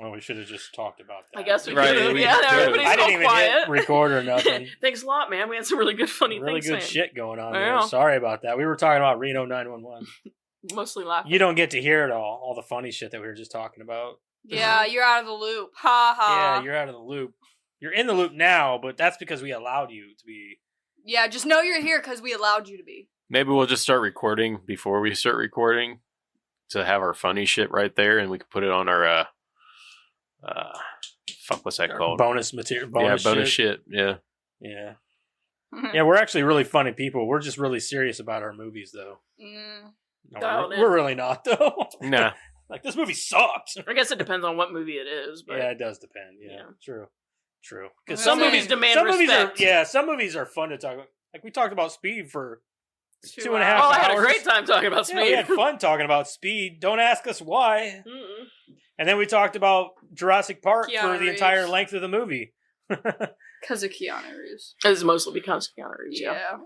Well, we should have just talked about that. I guess we Right, could. we Yeah, could. everybody's I all didn't even quiet. hit record or nothing. Thanks a lot, man. We had some really good, funny Really things. good saying. shit going on I there. know. Sorry about that. We were talking about Reno 911. Mostly laughing. You don't get to hear it all the funny shit that we were just talking about. Yeah, you're out of the loop. Ha ha. Yeah, you're out of the loop. You're in the loop now, but that's because we allowed you to be. Yeah, just know you're here because we allowed you to be. Maybe we'll just start recording before we start recording to have our funny shit right there, and we can put it on our what's that called? Bonus material. Bonus shit. Yeah. Yeah. Yeah, we're actually really funny people. We're just really serious about our movies, though. No, we're really not, though. Nah. Like, this movie sucks. I guess it depends on what movie it is. But Yeah, it does depend. Yeah, Yeah. True. Because Some movies demand respect. Some movies are fun to talk about. Like, we talked about Speed for 2.5 hours. Oh, I had a great time talking about Yeah, Speed. we had fun talking about Speed. Don't ask us why. Mm-mm. And then we talked about Jurassic Park Keanu for the entire Reeves. length of the movie. Because of Keanu Reeves. It's mostly because of Keanu Reeves. Yeah.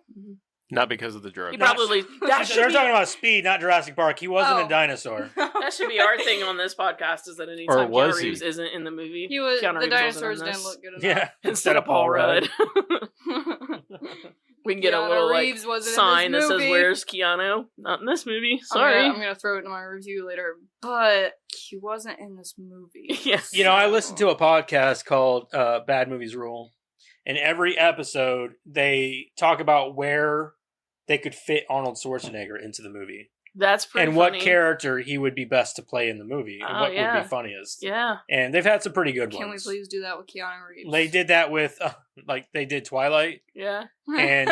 Not because of the drugs. He probably They're talking about Speed, not Jurassic Park. He wasn't Oh. a dinosaur. that should be our thing on this podcast. Is that Or anytime was Keanu he? Reeves isn't in the movie, He was. Keanu The Reeves wasn't dinosaurs in didn't this. look good enough. Yeah, instead of Paul Rudd. We can get a Keanu little Reeves wasn't in sign that this says movie. "Where's Keanu?" Not in this movie. Sorry. I'm gonna throw it in my review later, but he wasn't in this movie. Yes. You know, I listened to a podcast called Bad Movies Rule. And every episode, they talk about where they could fit Arnold Schwarzenegger into the movie. That's pretty and funny. what character he would be best to play in the movie. And Oh, what yeah. would be funniest. Yeah. And they've had some pretty good Can we ones. please do that with Keanu Reeves? They did that with, they did Twilight. Yeah. And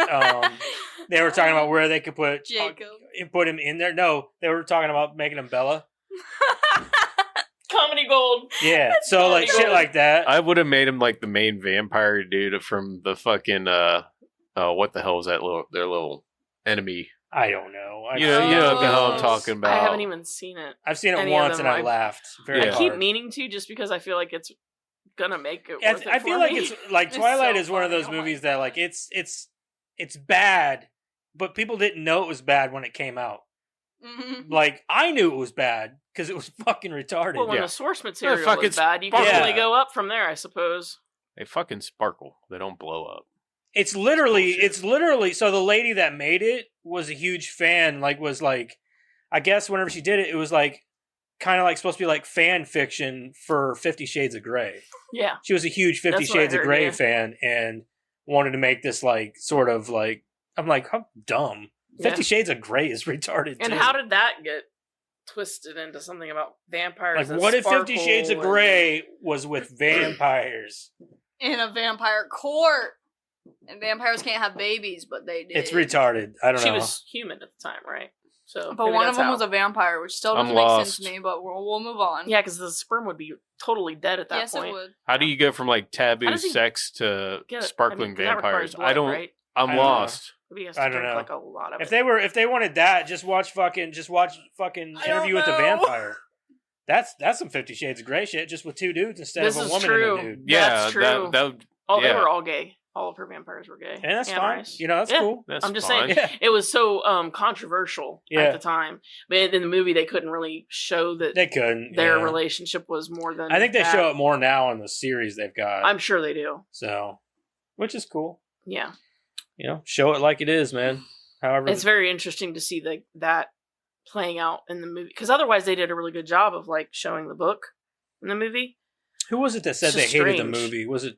they were talking about where they could put Jacob. him in there. No, they were talking about making him Bella. Comedy gold. Yeah, so like funny. shit like that. I would have made him like the main vampire dude from the fucking what the hell is that their little enemy? I don't know. You know the hell I'm Oh. talking about. I haven't even seen it. I've seen it Any of once them, and I I- laughed very Yeah. I keep hard. meaning to just because I feel like it's gonna make it. Yeah, Worth it I feel for like me. it's like It's Twilight so is one of funny. those Oh my movies that like it's bad, but people didn't know it was bad when it came out. Mhm. Like I knew it was bad because it was fucking retarded. Well, when Yeah. the source material fucking was bad, you can sparkle. only go up from there, I suppose. They fucking sparkle. They don't blow up. It's literally Bullshit. so the lady that made it was a huge fan. Was I guess whenever she did it, it was like kind of like supposed to be like fan fiction for 50 Shades of Grey. Yeah. She was a huge 50 That's what I Shades of heard, Grey yeah. fan and wanted to make this like sort of like I'm like how dumb. 50 Yeah. Shades of Grey is retarded And too. how did that get twisted into something about vampires? like that what if 50 sparkle Shades of and- Grey was with vampires? In a vampire court. And vampires can't have babies, but they did. It's retarded. I don't She know. was human at the time, right? So, But maybe one of that's them how. was a vampire, which still I'm doesn't make sense lost. to me, but we'll move on. Yeah, because the sperm would be totally dead at that yes, point. it would. How do you go from like How taboo does he sex to Get it? sparkling 'cause that requires vampires? blood, I don't. Right? I'm I don't know. lost. Maybe he has I to don't drink know. like a lot of If it. they wanted that, just watch fucking I don't Interview with the know. Vampire. That's some 50 Shades of Grey shit, just with two dudes instead This of a is woman true. and a dude. Yeah, That's true. that Oh, they yeah. were all gay. All of her vampires were gay. And that's fine. nice. You know, that's Yeah. cool. That's I'm just fine. saying, Yeah. it was so controversial Yeah. at the time. But in the movie, they couldn't really show that They couldn't. their yeah. relationship was more than. I think they that. show it more now in the series they've got. I'm sure they do. So, which is cool. Yeah, You know, show it like it is, man. However, it's very interesting to see that playing out in the movie because otherwise they did a really good job of like showing the book in the movie. who was it that said It's they just hated the strange. movie? Was it?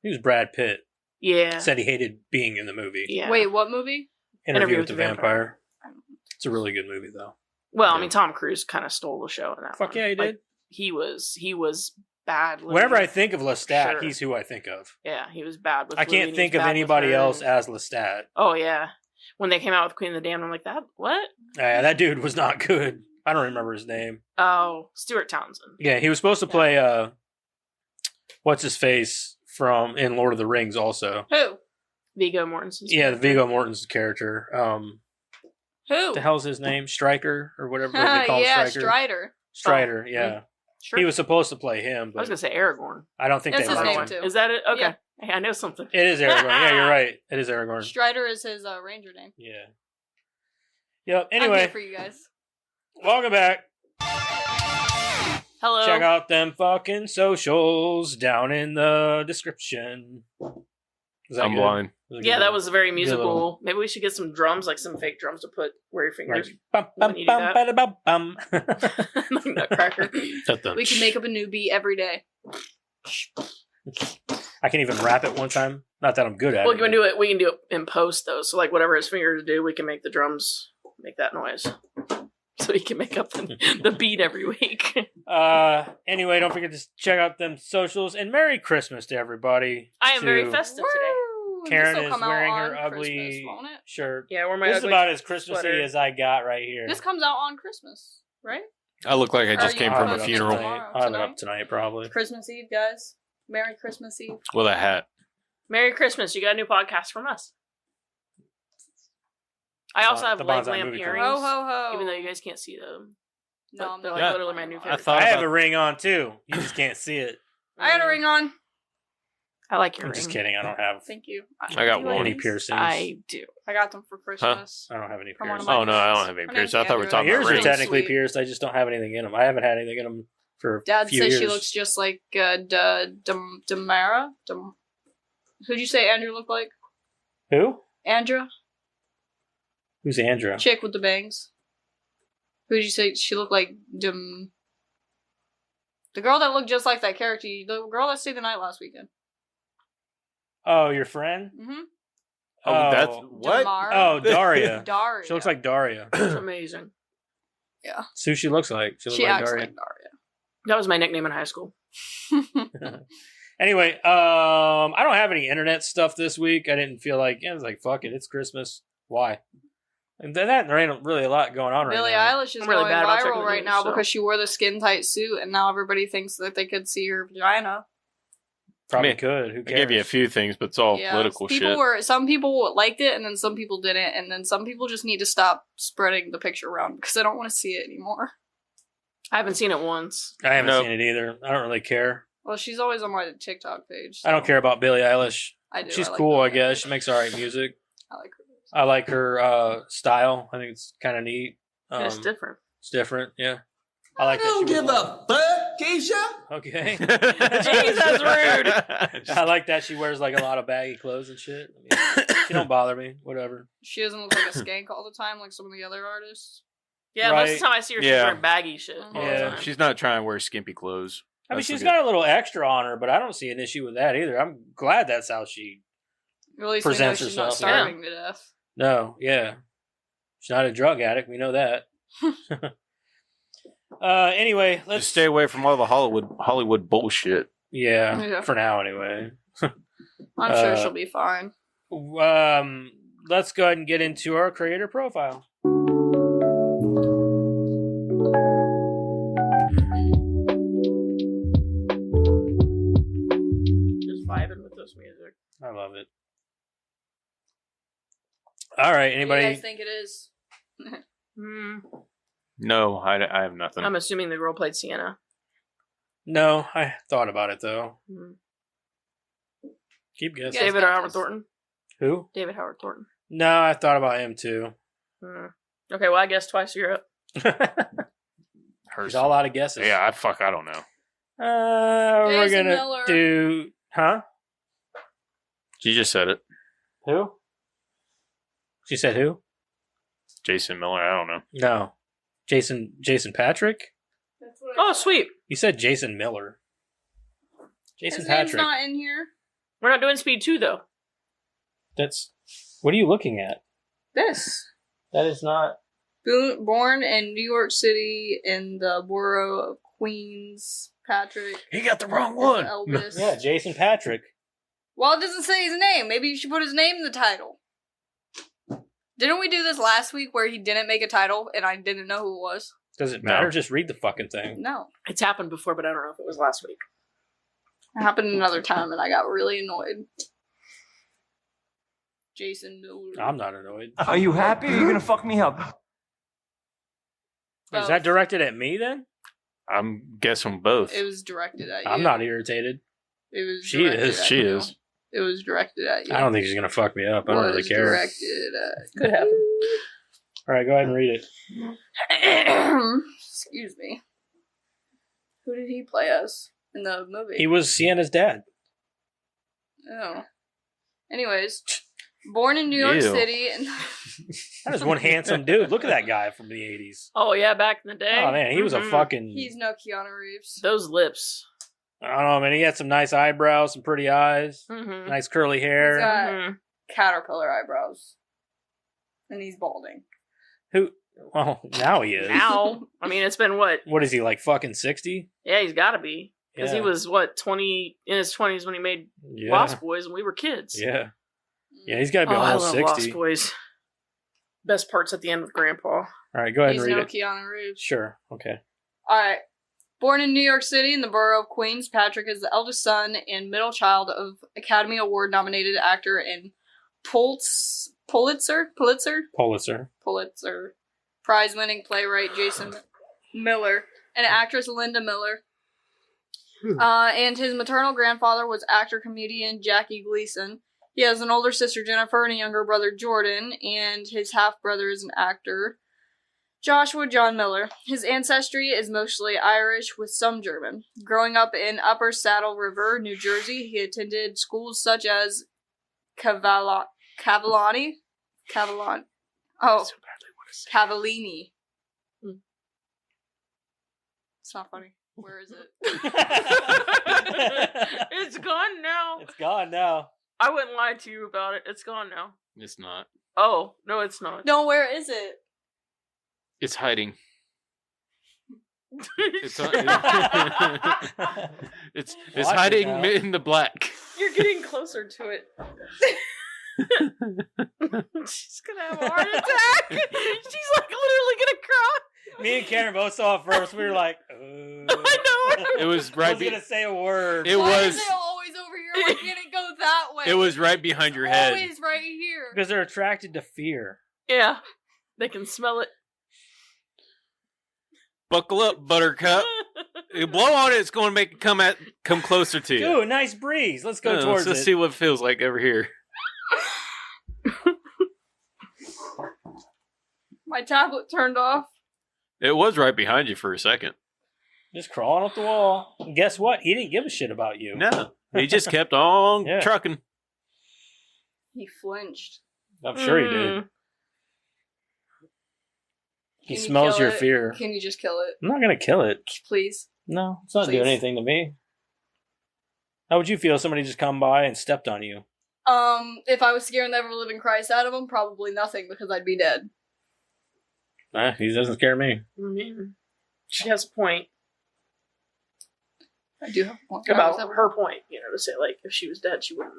It was Brad Pitt. Yeah, Said he hated being in the movie. yeah. Wait, what movie? Interview with the Vampire. It's a really good movie, though. Well, I Yeah. mean, Tom Cruise kind of stole the show in that. Fuck one. yeah, he Like, did. He was bad. Whenever I think of Lestat, Sure. he's who I think of. Yeah, he was bad with. I Louis, can't and he think was of bad with anybody her, else and- as Lestat. Oh yeah, when they came out with Queen of the Damned, I'm like, what? Yeah, that dude was not good. I don't remember his name. Oh, Stuart Townsend. Yeah, he was supposed to play what's his face from in Lord of the Rings also. Who? Viggo Mortensen. Yeah, the Viggo Mortensen character. Who? The hell's his name? Striker or whatever they call yeah, Striker. Strider. Strider, yeah. Sure. He was supposed to play him, I was but gonna say Aragorn. I don't think That's they his let name him. too. Is that it? Okay, Yeah. Hey, I know something. It is Aragorn. Yeah, you're right. It is Aragorn. Strider is his ranger name. Yeah. Yep. I'm Anyway, here for you guys. welcome back. Hello. Check out them fucking socials down in the description. Was that I'm good? blind. Yeah, that was very good musical. little- Maybe we should get some drums, like some fake drums to put where your fingers. Like, bum, when bum, you do bum, that. bada, bum, bum. Like Nutcracker. We can make up a new beat every day. I can even rap it one time. Not that I'm good at Well, it. we can do it. We can do it in post though. So like whatever his fingers do, we can make the drums make that noise. So he can make up the beat every week. Anyway, don't forget to check out them socials and Merry Christmas to everybody. I am very To- festive today. Woo! Karen This'll is come out wearing on her ugly Christmas, won't it? shirt. Yeah, we're my This is ugly about as Christmassy sweater. as I got right here. This comes out on Christmas, right? I look like I Are just you came I'll from have a it up funeral tonight. I'll have it up tonight, probably. Christmas Eve, guys. Merry Christmas Eve. with a hat. Merry Christmas! You got a new podcast from us. I also have The leg Bonsai lamp Movie earrings, Ho ho ho. even though you guys can't see them. No, I'm They're not. like Yeah. literally my new I favorite. thought I have about- a ring on too. You just can't see it. I got a ring on. I like your I'm ring. just kidding. I don't have Thank you. I got Do you one. any these? piercings. I do. I got them for Christmas. I don't have any From one piercings. of my Oh no, I don't have any Her pierced. name's I thought we were Andrew. talking Yours about are rings. technically Sweet. pierced. I just don't have anything in them. I haven't had anything in them for a Dad few says years. she looks just like Damara. Who'd you say Andrew looked like? Who? Andra? Who's Andra? Chick with the bangs. Who'd you say she looked like? The girl that looked just like that character. The girl that stayed the night last weekend. Oh, your friend? Mm-hmm. Oh, that's Oh. what? Damara. Oh, Daria. Daria. She looks like Daria. It's amazing. That's who she looks like. She looks She like acts Daria. like Daria. That was my nickname in high school. Anyway, I don't have any internet stuff this week. I didn't feel like I was like, fuck it, it's Christmas. Why? And there ain't really a lot going on right Billie now. Eilish is I'm really going bad about checking viral the right news, now so. because she wore the skin tight suit, and now everybody thinks that they could see her vagina. Probably I mean, could. Who I cares? gave you a few things, but it's all political shit. Some people liked it, and then some people didn't, and then some people just need to stop spreading the picture around because I don't want to see it anymore. I haven't seen it once. I haven't Nope. seen it either. I don't really care. Well, she's always on my TikTok page. I don't so care about Billie Eilish. I do. She's I like cool, I Billie guess. Eilish. She makes alright music. I like her. I like her style. I think it's kind of neat. It's different. It's different, yeah. I like that. She wears fuck, Keisha. Okay. Jesus, rude. I like that she wears like a lot of baggy clothes and shit. I mean, she don't bother me. Whatever. She doesn't look like a skank all the time like some of the other artists. Yeah, most of Right. the time I see her, she's Yeah. wearing baggy shit. all the Yeah. time. She's not trying to wear skimpy clothes. I mean, That's she's the got a little extra on her, but I don't see an issue with that either. I'm glad that's how she. At least we know Presents she's not herself, starving to death. No, yeah, she's not a drug addict. We know that. Anyway, let's Just stay away from all the Hollywood bullshit. Yeah, Yeah. for now anyway. I'm sure Uh, she'll be fine. Let's go ahead and get into our creator profile. Just vibing with this music. I love it. All right, What do you anybody? guys think it is? Hmm. No, I have nothing. I'm assuming the girl played Sienna. No, I thought about it though. Hmm. Keep guessing. Yes. David got Howard this. Thornton. Who? David Howard Thornton. No, I thought about him too. Hmm. Okay, well I guess twice you're up. Hers. There's a lot of guesses. Yeah, I don't know. We're Jason gonna Miller. do. Huh? She just said it. Who? She said who? Jason Miller. I don't know. No. Jason Patric? That's what Oh, sweet. You said Jason Miller. Jason His name's Patric. not in here. We're not doing Speed 2 though. That's. What are you looking at? This. That is not. Born in New York City in the borough of Queens, Patrick. He got the wrong Elvis. Yeah, Jason Patrick. Well, it doesn't say his name. Maybe you should put his name in the title. Didn't we do this last week where he didn't make a title and I didn't know who it was? Does it No. matter? Just read the fucking thing. No. It's happened before, but I don't know if it was last week. It happened another time and I got really annoyed. Jason Miller. I'm not annoyed. Are you happy or are you gonna fuck me up? Is that directed at me then? I'm guessing both. It was directed at you. I'm not irritated. It was She directed is. at She you. is. It was directed at you. I don't think she's gonna fuck me up. I don't really Was care. Directed at Could happen. All right, go ahead and read it. Excuse me. Who did he play as in the movie? He was Sienna's dad. Oh. Anyways, born in New York Ew. City, and That is one handsome dude. Look at that guy from the 80s. Oh yeah, back in the day. Oh, man, he was a Mhm. fucking... he's no Keanu Reeves. Those lips. I don't know, man. He had some nice eyebrows, some pretty eyes, Mm-hmm. nice curly He's hair. got caterpillar eyebrows, and he's balding. Who? Well, now he is. Now, I mean, it's been what? What is he, like fucking 60? Yeah, he's got to be because Yeah. he was what 20 in his 20s when he made Yeah. Lost Boys, and we were kids. Yeah. Yeah, he's got to be Oh, I almost love 60. Lost Boys. Best parts at the end with Grandpa. All right, go ahead He's and read no it. Keanu Reeves. Sure. Okay. Alright. Born in New York City in the borough of Queens, Patrick is the eldest son and middle child of Academy Award nominated actor and Pulitzer Prize winning playwright Jason Miller and actress Linda Miller. And his maternal grandfather was actor comedian Jackie Gleason. He has an older sister Jennifer and a younger brother Jordan, and his half brother is an actor Joshua John Miller. His ancestry is mostly Irish with some German. Growing up in Upper Saddle River, New Jersey, he attended schools such as Cavallini. Hmm. It's not funny. Where is it? It's gone now. It's gone now. I wouldn't lie to you about it. It's gone now. It's not. Oh, no, it's not. No, where is it? It's hiding. It's it's Watch it hiding now. in the black. You're getting closer to it. She's gonna have a heart attack. She's like literally gonna cry. Me and Karen both saw it first. We were like, I know. It was I right. was gonna say a word. It Why was. is it always over here? Why can't it go that way? It was right behind your head. Always right here. Because they're attracted to fear. Yeah, they can smell it. Buckle up, Buttercup. You blow on it, it's going to make it come closer to you. Ooh, a nice breeze. Let's go towards let's it. see what it feels like over here. My tablet turned off. It was right behind you for a second. Just crawling up the wall. And guess what? He didn't give a shit about you. No, he just kept on Yeah. trucking. He flinched. I'm sure he did. He Can you smells kill your it? fear. Can you just kill it, I'm not gonna kill it. please? No, it's not doing Please. anything to me. How would you feel if somebody just come by and stepped on you? If I was scaring the ever-living Christ out of him, probably nothing because I'd be dead. He doesn't scare me. She has a point I do have a point. about her point. You know, to say like if she was dead, she wouldn't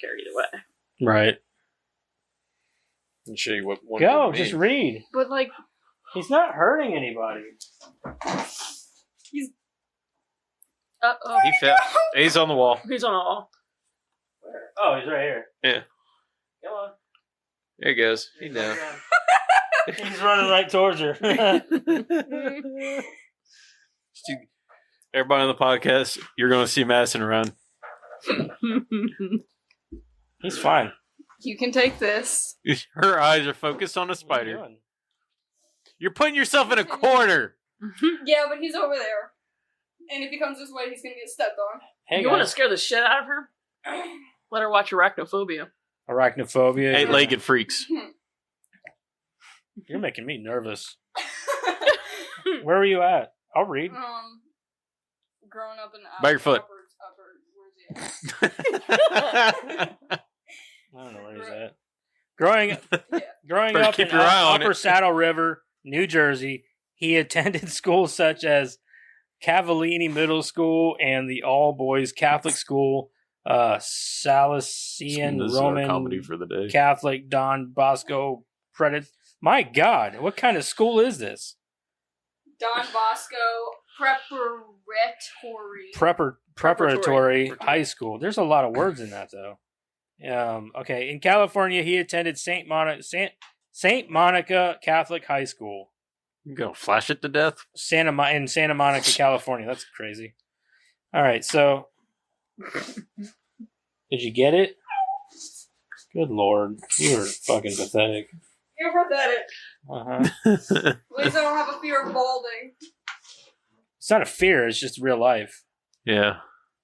care either way. Right. I'll show you what one Go, would just mean. read. But like, He's not hurting anybody. Oh, He fell. He's on the wall. he's on the wall. Oh, he's right here. Yeah. Come on. There he goes. He's down. He's running right towards her. Everybody on the podcast, you're going to see Madison run. He's fine. you can take this. Her eyes are focused on a What are you spider. doing? You're putting yourself in a corner. Yeah, but he's over there, and if he comes this way, he's gonna get stepped on. Hey, You want to guys. scare the shit out of her? Let her watch Arachnophobia. Arachnophobia. Eight-legged freaks. You're making me nervous. Where were you at? I'll read. Growing up in By your foot. where's he at? I don't know where he's at. Growing Better up keep in your eye on Upper it. Saddle River, New Jersey, he attended schools such as Cavallini Middle School and the all-boys Catholic school, Salesian This is our Roman comedy for the day. Catholic Don Bosco Predit. My God, what kind of school is this? Don Bosco Preparatory. Preparatory high school. There's a lot of words in that though. Okay, in California, he attended Saint Monica Catholic High School, You gonna flash it to death? in Santa Monica, California. That's crazy. All right, so did you get it? Good Lord, you are fucking pathetic. You're pathetic. Uh huh. At least I don't have a fear of balding. It's not a fear. It's just real life. Yeah.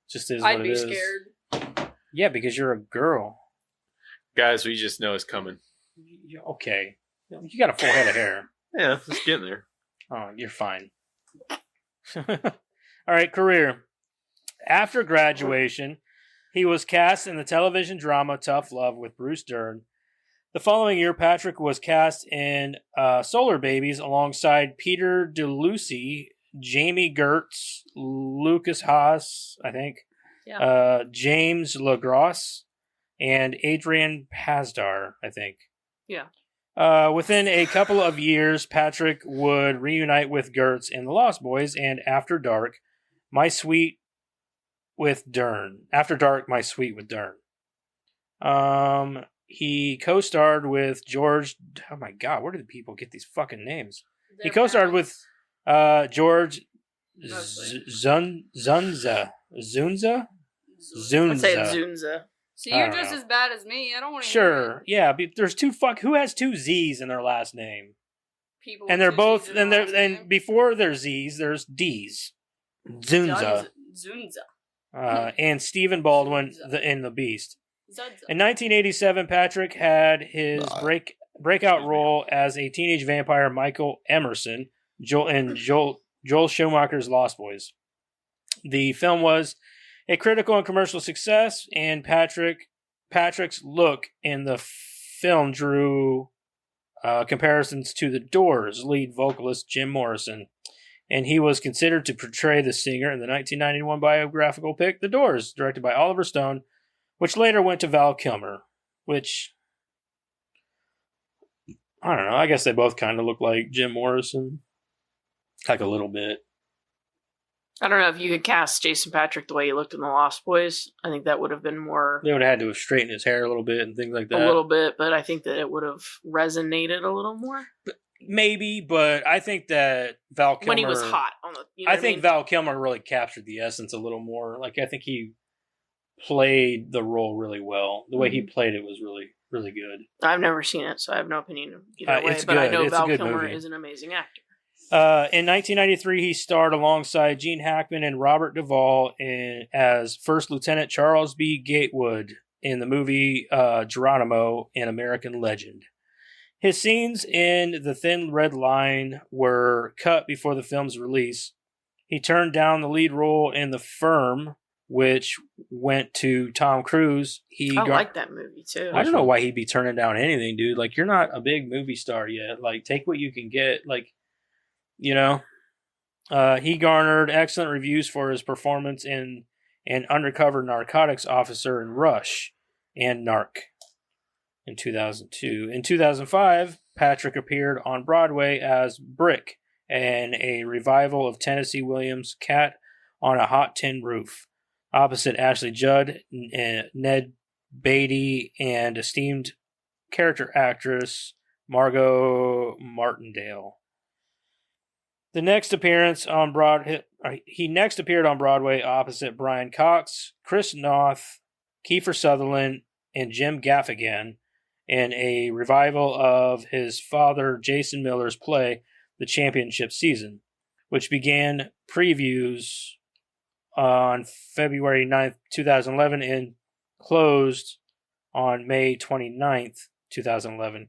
Just is I'd what be it is. scared. Yeah, because you're a girl. Guys, we just know it's coming. Okay. You got a full head of hair. Yeah, it's getting there. Oh, you're fine. All right, career. After graduation, he was cast in the television drama Tough Love with Bruce Dern. The following year, Patrick was cast in Solar Babies alongside Peter DeLucy, Jamie Gertz, Lucas Haas, I think, James LaGrosse, and Adrian Pasdar, I think. Yeah. Within a couple of years, Patrick would reunite with Gertz in The Lost Boys and After Dark, My Sweet with Dern. After Dark, My Sweet with Dern. He co-starred with George. Oh my God, where do the people get these fucking names? He co-starred with George Zunza. I'd say it's Zunza. So I you're don't just know. as bad as me. I don't want to. Sure, yeah. But there's who has two Z's in their last name, People and with they're two both Z's in and the they're last and name. before there's Z's, there's D's. Zunza. Zunza. And Stephen Baldwin in The Beast. Zunza. In 1987, Patrick had his breakout role as a teenage vampire, Michael Emerson, Joel Schumacher's Lost Boys. The film was a critical and commercial success, and Patrick's look in the film drew comparisons to The Doors' lead vocalist Jim Morrison, and he was considered to portray the singer in the 1991 biographical pic The Doors, directed by Oliver Stone, which later went to Val Kilmer, which, I don't know, I guess they both kind of look like Jim Morrison. Like a little bit. I don't know if you could cast Jason Patric the way he looked in The Lost Boys. I think that would have been more They would have had to have straightened his hair a little bit and things like that. a little bit, but I think that it would have resonated a little more Maybe, but I think that Val Kilmer... when he was hot. On the, you know I what I think mean? Val Kilmer really captured the essence a little more. Like, I think he played the role really well. The way he played it was really, really good. I've never seen it, so I have no opinion either way. It's But I good. know It's a Val good Kilmer movie. is an amazing actor. In 1993, he starred alongside Gene Hackman and Robert Duvall as First Lieutenant Charles B. Gatewood in the movie Geronimo, an American Legend. His scenes in The Thin Red Line were cut before the film's release. He turned down the lead role in The Firm, which went to Tom Cruise. I like that movie too. I don't know why he'd be turning down anything, dude. Like, you're not a big movie star yet. Like, take what you can get. Like, you know, he garnered excellent reviews for his performance in an undercover narcotics officer in Rush and Narc in 2002. In 2005, Patrick appeared on Broadway as Brick in a revival of Tennessee Williams' Cat on a Hot Tin Roof, opposite Ashley Judd, Ned Beatty, and esteemed character actress Margot Martindale. He next appeared on Broadway opposite Brian Cox, Chris Noth, Kiefer Sutherland, and Jim Gaffigan in a revival of his father Jason Miller's play, The Championship Season, which began previews on February 9th, 2011 and closed on May 29th, 2011.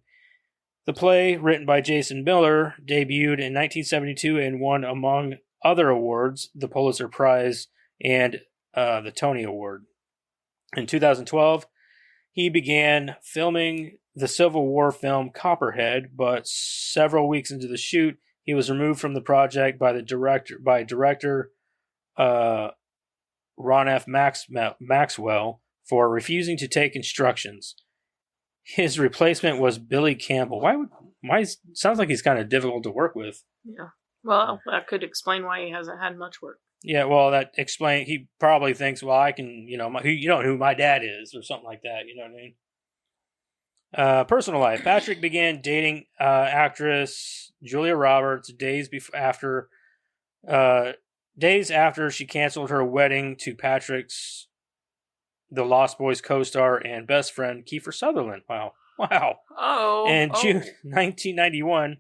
The play, written by Jason Miller, debuted in 1972 and won, among other awards, the Pulitzer Prize and the Tony Award. In 2012, he began filming the Civil War film Copperhead, but several weeks into the shoot, he was removed from the project by director Ron F. Maxwell for refusing to take instructions. His replacement was Billy Campbell. Why sounds like he's kind of difficult to work with. Yeah. Well, that could explain why he hasn't had much work. Yeah, well, he probably thinks, well, I can, you know who my dad is, or something like that, you know what I mean? Personal life. Patrick began dating actress Julia Roberts days after she canceled her wedding to Patrick's The Lost Boys co-star and best friend, Kiefer Sutherland. Wow. Oh. In June 1991,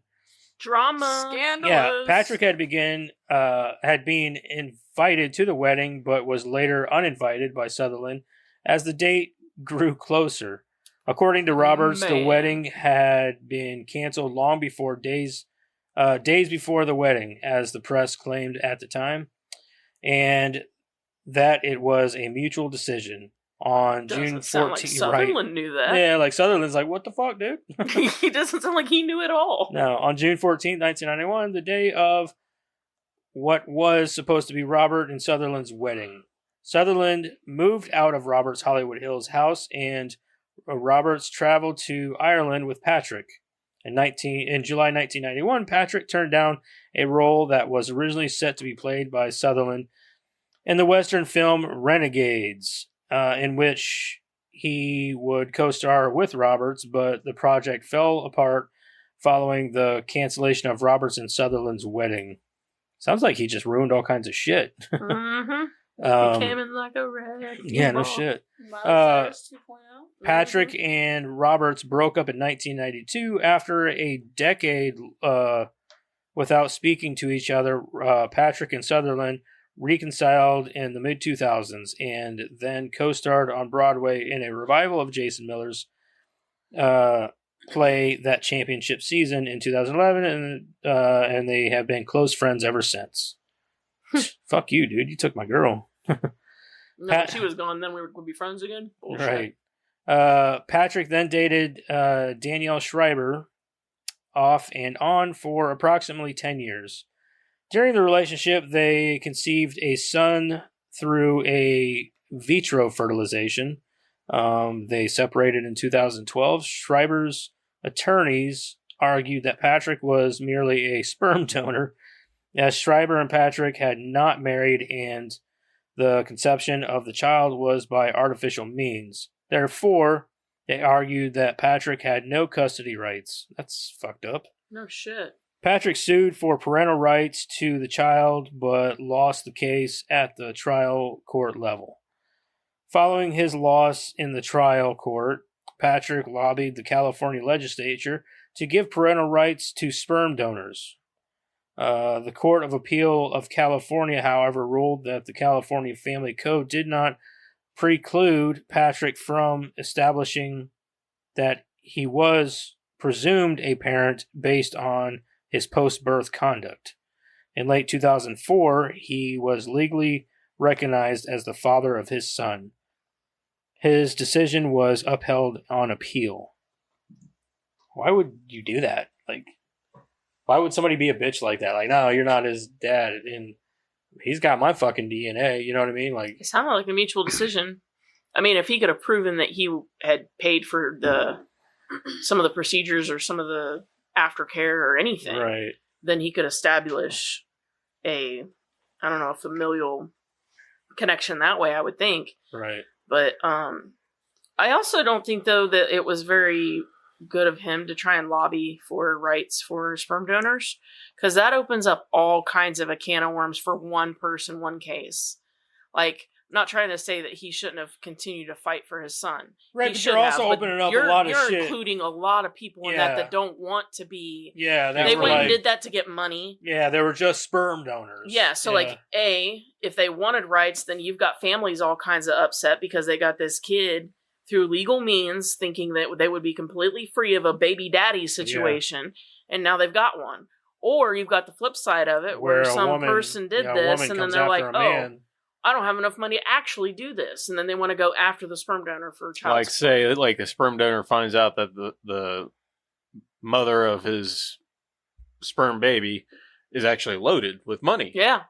Drama. Scandalous. Yeah, Patrick had been invited to the wedding, but was later uninvited by Sutherland as the date grew closer. According to Roberts, the Man. wedding had been canceled long before days before the wedding, as the press claimed at the time, and that it was a mutual decision on June 14th. Sound like Sutherland knew that. Yeah, like Sutherland's like, what the fuck, dude? He doesn't sound like he knew it all. No, on June 14th, 1991, the day of what was supposed to be Robert and Sutherland's wedding. Sutherland moved out of Robert's Hollywood Hills house, and Roberts traveled to Ireland with Patrick. In July 1991, Patrick turned down a role that was originally set to be played by Sutherland in the Western film Renegades, in which he would co-star with Roberts, but the project fell apart following the cancellation of Roberts and Sutherland's wedding. Sounds like he just ruined all kinds of shit. Mm-hmm. He came in like a wreck. Yeah, no shit. Miley Cyrus 2.0. Patrick and Roberts broke up in 1992 after a decade without speaking to each other. Patrick and Sutherland reconciled in the mid-2000s and then co-starred on Broadway in a revival of Jason Miller's play that championship season in 2011, and they have been close friends ever since. Fuck you, dude. You took my girl. No, when she was gone, then we would be friends again? Bullshit. Right. Patrick then dated Danielle Schreiber off and on for approximately 10 years. During the relationship, they conceived a son through a vitro fertilization. They separated in 2012. Schreiber's attorneys argued that Patrick was merely a sperm donor, as Schreiber and Patrick had not married and the conception of the child was by artificial means. Therefore, they argued that Patrick had no custody rights. That's fucked up. No shit. Patrick sued for parental rights to the child, but lost the case at the trial court level. Following his loss in the trial court, Patrick lobbied the California legislature to give parental rights to sperm donors. The Court of Appeal of California, however, ruled that the California Family Code did not preclude Patrick from establishing that he was presumed a parent based on his post-birth conduct. In late 2004, he was legally recognized as the father of his son. His decision was upheld on appeal. Why would you do that? Like, why would somebody be a bitch like that? Like, no, you're not his dad, and he's got my fucking DNA. You know what I mean? Like, It sounded like a mutual decision. I mean, if he could have proven that he had paid for some of the procedures or some of the aftercare or anything, right? then he could establish a familial connection that way, I would think. Right. But I also don't think, though, that it was very good of him to try and lobby for rights for sperm donors, because that opens up all kinds of a can of worms for one person, one case. Like, I'm not trying to say that he shouldn't have continued to fight for his son. Right, He but should you're also have, opening up you're, a lot of you're shit. including a lot of people in Yeah. that don't want to be. Yeah, They were went like, and did that to get money. yeah, they were just sperm donors. Yeah, so like, if they wanted rights, then you've got families all kinds of upset because they got this kid through legal means thinking that they would be completely free of a baby daddy situation, and now they've got one. Or you've got the flip side of it where some person did this, and then they're like, oh, I don't have enough money to actually do this. And then they want to go after the sperm donor for child Like, support. say, like a sperm donor finds out that the mother of his sperm baby is actually loaded with money. Yeah.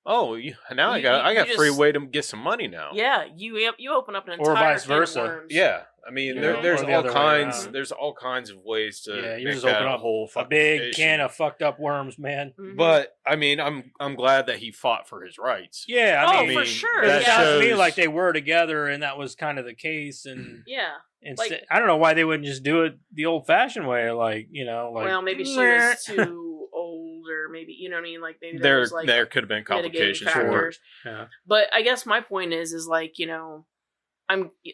Oh, now I got free way to get some money now. Yeah, you open up an Or entire vice can of versa. worms. Yeah, I mean, Yeah. there's Or the all other way kinds. around. There's all kinds of ways to you make just that open up whole a fucking big fish. can of fucked up worms, man. Mhm. But I mean, I'm glad that he fought for his rights. Yeah, Oh, I mean, for sure. It that sounds to me shows- like they were together, and that was kind of the case. And Yeah. instead, I don't know why they wouldn't just do it the old-fashioned way, like, you know, like. Well, maybe she was too old, or maybe, you know what I mean? Like, maybe There was, like, could have been mitigating complications for it. factors. Yeah. But I guess my point is like, you know,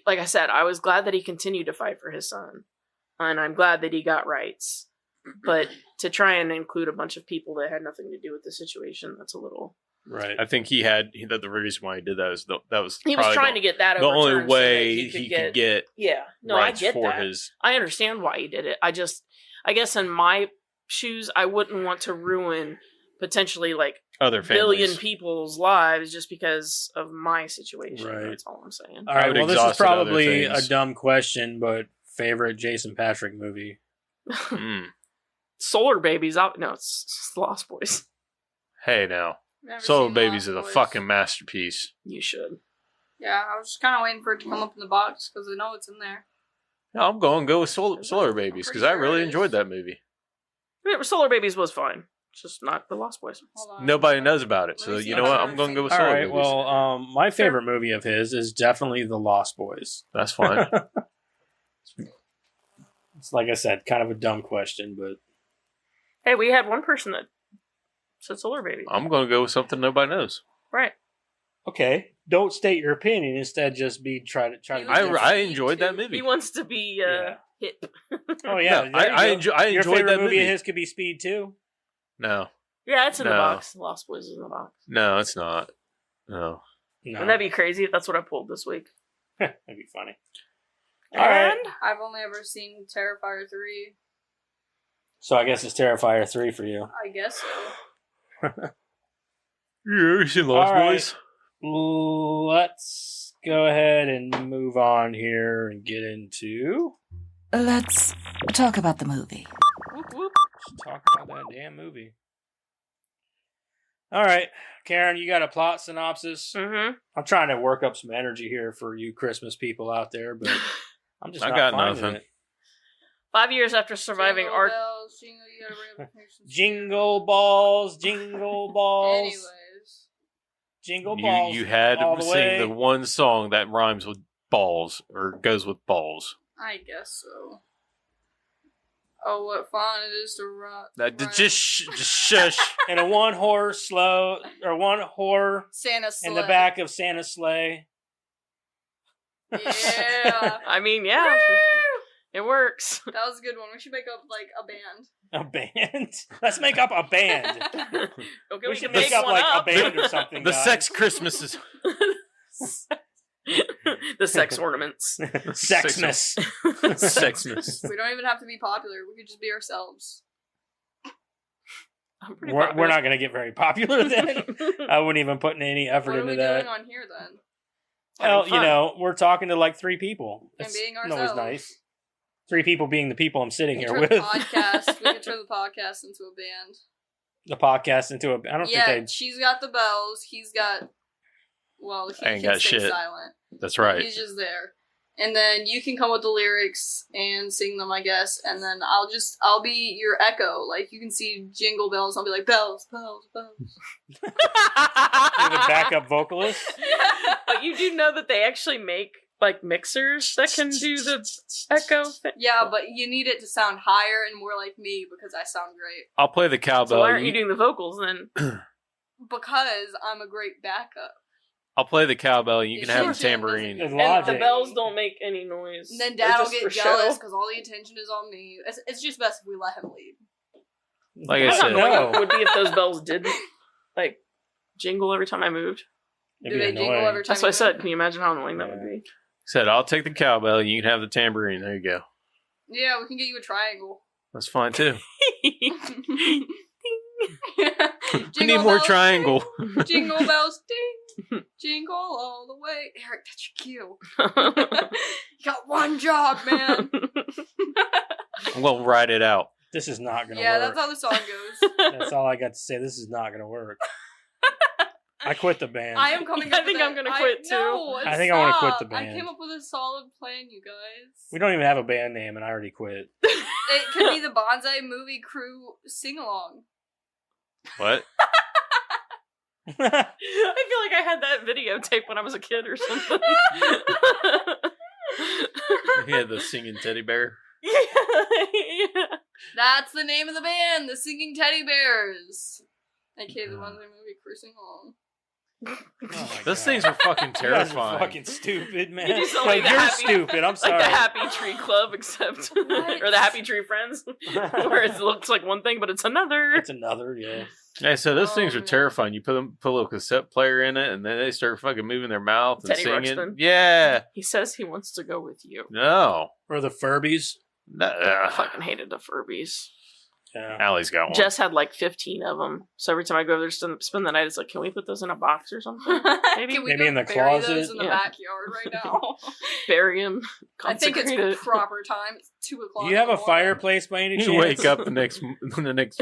like I said, I was glad that he continued to fight for his son, and I'm glad that he got rights. But to try and include a bunch of people that had nothing to do with the situation, that's a little... Right. I think the reason why he did that is that was He was trying to get that the only overturned way so that he could get yeah. No, rights I get for that. his I understand why he did it. I guess in my shoes, I wouldn't want to ruin potentially like other families. billion people's lives just because of my situation. Right. That's all I'm saying. All right. would Well, this is exhaust other probably a things. dumb question, but favorite Jason Patric movie? Solar Babies. No, it's Lost Boys. Hey now. Never Soul seen Babies is Lost a Boys. fucking masterpiece. You should. Yeah, I was just kind of waiting for it to come up in the box because I know it's in there. No, I'm going to go with Solar Babies because I Pretty sure really it is. enjoyed that movie. Yeah, Solar Babies was fine. It's just not the Lost Boys. Hold on. Nobody knows about it, Let so me see you if know what? I've I'm going to go with All Solar right. Babies. Well, my favorite movie of his is definitely The Lost Boys. That's fine. It's like I said, kind of a dumb question, but Hey, we had one person that said Solar Babies. I'm going to go with something nobody knows. Right. okay. Don't state your opinion. Instead, just try to. Be different. I enjoyed that movie. He wants to be hip. Oh yeah, No, there you go. I Your enjoyed favorite that movie movie. of his could be Speed 2. No, Yeah, it's in the No. box. Lost Boys is in the box. no, it's not. No. No, Wouldn't that be crazy if that's what I pulled this week? that'd be funny. All right. And I've only ever seen Terrifier 3. So I guess it's Terrifier 3 for you. I guess so. Yeah, you seen Lost All right. Boys? Let's go ahead and move on here and get into. Let's talk about the movie. whoop, whoop. Let's talk about that damn movie. All right, Karen, you got a plot synopsis? Mm-hmm. I'm trying to work up some energy here for you Christmas people out there, but I'm just I not got finding nothing. it. 5 years after surviving Jingle art. bells, jingle, you gotta bring up the pictures. Jingle balls, jingle balls, Anyways. jingle balls. You had all to the sing way. the one song that rhymes with balls or goes with balls. I guess so. Oh, what fun it is to run. Just shush. And a one whore Santa sleigh. in the back of Santa's sleigh. Yeah. I mean, yeah. It works. That was a good one. We should make up like a band. A band? Let's make up a band. Okay, We should can make make up one like up. a band or something. The guys. sex Christmases. The sex ornaments. Sexmas. Sexmas. We don't even have to be popular. We could just be ourselves. I'm pretty We're popular. not going to get very popular then. I wouldn't even put any effort What are we into that. doing on here then? Well, Having you fun. know, we're talking to like 3 people. And It's being always ourselves. nice. 3 people being the people I'm sitting We here could with. turn the podcast. We could turn the podcast into a band. The podcast into a. I don't Yeah, think they. she's got the bells. He's got. Well, he I ain't can got stay shit. silent. That's right. He's just there. And then you can come with the lyrics and sing them, I guess. And then I'll be your echo. Like, you can see jingle bells. I'll be like, bells, bells, bells. You're the backup vocalist. But you do know that they actually make like mixers that can do the echo thing. Yeah, but you need it to sound higher and more like me because I sound great. I'll play the cowbell. So why aren't you doing the vocals then? Because I'm a great backup. I'll play the cowbell. You can Yeah, have sure, the sure, tambourine. It's And the logic. bells don't make any noise. And then They're Dad will just get for jealous show. because all the attention is on me. It's just best if we let him lead. Like I How said, annoying No. it would be if those bells didn't like jingle every time I moved. It'd Do be they jingle annoying. every time? That's what I you said. move? Can you imagine how annoying that would be? I'll take the cowbell. You can have the tambourine. There you go. Yeah, we can get you a triangle. That's fine too. We Jingle need more bells, triangle. ding, jingle bells, ding. Jingle all the way. Eric, that's your cue. You got one job, man. I'm gonna write it out. This is not gonna Yeah, work. that's how the song goes. That's all I got to say. This is not gonna work. I quit the band. I am coming. I up think with I'm gonna quit, too. No, I think I wanna quit stop. the band. I came up with a solid plan, you guys. We don't even have a band name, and I already quit. It could be the Bonsai Movie Crew sing along. What? I feel like I had that videotape when I was a kid or something. You had the singing teddy bear. Yeah. That's the name of the band, the Singing Teddy Bears. AKA the Bonsai Movie Crew sing along. Oh my Those God. things are fucking You guys terrifying. are fucking stupid, man. You sound Like, like the you're happy- stupid. I'm sorry. Like the Happy Tree Club, except or the Happy Tree Friends, where it looks like one thing but it's another. It's another, yeah. Yeah, so those Oh, things are man. terrifying. You put a little cassette player in it, and then they start fucking moving their mouth and Teddy singing. Ruxpin. Yeah, He says he wants to go with you. no, Or the Furbies. I fucking hated the Furbies. Yeah. Allie's got one. Jess had like 15 of them. So every time I go over there to spend the night, it's like, can we put those in a box or something? Maybe. Can we Maybe go in the bury closet? those in the Yeah. backyard right now? Bury them. I think it's proper time. It's 2:00. Do you have in a the morning. fireplace by any chance? You wake up the next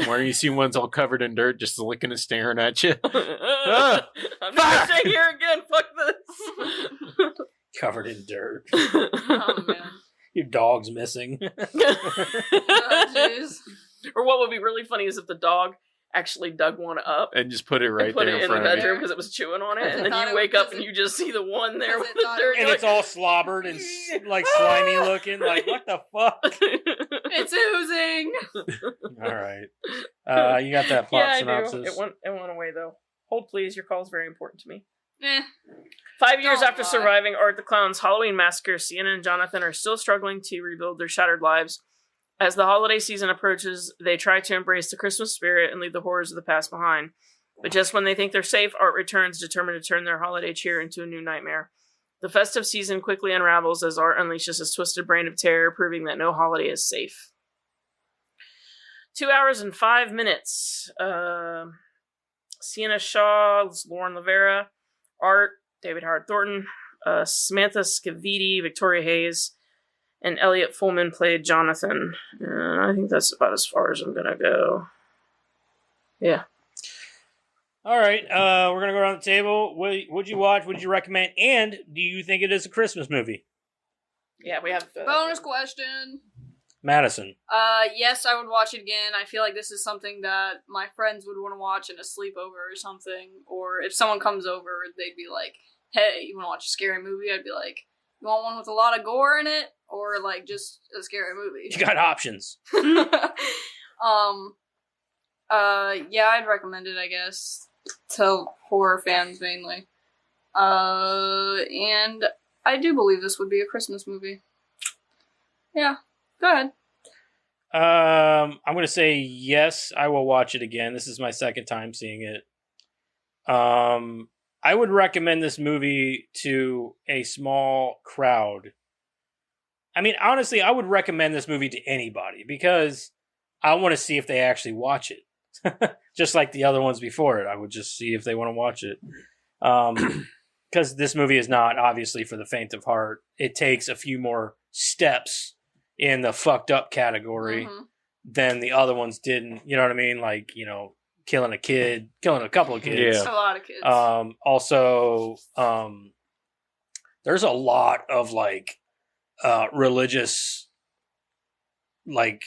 morning, you see one's all covered in dirt, just looking and staring at you. I'm not staying here again. Fuck this. Covered in dirt. Oh man. Your dog's missing. Oh, jeez. Or what would be really funny is if the dog actually dug one up And just put it right and put there it in in the front of you. bedroom because it was chewing on it, Because and it then thought you it wake was- up and you just see the one there because with it the thought it dirt. And You're it's all slobbered and like slimy looking. Like, what the fuck? It's oozing. All right. You got that plot yeah, I synopsis? do. It went away though. Hold please, your call is very important to me. Eh. 5 years Don't after lie. surviving Art the Clown's Halloween massacre, Sienna and Jonathan are still struggling to rebuild their shattered lives. As the holiday season approaches, they try to embrace the Christmas spirit and leave the horrors of the past behind. But just when they think they're safe, Art returns, determined to turn their holiday cheer into a new nightmare. The festive season quickly unravels as Art unleashes his twisted brain of terror, proving that no holiday is safe. 2 hours and 5 minutes. Sienna Shaw, Lauren Lavera, Art, David Howard Thornton, Samantha Scavidi, Victoria Hayes, and Elliot Fullman played Jonathan. And I think that's about as far as I'm gonna go. Yeah. All right. We're going to go around the table. Would you watch? Would you recommend? And do you think it is a Christmas movie? Yeah, we have... Bonus question. Madison. Yes, I would watch it again. I feel like this is something that my friends would want to watch in a sleepover or something. Or if someone comes over, they'd be like, hey, you want to watch a scary movie? I'd be like, you want one with a lot of gore in it? Or like just a scary movie? You got options. Yeah, I'd recommend it, I guess, to horror fans mainly. And I do believe this would be a Christmas movie. Yeah, go ahead. I'm going to say yes, I will watch it again. This is my second time seeing it. I would recommend this movie to a small crowd. I mean, honestly, I would recommend this movie to anybody because I want to see if they actually watch it. Just like the other ones before it. I would just see if they want to watch it. Because this movie is not obviously for the faint of heart. It takes a few more steps in the fucked up category than the other ones didn't. You know what I mean? Like, you know, killing a kid, killing a couple of kids. Yeah. A lot of kids. Also, there's a lot of like religious like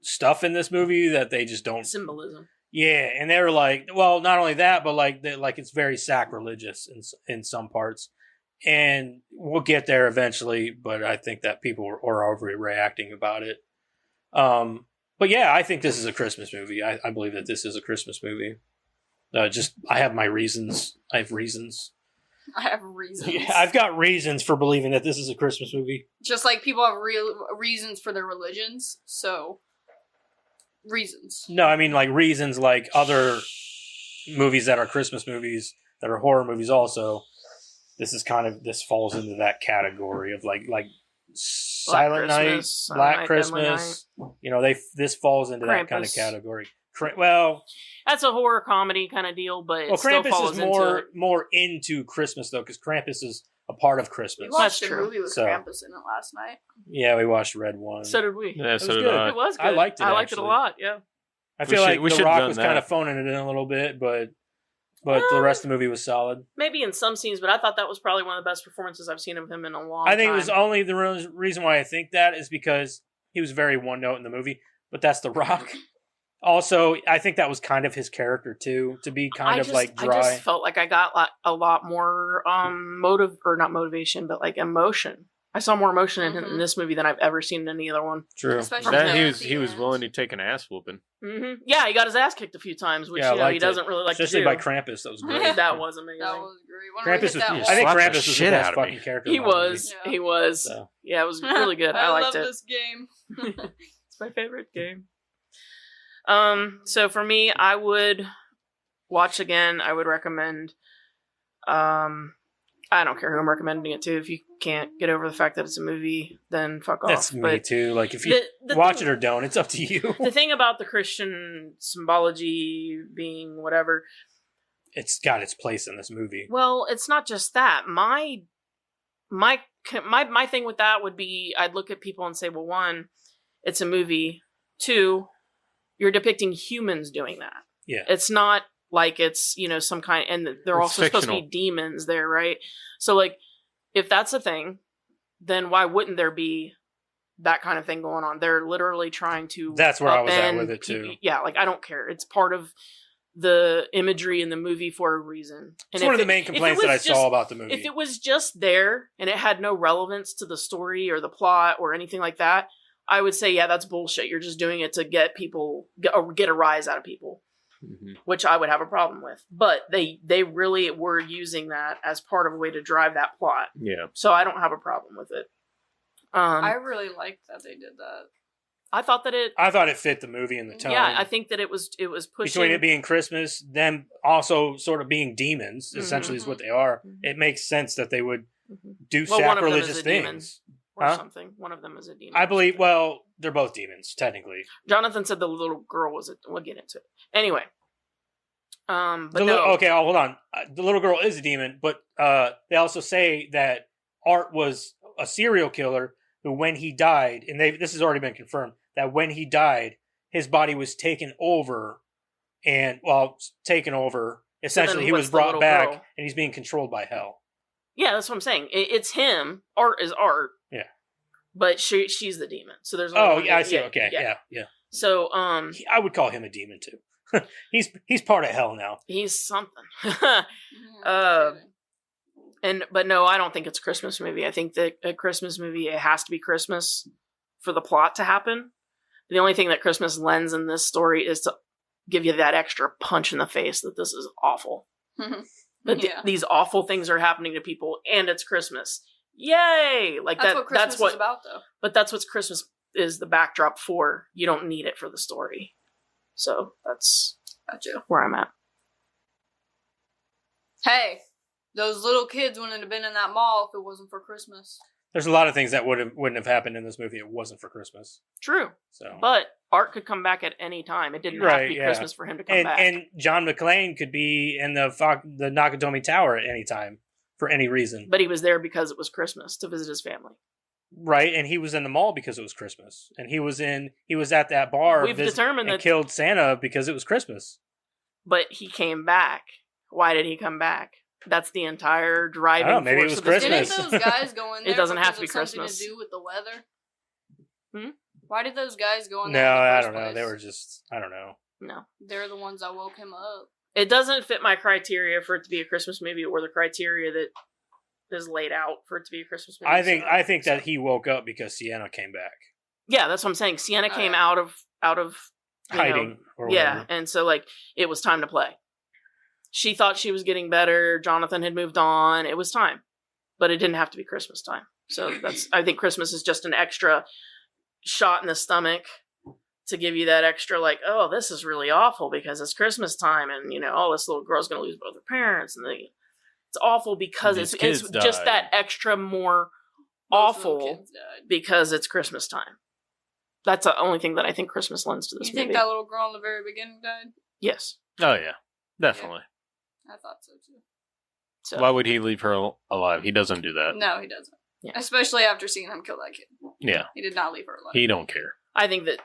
stuff in this movie that they just don't. Symbolism. Yeah, and they were like, well, not only that, but like it's very sacrilegious in some parts, and we'll get there eventually. But I think that people are overreacting about it. But yeah, I think this is a Christmas movie. I believe that this is a Christmas movie. I have my reasons. I have reasons. I have reasons. Yeah, I've got reasons for believing that this is a Christmas movie. Just like people have real reasons for their religions, so reasons. No, I mean like reasons like other movies that are Christmas movies that are horror movies also. This falls into that category of like Silent Night, Black Christmas. You know, this falls into that kind of Krampus. category. Well, That's a horror comedy kind of deal, but it still Krampus falls is into it. more into Christmas though, because Krampus is a part of We Christmas. watched That's a true. movie with So- Krampus in it last night. Yeah, we watched Red One. So did we. Yeah, was so did good. I. It was good. I liked it, I liked it a actually. lot, yeah. I We feel should- like we The should've Rock done was that. kind of phoning it in a little bit, but the rest of the movie was solid. Maybe in some scenes, but I thought that was probably one of the best performances I've seen of him in a long I think time. it was only the reason why I think that is because he was very one note in the movie, but that's The Rock. Also, I think that was kind of his character too, to be kind of like dry. I just felt like I got a lot more not motivation, but like emotion I saw more emotion in him in this movie than I've ever seen in any other one. True. Especially Then at he the was end. willing to take an ass whooping. Yeah, he got his ass kicked a few times, which Yeah, I you know, he liked it. doesn't really like Especially to by do. Krampus. That was great. That was amazing. That was great. When we Krampus hit was. that I wall. think slapped the Krampus was the shit best out of me. fucking character. He in the movie. was. Yeah. He was. So. Yeah, it was really good. I liked love it. this game. It's my favorite game. So for me, I would watch again. I would recommend. I don't care who I'm recommending it to. If you can't get over the fact that it's a movie, then fuck off. That's me But too. Like if you the watch thing- it or don't, it's up to you. The thing about the Christian symbology being whatever, It's got its place in this movie. well, it's not just that. My thing with that would be, I'd look at people and say, well, one, it's a movie. Two, you're depicting humans doing that. Yeah. It's not like it's, you know, some kind, and they're It's also supposed to be fictional. demons there, right? So, like, if that's a thing, then why wouldn't there be that kind of thing going on? They're literally trying to. That's where I was at upend with it, too. people. Yeah, like, I don't care. It's part of the imagery in the movie for a reason. It's And one if of the it- main if it complaints that was I just- saw about the movie. If it was just there and it had no relevance to the story or the plot or anything like that, I would say, yeah, that's bullshit. You're just doing it to get people, get a rise out of people, which I would have a problem with. But they really were using that as part of a way to drive that plot. Yeah. So I don't have a problem with it. I really liked that they did that. I thought that it, I thought it fit the movie and the tone. yeah, I think that it was pushing. Between it being Christmas, them also sort of being demons, essentially is what they are. Mhm. It makes sense that they would do Well, one of them is sacrilegious a demon. things. or Huh? something. One of them is a demon. I believe, well, they're both demons, technically. Jonathan said the little girl was. We'll get into it anyway. But The no, okay, hold on. The little girl is a demon, but they also say that Art was a serial killer who, when he died, and this has already been confirmed, that when he died, his body was taken over, essentially he what's was the brought little back, girl? and he's being controlled by hell. yeah, that's what I'm saying. It's him. Art is Art. Yeah. But she's the demon. So there's. only Oh, one yeah, I demon. see. Okay, yeah. So I would call him a demon too. he's part of hell now. he's something. Yeah, But no, I don't think it's a Christmas movie. I think that a Christmas movie, it has to be Christmas for the plot to happen. The only thing that Christmas lends in this story is to give you that extra punch in the face that this is awful. That Yeah. these awful things are happening to people, and it's Christmas. Yay! Like That's that. what Christmas That's what. is about, though. But that's what Christmas is the backdrop for. You don't need it for the story. So that's Gotcha. where I'm at. Hey, those little kids wouldn't have been in that mall if it wasn't for Christmas. There's a lot of things that wouldn't have happened in this movie if it wasn't for Christmas. True. So, But Art could come back at any time. It didn't have Right, to be yeah. Christmas for him to come and back. and John McClane could be in the Nakatomi Tower at any time for any reason, But he was there because it was Christmas to visit his family. right? And he was in the mall because it was Christmas, and he was at that bar. We've determined and that, killed Santa because it was Christmas. but he came back. Why did he come back? That's the entire driving I don't know, maybe it force was of this Christmas. movie. Didn't those guys go in It there? doesn't have because to be of something Christmas. to do with the weather? Hmm? Why did those guys go in No, there? in the I first don't know. place? They were just, I don't know. No. They're the ones that woke him up. It doesn't fit my criteria for it to be a Christmas movie or the criteria that is laid out for it to be a Christmas movie. I think that he woke up because Sienna came back, Yeah, that's what I'm saying. Sienna came yeah. out of you know, hiding or yeah, whatever. and so like it was time to play. She thought she was getting better. Jonathan had moved on. It was time, but it didn't have to be Christmas time. So I think Christmas is just an extra shot in the stomach to give you that extra like, oh, this is really awful because it's Christmas time, and you know, oh, this little girl's gonna lose both her parents, and it's awful because These it's kids just died. that extra more Those little awful kids died. because it's Christmas time. That's the only thing that I think Christmas lends to this You movie. think that little girl in the very beginning died? Yes. Oh yeah, definitely. I thought so too. So Why would he leave her alive? He doesn't do that. No, he doesn't. Yeah. Especially after seeing him kill that kid. Yeah, He did not leave her alive. he don't care. I think that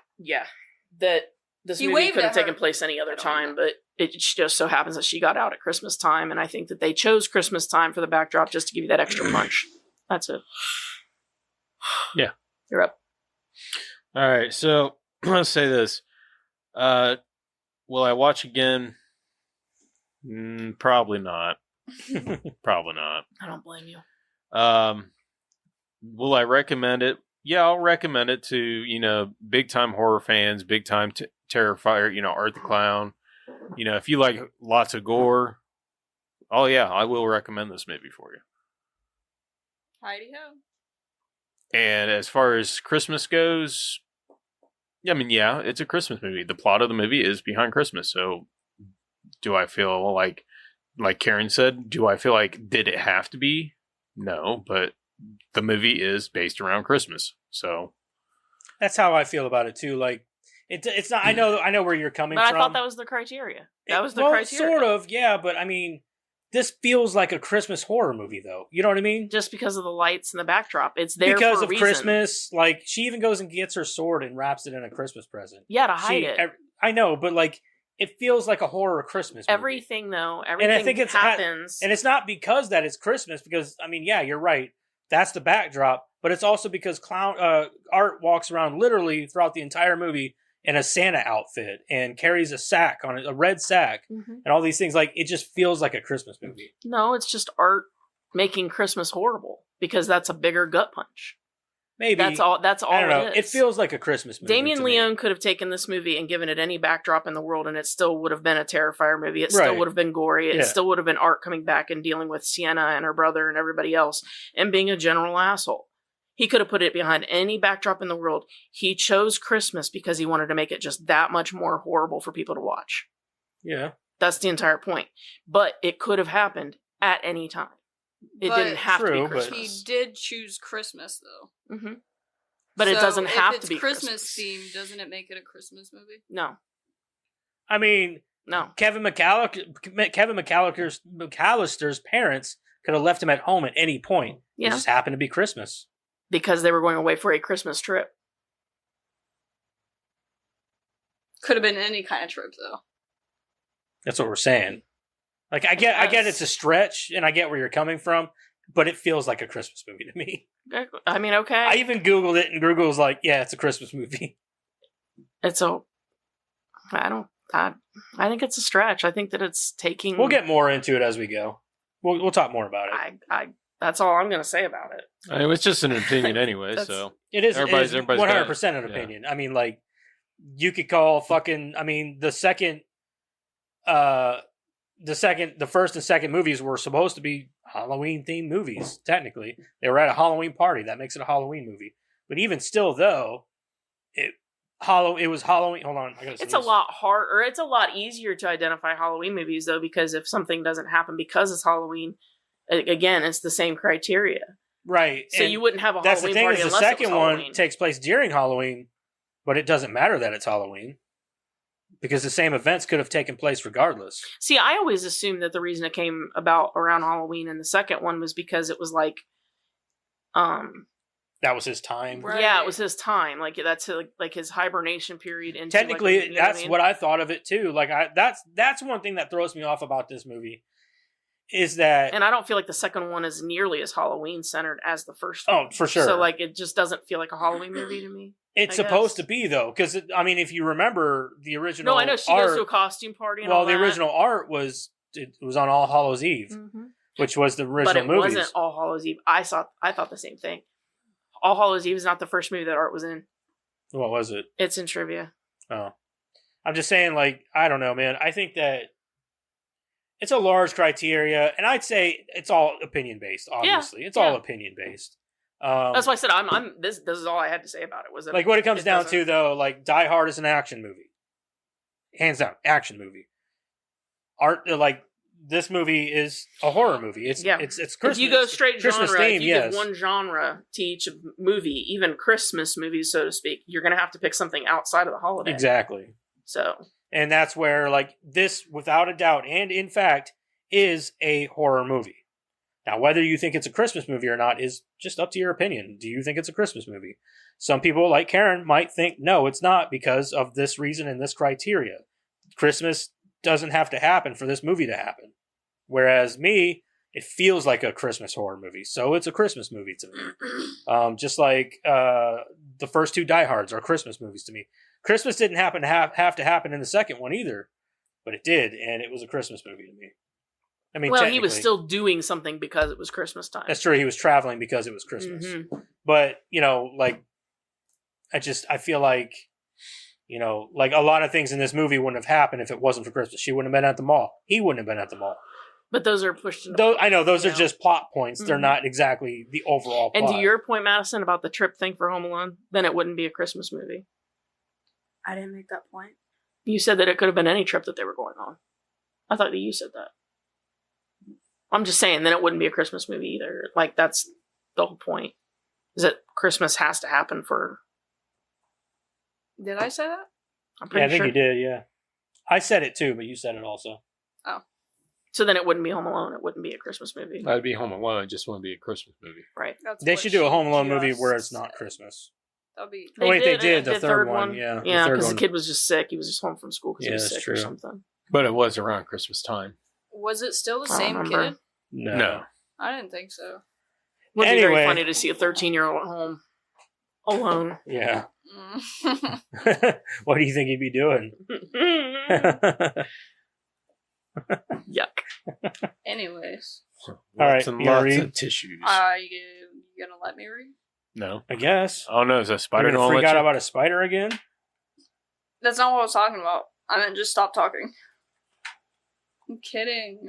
that this He movie waved could have at her. taken place any other I don't time, know. but it just so happens that she got out at Christmas time, and I think that they chose Christmas time for the backdrop just to give you that extra punch. That's it. Yeah. You're up. All right, so let's say this. Will I watch again? Probably not. Probably not. I don't blame you. will I recommend it? Yeah, I'll recommend it to, big time horror fans, big time Terrifier, Art the Clown. If you like lots of gore, oh yeah, I will recommend this movie for you. Heidi ho. And as far as Christmas goes, yeah, it's a Christmas movie. The plot of the movie is behind Christmas. So do I feel like Karen said, do I feel like, did it have to be? No, but the movie is based around Christmas. So that's how I feel about it too. Like it's not, I know where you're coming but from. I thought that was the criteria. That was the criteria. Sort of, yeah, but I mean, this feels like a Christmas horror movie, though. You know what I mean? Just because of the lights and the backdrop. It's there because for a of reason. Christmas. Like, she even goes and gets her sword and wraps it in a Christmas present. Yeah, to hide it. I know, but like, it feels like a horror Christmas movie. Everything happens. And it's not because that it's Christmas, because, I mean, yeah, you're right. That's the backdrop. But it's also because Art walks around literally throughout the entire movie in a Santa outfit and carries a sack on it, a red sack, and all these things. Like, it just feels like a Christmas movie. No, it's just Art making Christmas horrible because that's a bigger gut punch. Maybe that's all. I don't know. It feels like a Christmas movie. Damien Leone could have taken this movie and given it any backdrop in the world, and it still would have been a Terrifier movie. It still would have been gory. It still would have been Art coming back and dealing with Sienna and her brother and everybody else and being a general asshole. He could have put it behind any backdrop in the world. He chose Christmas because he wanted to make it just that much more horrible for people to watch. Yeah. That's the entire point. But it could have happened at any time. It didn't have to be Christmas. He did choose Christmas, though. Mm-hmm. But it doesn't have to be Christmas themed. Doesn't it make it a Christmas movie? No. I mean, no. Kevin McAllister's parents could have left him at home at any point. Yeah. It just happened to be Christmas. Because they were going away for a Christmas trip. Could have been any kind of trip, though. That's what we're saying. Like, I get it's a stretch, and I get where you're coming from, but it feels like a Christmas movie to me. I mean, okay. I even Googled it, and Google was like, yeah, it's a Christmas movie. I think it's a stretch. I think that it's taking... We'll get more into it as we go. We'll talk more about it. That's all I'm going to say about it. I mean, it's just an opinion anyway, so... It is everybody's 100% an opinion. Yeah. I mean, like, you could call the first and second movies were supposed to be Halloween-themed movies, technically. They were at a Halloween party. That makes it a Halloween movie. But even still, though, it was Halloween... Hold on, I gotta It's a lot harder, or it's a lot easier to identify Halloween movies, though, because if something doesn't happen because it's Halloween, again, it's the same criteria. Right. So you wouldn't have a That's Halloween party unless the second it was Halloween. one takes place during Halloween, but it doesn't matter that it's Halloween because the same events could have taken place regardless. See, I always assumed that the reason it came about around Halloween in the second one was because it was like, that was his time. Right. Yeah, it was his time. Like that's like his hibernation period. Into technically, that's what I thought of it too. Like that's one thing that throws me off about this movie. Is that... And I don't feel like the second one is nearly as Halloween-centered as the first one. Oh, for sure. So, like, it just doesn't feel like a Halloween movie to me. It's supposed to be, though. Because, I mean, if you remember the original No, I know. She goes to a costume party and all that. Well, the original art was on All Hallows Eve, which was the original movie. But it wasn't All Hallows Eve. I thought the same thing. All Hallows Eve is not the first movie that Art was in. What was it? It's in trivia. Oh. I'm just saying, like, I don't know, man. I think that it's a large criteria, and I'd say it's all opinion based. Obviously, it's all opinion based. That's why I said This is all I had to say about it. Was like what it comes down to, though. Like Die Hard is an action movie, hands down, action movie. Art like this movie is a horror movie. It's Christmas. If you go straight Christmas genre, theme, if you give one genre to each movie, even Christmas movies, so to speak, you're going to have to pick something outside of the holiday. Exactly. So. And that's where, like, this, without a doubt, and in fact, is a horror movie. Now, whether you think it's a Christmas movie or not is just up to your opinion. Do you think it's a Christmas movie? Some people, like Karen, might think, no, it's not because of this reason and this criteria. Christmas doesn't have to happen for this movie to happen. Whereas me, it feels like a Christmas horror movie. So it's a Christmas movie to me. Just like the first two Die Hards are Christmas movies to me. Christmas didn't have to happen in the second one either, but it did, and it was a Christmas movie to me. I mean, well, he was still doing something because it was Christmas time. That's true. He was traveling because it was Christmas. But, I feel like, like a lot of things in this movie wouldn't have happened if it wasn't for Christmas. She wouldn't have been at the mall. He wouldn't have been at the mall. But those are pushed. I know those are just plot points. They're not exactly the overall plot. And to your point, Madison, about the trip thing for Home Alone, then it wouldn't be a Christmas movie. I didn't make that point. You said that it could have been any trip that they were going on. I thought that you said that. I'm just saying, then it wouldn't be a Christmas movie either. Like, that's the whole point. Is that Christmas has to happen for... Did I say that? I'm pretty I think sure. you did, yeah. I said it too, but you said it also. Oh. So then it wouldn't be Home Alone. It wouldn't be a Christmas movie. That'd be Home Alone. It just wouldn't be a Christmas movie. Right. They should do a Home Alone movie where it's not Christmas. That'd be... They did the third one. Yeah, Yeah, because the kid was just sick. He was just home from school because he was sick or something. But it was around Christmas time. Was it still the I don't same remember. kid? No. I didn't think so. Would be very Anyway. funny to see a 13-year-old at home alone. Yeah. Mm. What do you think he'd be doing? Yuck. Anyways. All right, and you wanna lots read? of tissues. You gonna let me read? No. I guess. Oh no, is that spider You're don't gonna freak let out you? about a spider again? That's not what I was talking about. I meant just stop talking. I'm kidding.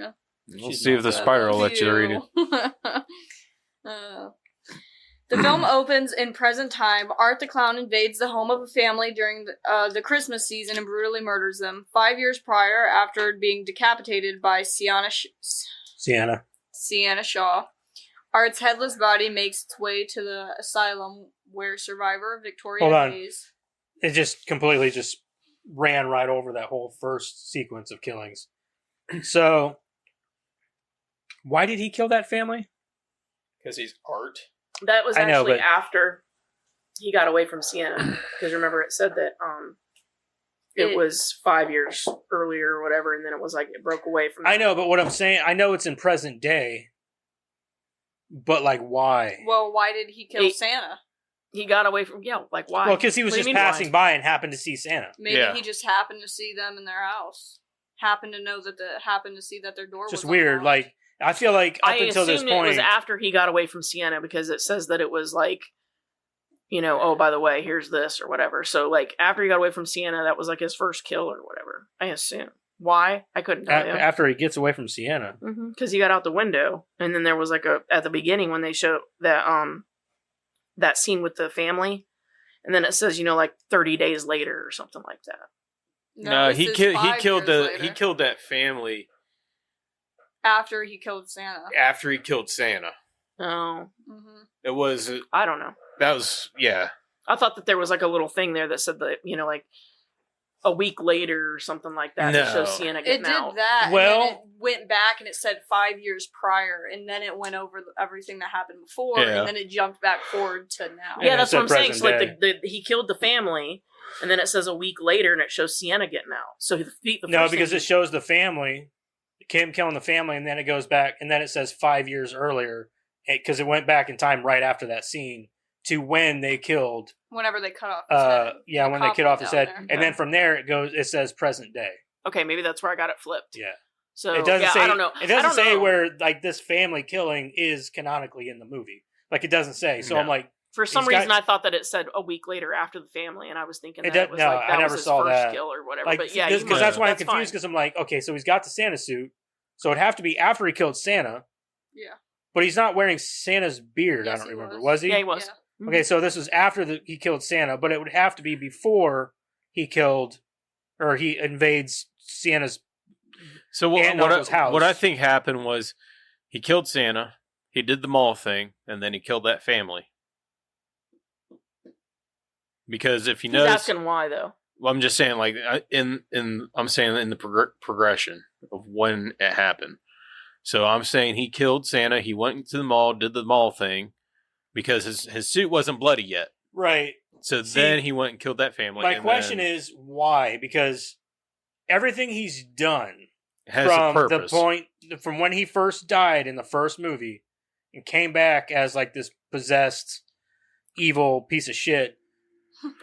We'll see if the spider will let you read it. The film opens in present time. Art the Clown invades the home of a family during the Christmas season and brutally murders them. 5 years prior, after being decapitated by Sienna Shaw, Art's headless body makes its way to the asylum where survivor Victoria Hold on. Hayes... It just completely just ran right over that whole first sequence of killings. So, why did he kill that family? Because he's Art. That was I know, actually but- after he got away from Sienna. Because remember, it said that it was 5 years earlier or whatever, and then it was like it broke away from. I know, but what I'm saying, I know it's in present day, but like, why? Well, why did he kill He- Santa? He got away from like why? Well, because he was What do just you mean, why? passing by and happened to see Santa. Maybe Yeah. he just happened to see them in their house. Happened to see that their door It's was just weird. unlocked. Like, I feel like up I until this assumed it was point, after he got away from Sienna because it says that it was like, oh, by the way, here's this or whatever. So like after he got away from Sienna, that was like his first kill or whatever. I assume. Why? I couldn't tell you. after he gets away from Sienna. Because he got out the window, and then there was like at the beginning when they show that scene with the family, and then it says like 30 days later or something like that. No, this he is killed. He 5 killed years the. He later. killed that family After he killed Santa. after he killed Santa. Oh, Mm-hmm. It was. I don't know. That was. Yeah. I thought that there was like a little thing there that said that like a week later or something like that. No. That shows Sienna It getting did out. that, Well- and then it went back and it said 5 years prior, and then it went over everything that happened before, Yeah. and then it jumped back forward to now. Yeah, Yeah, it that's said what I'm saying. present So like he killed the family, and then it says a week later, and it shows Sienna getting out. So the No, first because thing it shows the family, him killing the family, and then it goes back, and then it says 5 years earlier, because it went back in time right after that scene to when they killed. Whenever they cut off his head. Yeah, The when they cop cut went off his down head, there. and then from there it says present day. Okay, maybe that's where I got it flipped. Yeah, So it doesn't say. I don't know. It I doesn't don't say know. where like this family killing is canonically in the movie. Like it doesn't say. So No. I'm like, For some he's got- reason, I thought that it said a week later after the family, and I was thinking It that does- it was no, like I that never was his saw first that. kill or whatever. like But yeah, because that's why I'm fine. confused. Because I'm like, okay, so he's got the Santa suit, so it'd have to be after he killed Santa. Yeah. But he's not wearing Santa's beard. Yes, I don't he remember. was. Was he? Yeah, he was. Yeah. Okay, so this was after he killed Santa, but it would have to be before he killed, or he invades Santa's. So And Uncle's house. what I think happened was he killed Santa. He did the mall thing, and then he killed that family. Because if you He's notice, asking why though. well, I'm just saying, like I'm saying in the progression of when it happened. So I'm saying he killed Santa. He went into the mall, did the mall thing, because his suit wasn't bloody yet. Right. So See, then he went and killed that family. My and question then is why? Because everything he's done it has from a the purpose. point from when he first died in the first movie and came back as like this possessed evil piece of shit.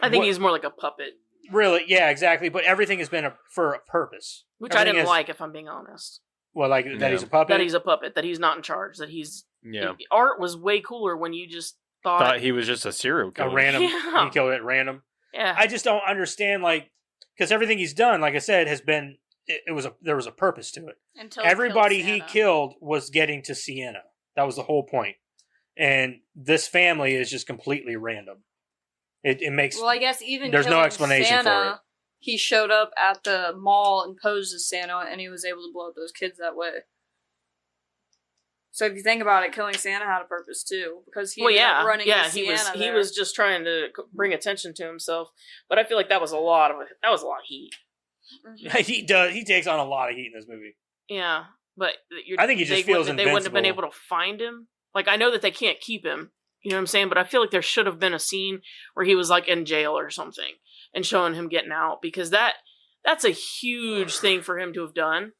I think What- he's more like a puppet, Really, yeah, exactly. But everything has been for a purpose. which I Everything didn't is- like, if I'm being honest. Well, like that Yeah. he's a puppet. That he's a puppet. That he's not in charge. That he's Yeah. Art was way cooler when you just thought he was just a serial A killer. random. Yeah. He killed it at random. Yeah. I just don't understand, like, because everything he's done, like I said, has been there was a purpose to it. Until Everybody he Santa. killed was getting to Sienna. That was the whole point. And this family is just completely random. It makes Well, I guess even there's no killing explanation Santa, for it. he showed up at the mall and posed as Santa, and he was able to blow up those kids that way. So if you think about it, killing Santa had a purpose too, because he ended up running into he was Sienna he there. was just trying to bring attention to himself. But I feel like that was a lot of heat. Mhm. He takes on a lot of heat in this movie. Yeah, but I think he just feels they wouldn't have been invincible. able to find him. Like, I know that they can't keep him. You know what I'm saying? But I feel like there should have been a scene where he was like in jail or something and showing him getting out, because that's a huge thing for him to have done.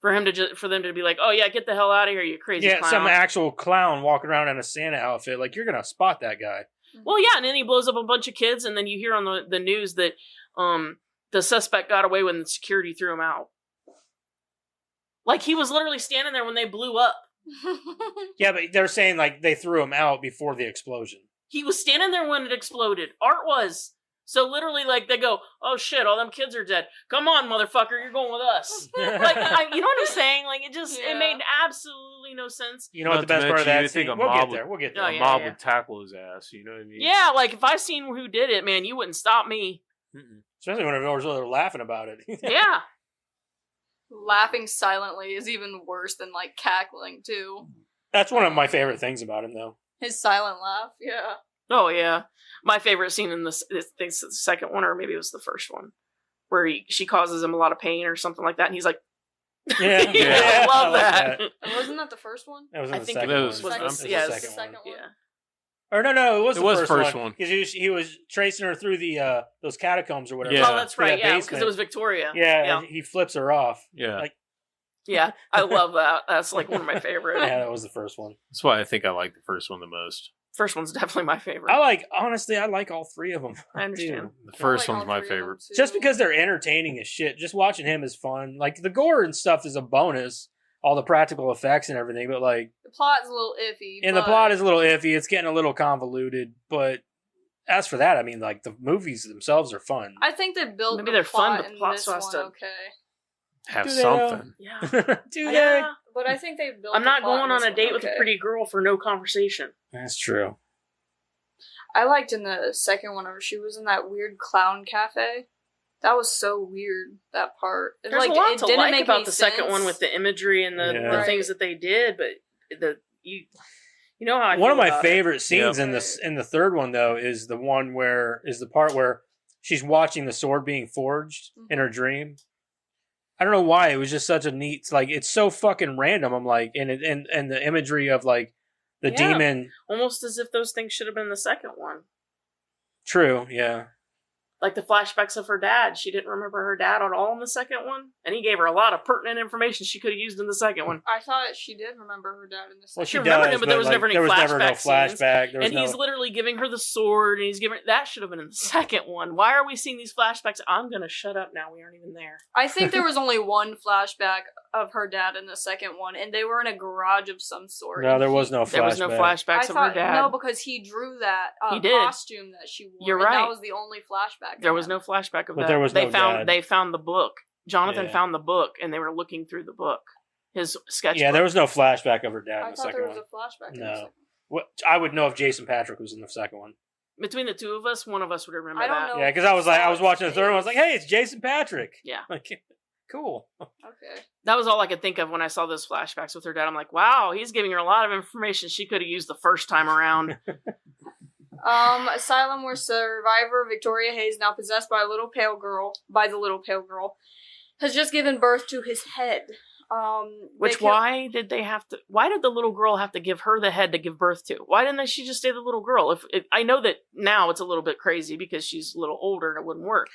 For them to be like, oh yeah, get the hell out of here, you crazy Yeah, clown. some actual clown walking around in a Santa outfit. Like, you're gonna spot that guy. Well, yeah, and then he blows up a bunch of kids, and then you hear on the news that the suspect got away when the security threw him out. Like, he was literally standing there when they blew up. Yeah, but they're saying like they threw him out before the explosion. He was standing there when it exploded. Art was. So literally, like, they go, oh shit, all them kids are dead. Come on, motherfucker, you're going with us. Like, you know what I'm saying? Like, it made absolutely no sense. You know what the best part of that scene? We'll get there. We'll get there. Oh, A yeah, mob yeah. would tackle his ass. You know what I mean? Yeah, like, if I seen who did it, man, you wouldn't stop me. Especially when they're laughing about it. Yeah. Laughing silently is even worse than like cackling too. That's one of my favorite things about him, though. His silent laugh, yeah. Oh, yeah. My favorite scene in this, I think it's the second one, or maybe it was the first one, where she causes him a lot of pain or something like that, and he's like, Yeah, I love like that. And wasn't that the first one? That was in I the think second it one. was- It was was the yeah, second one. one. Yeah. Or no, it was It the was first one. Because he was tracing her through the those catacombs or whatever. Yeah. Oh, that's Through right, that yeah, basement. because it was Victoria. Yeah, Yeah. and he flips her off. Yeah. Like, Yeah, I love that. That's like one of my favorite. yeah, that was the first one. That's why I think I like the first one the most. First one's definitely my favorite. Honestly, I like all three of them. I understand. The first I like one's all my three of them, favorite. too. Just because they're entertaining as shit. Just watching him is fun. Like, the gore and stuff is a bonus. All the practical effects and everything. But, like, the plot's a little iffy. and the but plot is a little iffy. It's getting a little convoluted. But as for that, I mean, like, the movies themselves are fun. I think they built Maybe the they're fun, plot but in plot this still has one to- okay. Have Do they, though? something. Yeah. Do they? Yeah. But I think they built I'm the not plot going in on this a date one with a okay. pretty girl for no conversation. That's true. I liked in the second one where she was in that weird clown cafe. That was so weird, that part. It, There's like, a lot it to didn't like make about any the second one sense. with the imagery and the Yeah. things that they did, but you know how I One feel of my about favorite scenes Yep. in the third one, though, is the part where she's watching the sword being forged in her dream. I don't know why, it was just such a neat, like, it's so fucking random. I'm like, and the imagery of, like, the Yeah. demon. Almost as if those things should have been in the second one. True, yeah. Like the flashbacks of her dad. She didn't remember her dad at all in the second one. And he gave her a lot of pertinent information she could have used in the second one. I thought she did remember her dad in the second Well, she remembered does, him, but there was never any there was never no flashback scenes. flashback. There was And he's literally giving her the sword, and he's giving that should have been in the second one. Why are we seeing these flashbacks? I'm gonna shut up now. We aren't even there. I think there was only one flashback of her dad in the second one, and they were in a garage of some sort. no, and there he- was no flashback. There was no flashbacks I of thought her dad. no, because he drew that He did. costume that she wore. You're and right. That was the only flashback. There of was him. no flashback of But that. there was they no found dad. they found the book. Jonathan Yeah. found the book, and they were looking through the book. His sketchbook. Yeah, there was no flashback of her dad I in the thought second there was one. a flashback. In the No. second. What, I would know if Jason Patric was in the second one. Between the two of us, one of us would remember I don't that. know. Yeah, because I was watching the third one. I was like, hey, it's Jason Patric. Yeah. Like, cool. Okay. That was all I could think of when I saw those flashbacks with her dad. I'm like, wow, he's giving her a lot of information she could have used the first time around. Asylum where survivor Victoria Hayes, now possessed by the little pale girl, has just given birth to his head. Why did the little girl have to give her the head to give birth to? Why didn't she just stay the little girl? If I know that now it's a little bit crazy because she's a little older and it wouldn't work.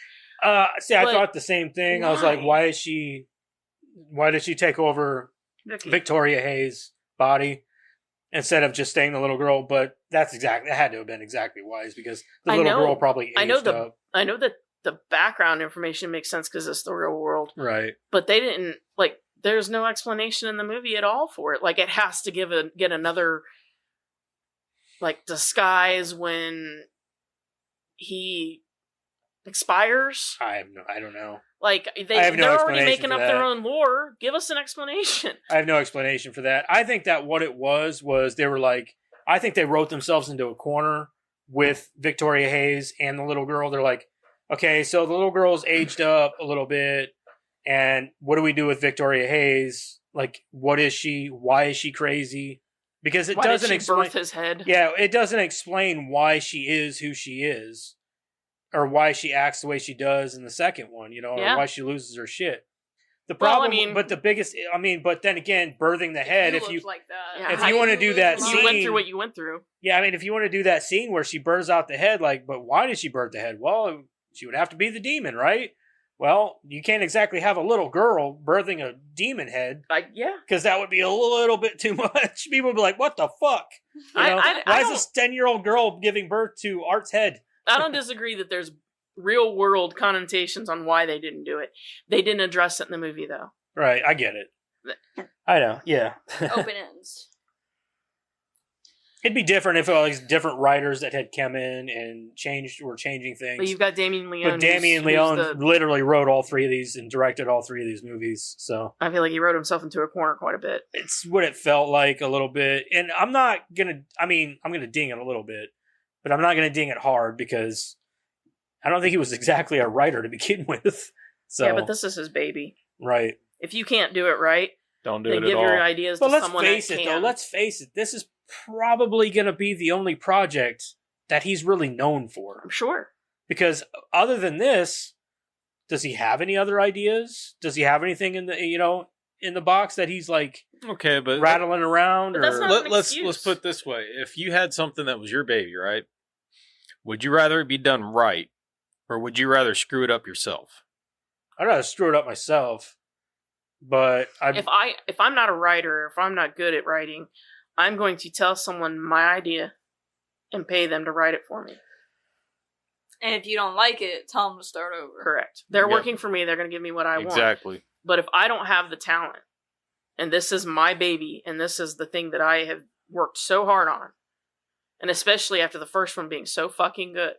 See, I But thought the same thing. I was like, why did she take over Vicky. Victoria Hayes' body instead of just staying the little girl? But that had to have been exactly wise because the I little know- girl probably aged I know up. I know that the background information makes sense because it's the real world, Right. but they didn't there's no explanation in the movie at all for it. Like, it has to get another like disguise when he expires? I don't know. Like I have no they're already explanation making for up that. their own lore. Give us an explanation. I have no explanation for that. I think that what it was they were like, I think they wrote themselves into a corner with Victoria Hayes and the little girl. They're like, okay, so the little girl's aged up a little bit, and what do we do with Victoria Hayes? Like, what is she? Why is she crazy? Because it Why doesn't did she explain. birth his head? Yeah, it doesn't explain why she is who she is, or why she acts the way she does in the second one. You know, Yeah. or why she loses her shit. The Well, I problem, mean- but the biggest, but then again, birthing the head. If you, looked like that, Yeah, if you want to do that You went scene, through what you went through. yeah, I mean, if you want to do that scene where she births out the head, like, but why did she birth the head? Well, she would have to be the demon, right? Well, you can't exactly have a little girl birthing a demon head Yeah. because that would be a little bit too much. People would be like, "What the fuck? You know, I why is don't- this 10-year-old girl giving birth to Art's head?" I don't disagree that there's real world connotations on why they didn't do it. They didn't address it in the movie though. Right, I get it. I know, yeah. open ends. It'd be different if it was different writers that had come in and were changing things. But you've got Damien Leone. But Damien who's Leone the- literally wrote all three of these and directed all three of these movies. So I feel like he wrote himself into a corner quite a bit. it's what it felt like a little bit. And I'm going to ding it a little bit, but I'm not going to ding it hard because I don't think he was exactly a writer to begin with. So, Yeah, but this is his baby. right. If you can't do it right, Don't do then it give at your all. ideas But to let's someone face that it, can. though. Let's face it. This is probably going to be the only project that he's really known for. I'm sure. Because other than this, does he have any other ideas? Does he have anything in the box that he's like Okay, but rattling around? But that's or not- an let's excuse. put it this way: if you had something that was your baby, right? Would you rather it be done right, or would you rather screw it up yourself? I'd rather screw it up myself. But If I'm not a writer, if I'm not good at writing, I'm going to tell someone my idea and pay them to write it for me. And if you don't like it, tell them to start over. Correct. They're Yep. working for me. They're going to give me what I want. Exactly. But if I don't have the talent, and this is my baby, and this is the thing that I have worked so hard on, and especially after the first one being so fucking good,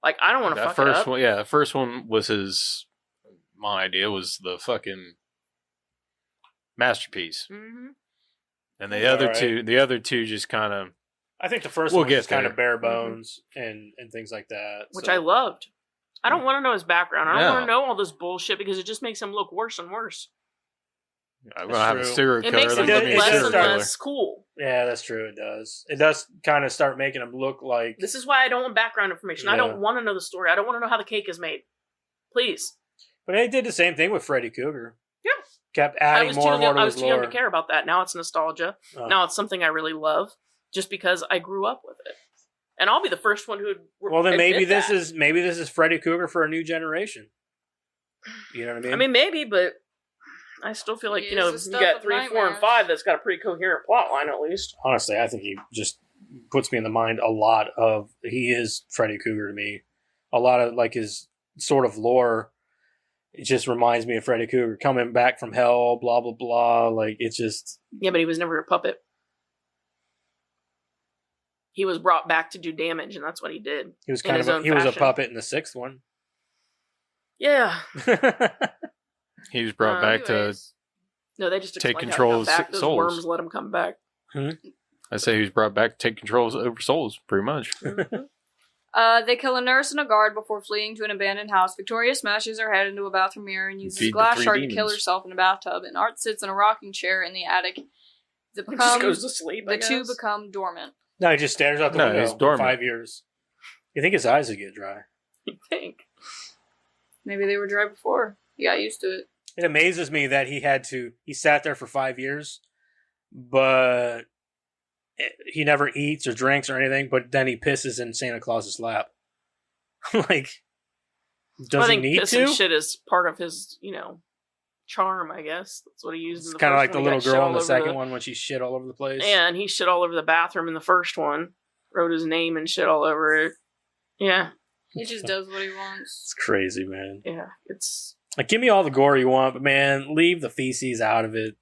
like I don't want to That fuck it first up. one, yeah, the first one was my idea was the fucking masterpiece, Mm-hmm. and the other Alright. the other two just kind of I think the first We'll one get was kind there. of bare bones and things like that. Which so. I loved. I don't want to know his background. I don't No. want to know all this bullshit because it just makes him look worse and worse. I'm That's gonna have a true. serial It killer. makes him that's look gonna be a does less serial and start- killer. less cool. Yeah, that's true. It does. It does kind of start making him look like. This is why I don't want background information. I Yeah. don't want to know the story. I don't want to know how the cake is made. Please. But they did the same thing with Freddy Krueger. Yeah. Kept I adding was more and more to I his was too young lore. to care about that. Now it's nostalgia. Oh. Now it's something I really love just because I grew up with it. And I'll be the first one who would Well, then maybe admit this that. is Freddy Krueger for a new generation. You know what I mean? I mean, maybe, but I still feel like, He you know, is the you stuff got of 3, 4, and nightmares. 5 that's got a pretty coherent plot line at least. honestly, I think he just puts me in the mind a lot of he is Freddy Krueger to me. A lot of like his sort of lore. It just reminds me of Freddy Krueger coming back from hell, blah blah blah. Like it's just Yeah, but he was never a puppet. He was brought back to do damage, and that's what he did. he was In kind his of own he was a fashion. puppet in the 6th one. Yeah. He was brought back to. Anyways, No, they just Take explained control how of to come back. Those souls. worms let him come back. I say he was brought back to take control over souls, pretty much. they kill a nurse and a guard before fleeing to an abandoned house. Victoria smashes her head into a bathroom mirror and uses Feed a the glass 3 shard to demons. kill herself in a bathtub. And Art sits in a rocking chair in the attic. The, He just goes to sleep. I the two guess. become dormant. No, he just stares out the No, window he's for dormant. 5 years. You think his eyes would get dry? You think? Maybe they were dry before. He got used to it. It amazes me that he sat there for 5 years, but he never eats or drinks or anything, but then he pisses in Santa Claus's lap. Like, does I he think need piss and to? shit is part of his, charm, I guess. That's what he used It's in the kind of first like the one. He little got shit girl all in the over second one when she shit all over the place. Yeah, and he shit all over the bathroom in the first one. Wrote his name and shit all over it. Yeah, He just does what he wants. It's crazy, man. yeah. It's Like, give me all the gore you want, but man, leave the feces out of it.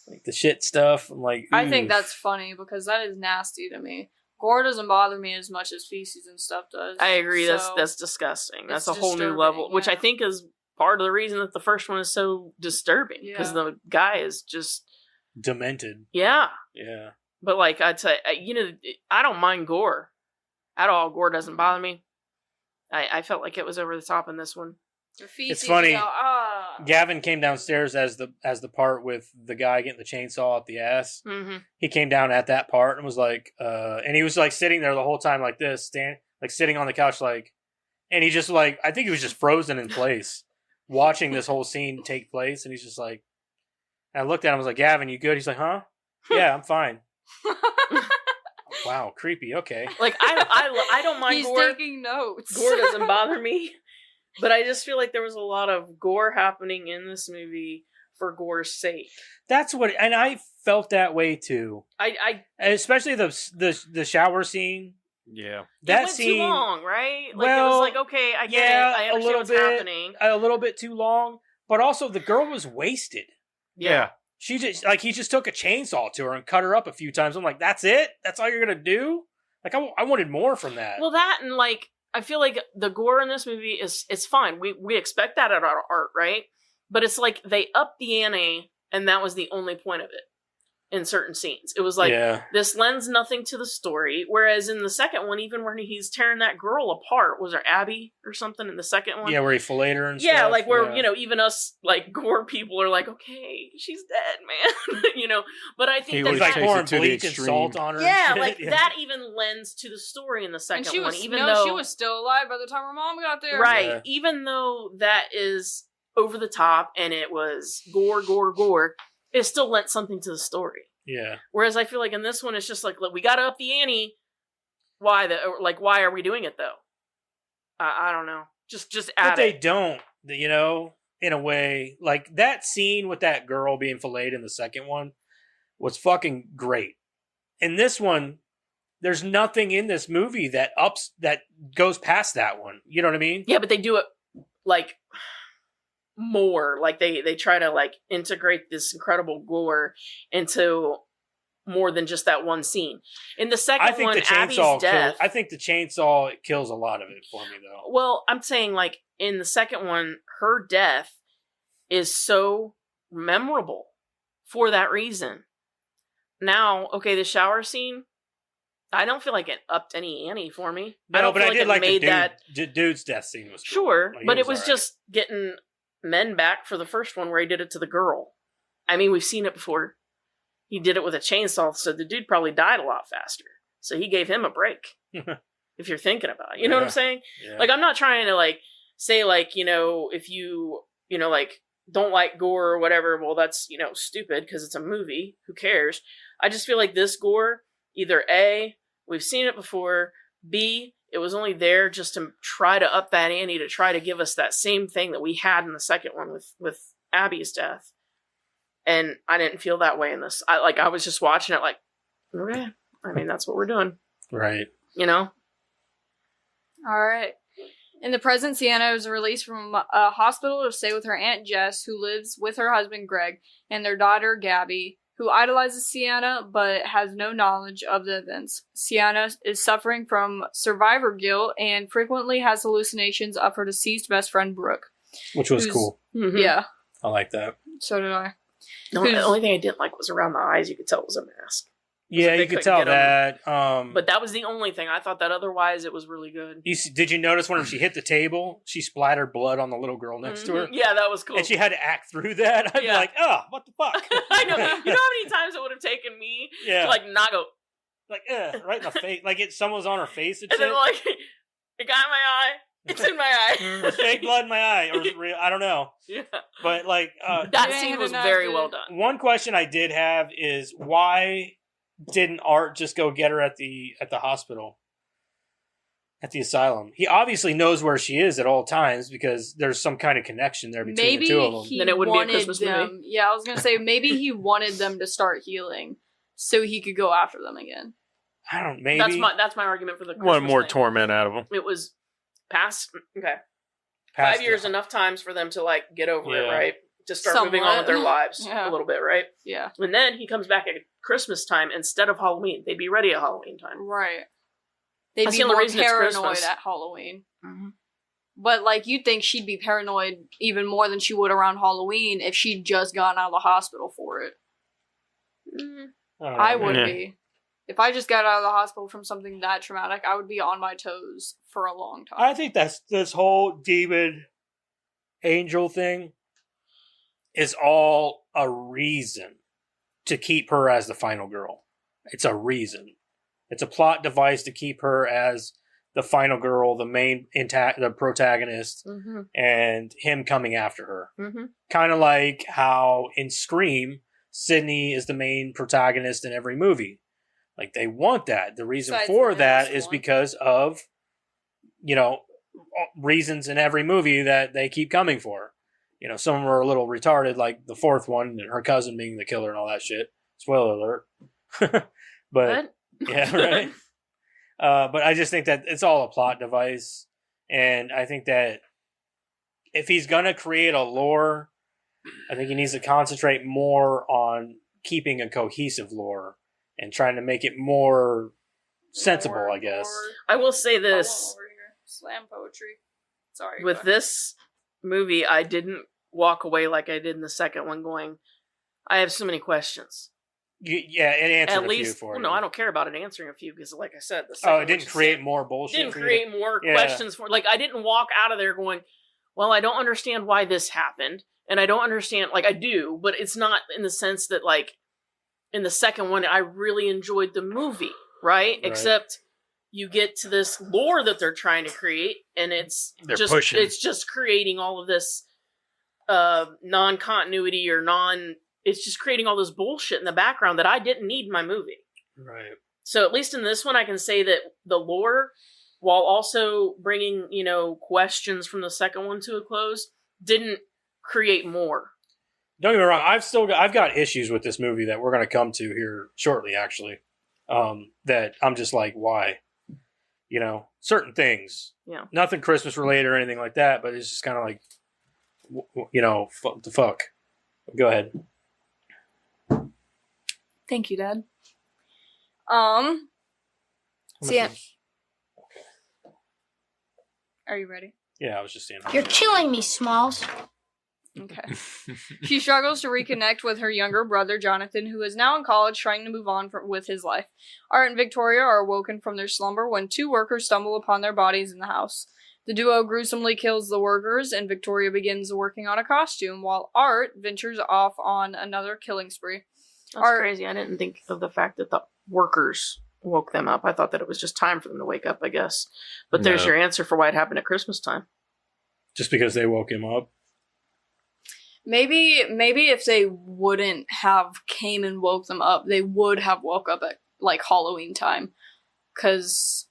Like the shit stuff. I'm like, I think oof. that's funny because that is nasty to me. Gore doesn't bother me as much as feces and stuff does. I agree. So, That's disgusting. That's a it's whole new disturbing, level, which I yeah. think is part of the reason that the first one is so disturbing because Yeah. the guy is just demented. yeah. Yeah. But like I'd say, I don't mind gore at all. Gore doesn't bother me. I felt like it was over the top in this one. the feces, It's funny. you go, Gavin came downstairs as the part with the guy getting the chainsaw up the ass. Mm-hmm. He came down at that part and was like, and he was like sitting there the whole time like this, like sitting on the couch, like, and he just like, I think he was just frozen in place, watching this whole scene take place, and he's just like, and I looked at him, I was like, Gavin, you good? He's like, huh? Yeah, I'm fine. Wow, creepy. Okay. Like I don't mind He's gore. taking notes. Gore doesn't bother me, but I just feel like there was a lot of gore happening in this movie for gore's sake. That's what, and I felt that way too. I Especially the shower scene. Yeah. That it went scene too long, right? Like it well, was like, okay, I get yeah, it. I a understand little what's bit. happening. A little bit too long, but also the girl was wasted. Yeah. She just like he just took a chainsaw to her and cut her up a few times. I'm like, that's it? That's all you're gonna do? Like I wanted more from that. Well, that and like I feel like the gore in this movie it's fine. We expect that at our art, right? But it's like they upped the ante, and that was the only point of it. In certain scenes, it was like yeah, this lends nothing to the story. Whereas in the second one, even when he's tearing that girl apart, was there Abby or something in the second one? yeah, where he filleted her and Yeah, stuff. like where yeah. even us like gore people are like, okay, she's dead, man. But I think He that He's was like takes it pouring to the bleach and extreme. salt on her. yeah, and like shit. that even lends to the story in the second And she one. was Even though she was still alive by the time her mom got there. right, Yeah. even though that is over the top and it was gore, it still lent something to the story. Yeah, Whereas I feel like in this one, it's just like, look, we got to up the ante. Why why are we doing it though? I don't know. Just add but they it. don't. In a way, like that scene with that girl being filleted in the second one was fucking great. In this one, there's nothing in this movie that goes past that one. You know what I mean? Yeah, but they do it like more. Like they try to like integrate this incredible gore into more than just that one scene. In the second I think one, the Abby's chainsaw death. I think the chainsaw kills a lot of it for me, though. Well, I'm saying like in the second one, her death is so memorable for that reason. Now, okay, the shower scene, I don't feel like it upped any ante for me. I No, don't but feel I like did it like made the dude's death scene was cool. Sure, Like, but it was alright. just getting men back for the first one where he did it to the girl. I mean, we've seen it before. He did it with a chainsaw, so the dude probably died a lot faster. So he gave him a break. If you're thinking about it. You know what I'm saying? Yeah. Like, I'm not trying to, like, say, like, if you, like, don't like gore or whatever, well, that's, stupid because it's a movie. Who cares? I just feel like this gore, either A, we've seen it before, B, it was only there just to try to up that ante, to try to give us that same thing that we had in the second one with Abby's death. And I didn't feel that way in this. I was just watching it like, okay, I mean, that's what we're doing. Right. All right. In the present, Sienna was released from a hospital to stay with her Aunt Jess, who lives with her husband Greg, and their daughter Gabby, who idolizes Sienna but has no knowledge of the events. Sienna is suffering from survivor guilt and frequently has hallucinations of her deceased best friend Brooke. Which was Who's- cool. Mm-hmm. Yeah, I like that. so did I. The only thing I didn't like was around the eyes. You could tell it was a mask. Yeah, they you could couldn't tell get that. But that was the only thing. I thought that otherwise it was really good. Did you notice when she hit the table, she splattered blood on the little girl next to her? Mhm. Yeah, that was cool. And she had to act through that. I'd be Yeah. like, oh, what the fuck? I know. You know how many times it would have taken me Yeah. to like not go, Like, right in the face. Like, someone was on her face and and shit. then like, it got in my eye. It's in my eye. There's fake blood in my eye. Or is it real? I don't know. Yeah. But, like, That Yeah, scene was and I very did- well done. one question I did have is why didn't Art just go get her at the hospital? At the asylum. He obviously knows where she is at all times because there's some kind of connection there between Maybe the two of them. he Then it wouldn't be a wanted Christmas movie. them. Yeah, I was gonna say maybe he wanted them to start healing so he could go after them again. I don't. Maybe That's my argument for the Christmas One more thing. torment out of them. It was past past 5 years enough times for them to like get over it, Yeah. right? to start moving on with their lives Yeah. a little bit, right? Yeah. And then he comes back at Christmas time instead of Halloween. They'd be ready at Halloween time. Right. They'd That's be the only more reason it's paranoid Christmas. at Halloween. Mm-hmm. But, like, you'd think she'd be paranoid even more than she would around Halloween if she'd just gotten out of the hospital for it. I would be. If I just got out of the hospital from something that traumatic, I would be on my toes for a long time. I think that's this whole demon angel thing is all a reason to keep her as the final girl. It's a reason. It's a plot device to keep her as the final girl, the main the protagonist, and him coming after her. Kind of like how in Scream, Sydney is the main protagonist in every movie. Like, they want that. The reason Besides for the that newest is one. because of, reasons in every movie that they keep coming for. Some of them are a little retarded, like the fourth one, and her cousin being the killer and all that shit. Spoiler alert. But, What? yeah, right? But I just think that it's all a plot device. And I think that if he's going to create a lore, I think he needs to concentrate more on keeping a cohesive lore and trying to make it more sensible, I guess. I will say this. Slam poetry. Sorry. With this movie, I didn't walk away like I did in the second one going, I have so many questions. Yeah, it answered At least, a few for you. no, I don't care about it answering a few because, like I said, the Oh, second it didn't create more bullshit. Didn't for you create more questions for. Like, I didn't walk out of there going, well, I don't understand why this happened, and I don't understand. Like, I do, but it's not in the sense that, like, in the second one, I really enjoyed the movie, right? Except you get to this lore that they're trying to create, and it's just creating all of this non-continuity or it's just creating all this bullshit in the background that I didn't need in my movie. Right. So at least in this one, I can say that the lore, while also bringing, questions from the second one to a close, didn't create more. Don't get me wrong. I've got issues with this movie that we're going to come to here shortly, actually. That I'm just like, why? Certain things. Yeah. Nothing Christmas related or anything like that, but it's just kind of like, the fuck. Go ahead. Thank you, Dad. Are you ready? Yeah, I was just saying. You're killing me, Smalls. Okay. She struggles to reconnect with her younger brother, Jonathan, who is now in college trying to move on with his life. Art and Victoria are awoken from their slumber when two workers stumble upon their bodies in the house. The duo gruesomely kills the workers, and Victoria begins working on a costume, while Art ventures off on another killing spree. That's crazy. I didn't think of the fact that the workers woke them up. I thought that it was just time for them to wake up, I guess. But there's your answer for why it happened at Christmas time. Just because they woke him up? Maybe if they wouldn't have came and woke them up, they would have woke up at, like, Halloween time. Because...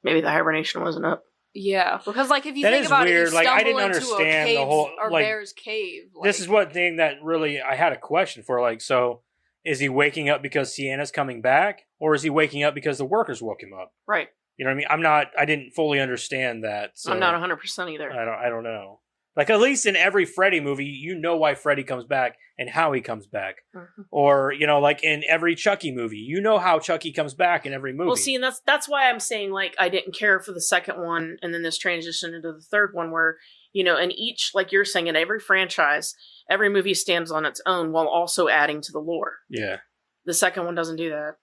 maybe the hibernation wasn't up. Yeah, because, like, if you that think about weird. it, you stumble I didn't into understand a cave, the whole or bear's cave. This is one thing that really I had a question for. Like, so is he waking up because Sienna's coming back, or is he waking up because the workers woke him up? Right. You know what I mean? I didn't fully understand that. So I'm not 100% either. I don't know. Like, at least in every Freddy movie, you know why Freddy comes back and how he comes back. Mm-hmm. Or, like in every Chucky movie, you know how Chucky comes back in every movie. Well, see, and that's why I'm saying, like, I didn't care for the second one, and then this transition into the third one where, in each, like you're saying, in every franchise, every movie stands on its own while also adding to the lore. Yeah. The second one doesn't do that.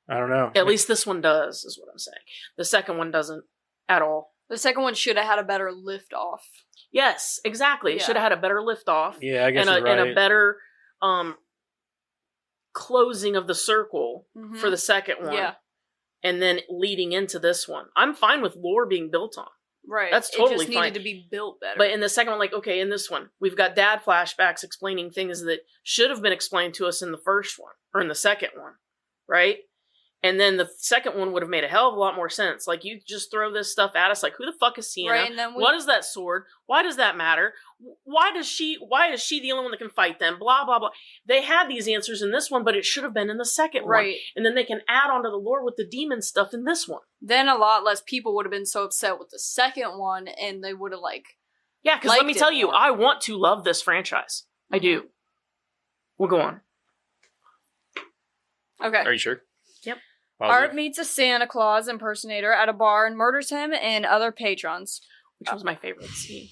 I don't know. At least this one does, is what I'm saying. The second one doesn't at all. The second one should have had a better lift off. Yes, exactly. It should have had a better lift off. Yeah, I guess you're right. And a better closing of the circle for the second one. Yeah. And then leading into this one. I'm fine with lore being built on. Right. That's totally fine. It just needed to be built better. But in the second one, like, okay, in this one, we've got dad flashbacks explaining things that should have been explained to us in the first one, or in the second one, right? And then the second one would have made a hell of a lot more sense. Like, you just throw this stuff at us, like, who the fuck is Sienna? Right, and then what is that sword? Why does that matter? Why is she the only one that can fight them? Blah, blah, blah. They had these answers in this one, but it should have been in the second one. And then they can add on to the lore with the demon stuff in this one. Then a lot less people would have been so upset with the second one, and they would have, like, Yeah, because let me Liked it tell you, more. I want to love this franchise. I do. We'll go on. Okay. Are you sure? Yep. Art meets a Santa Claus impersonator at a bar and murders him and other patrons. Which was my favorite scene.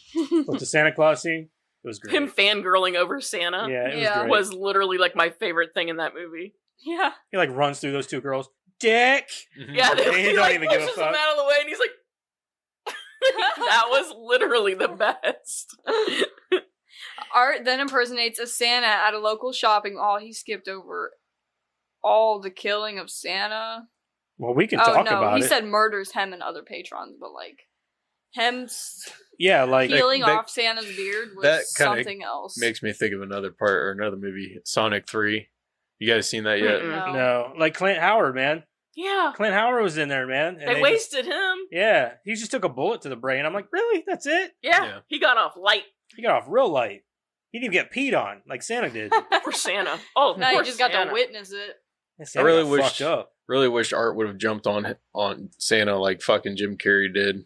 With the Santa Claus scene, it was great. Him fangirling over Santa Yeah, it was Yeah. great. was literally like my favorite thing in that movie. Yeah. He like runs through those two girls. Dick. Yeah, He he don't like even give a pushes him fuck. out of the way, and he's like, that was literally the best. Art then impersonates a Santa at a local shopping mall. He skipped over all the killing of Santa. Well, we can Oh talk no, about he it. said murders him and other patrons, but like him Yeah, like peeling that- off Santa's beard was that kinda something else. Makes me think of another part or another movie, Sonic 3. You guys seen that yet? Mm-mm. no, like Clint Howard, man. Yeah, Clint Howard was in there, man. And they just- wasted him. yeah, he just took a bullet to the brain. I'm like, really? That's it? Yeah, Yeah. he got off light He got off real light. He didn't even get peed on like Santa did. for Santa. Oh, Now you poor just got Santa. to witness it. Yeah, Santa really got wish- fucked up. Really wish Art would have jumped on Santa like fucking Jim Carrey did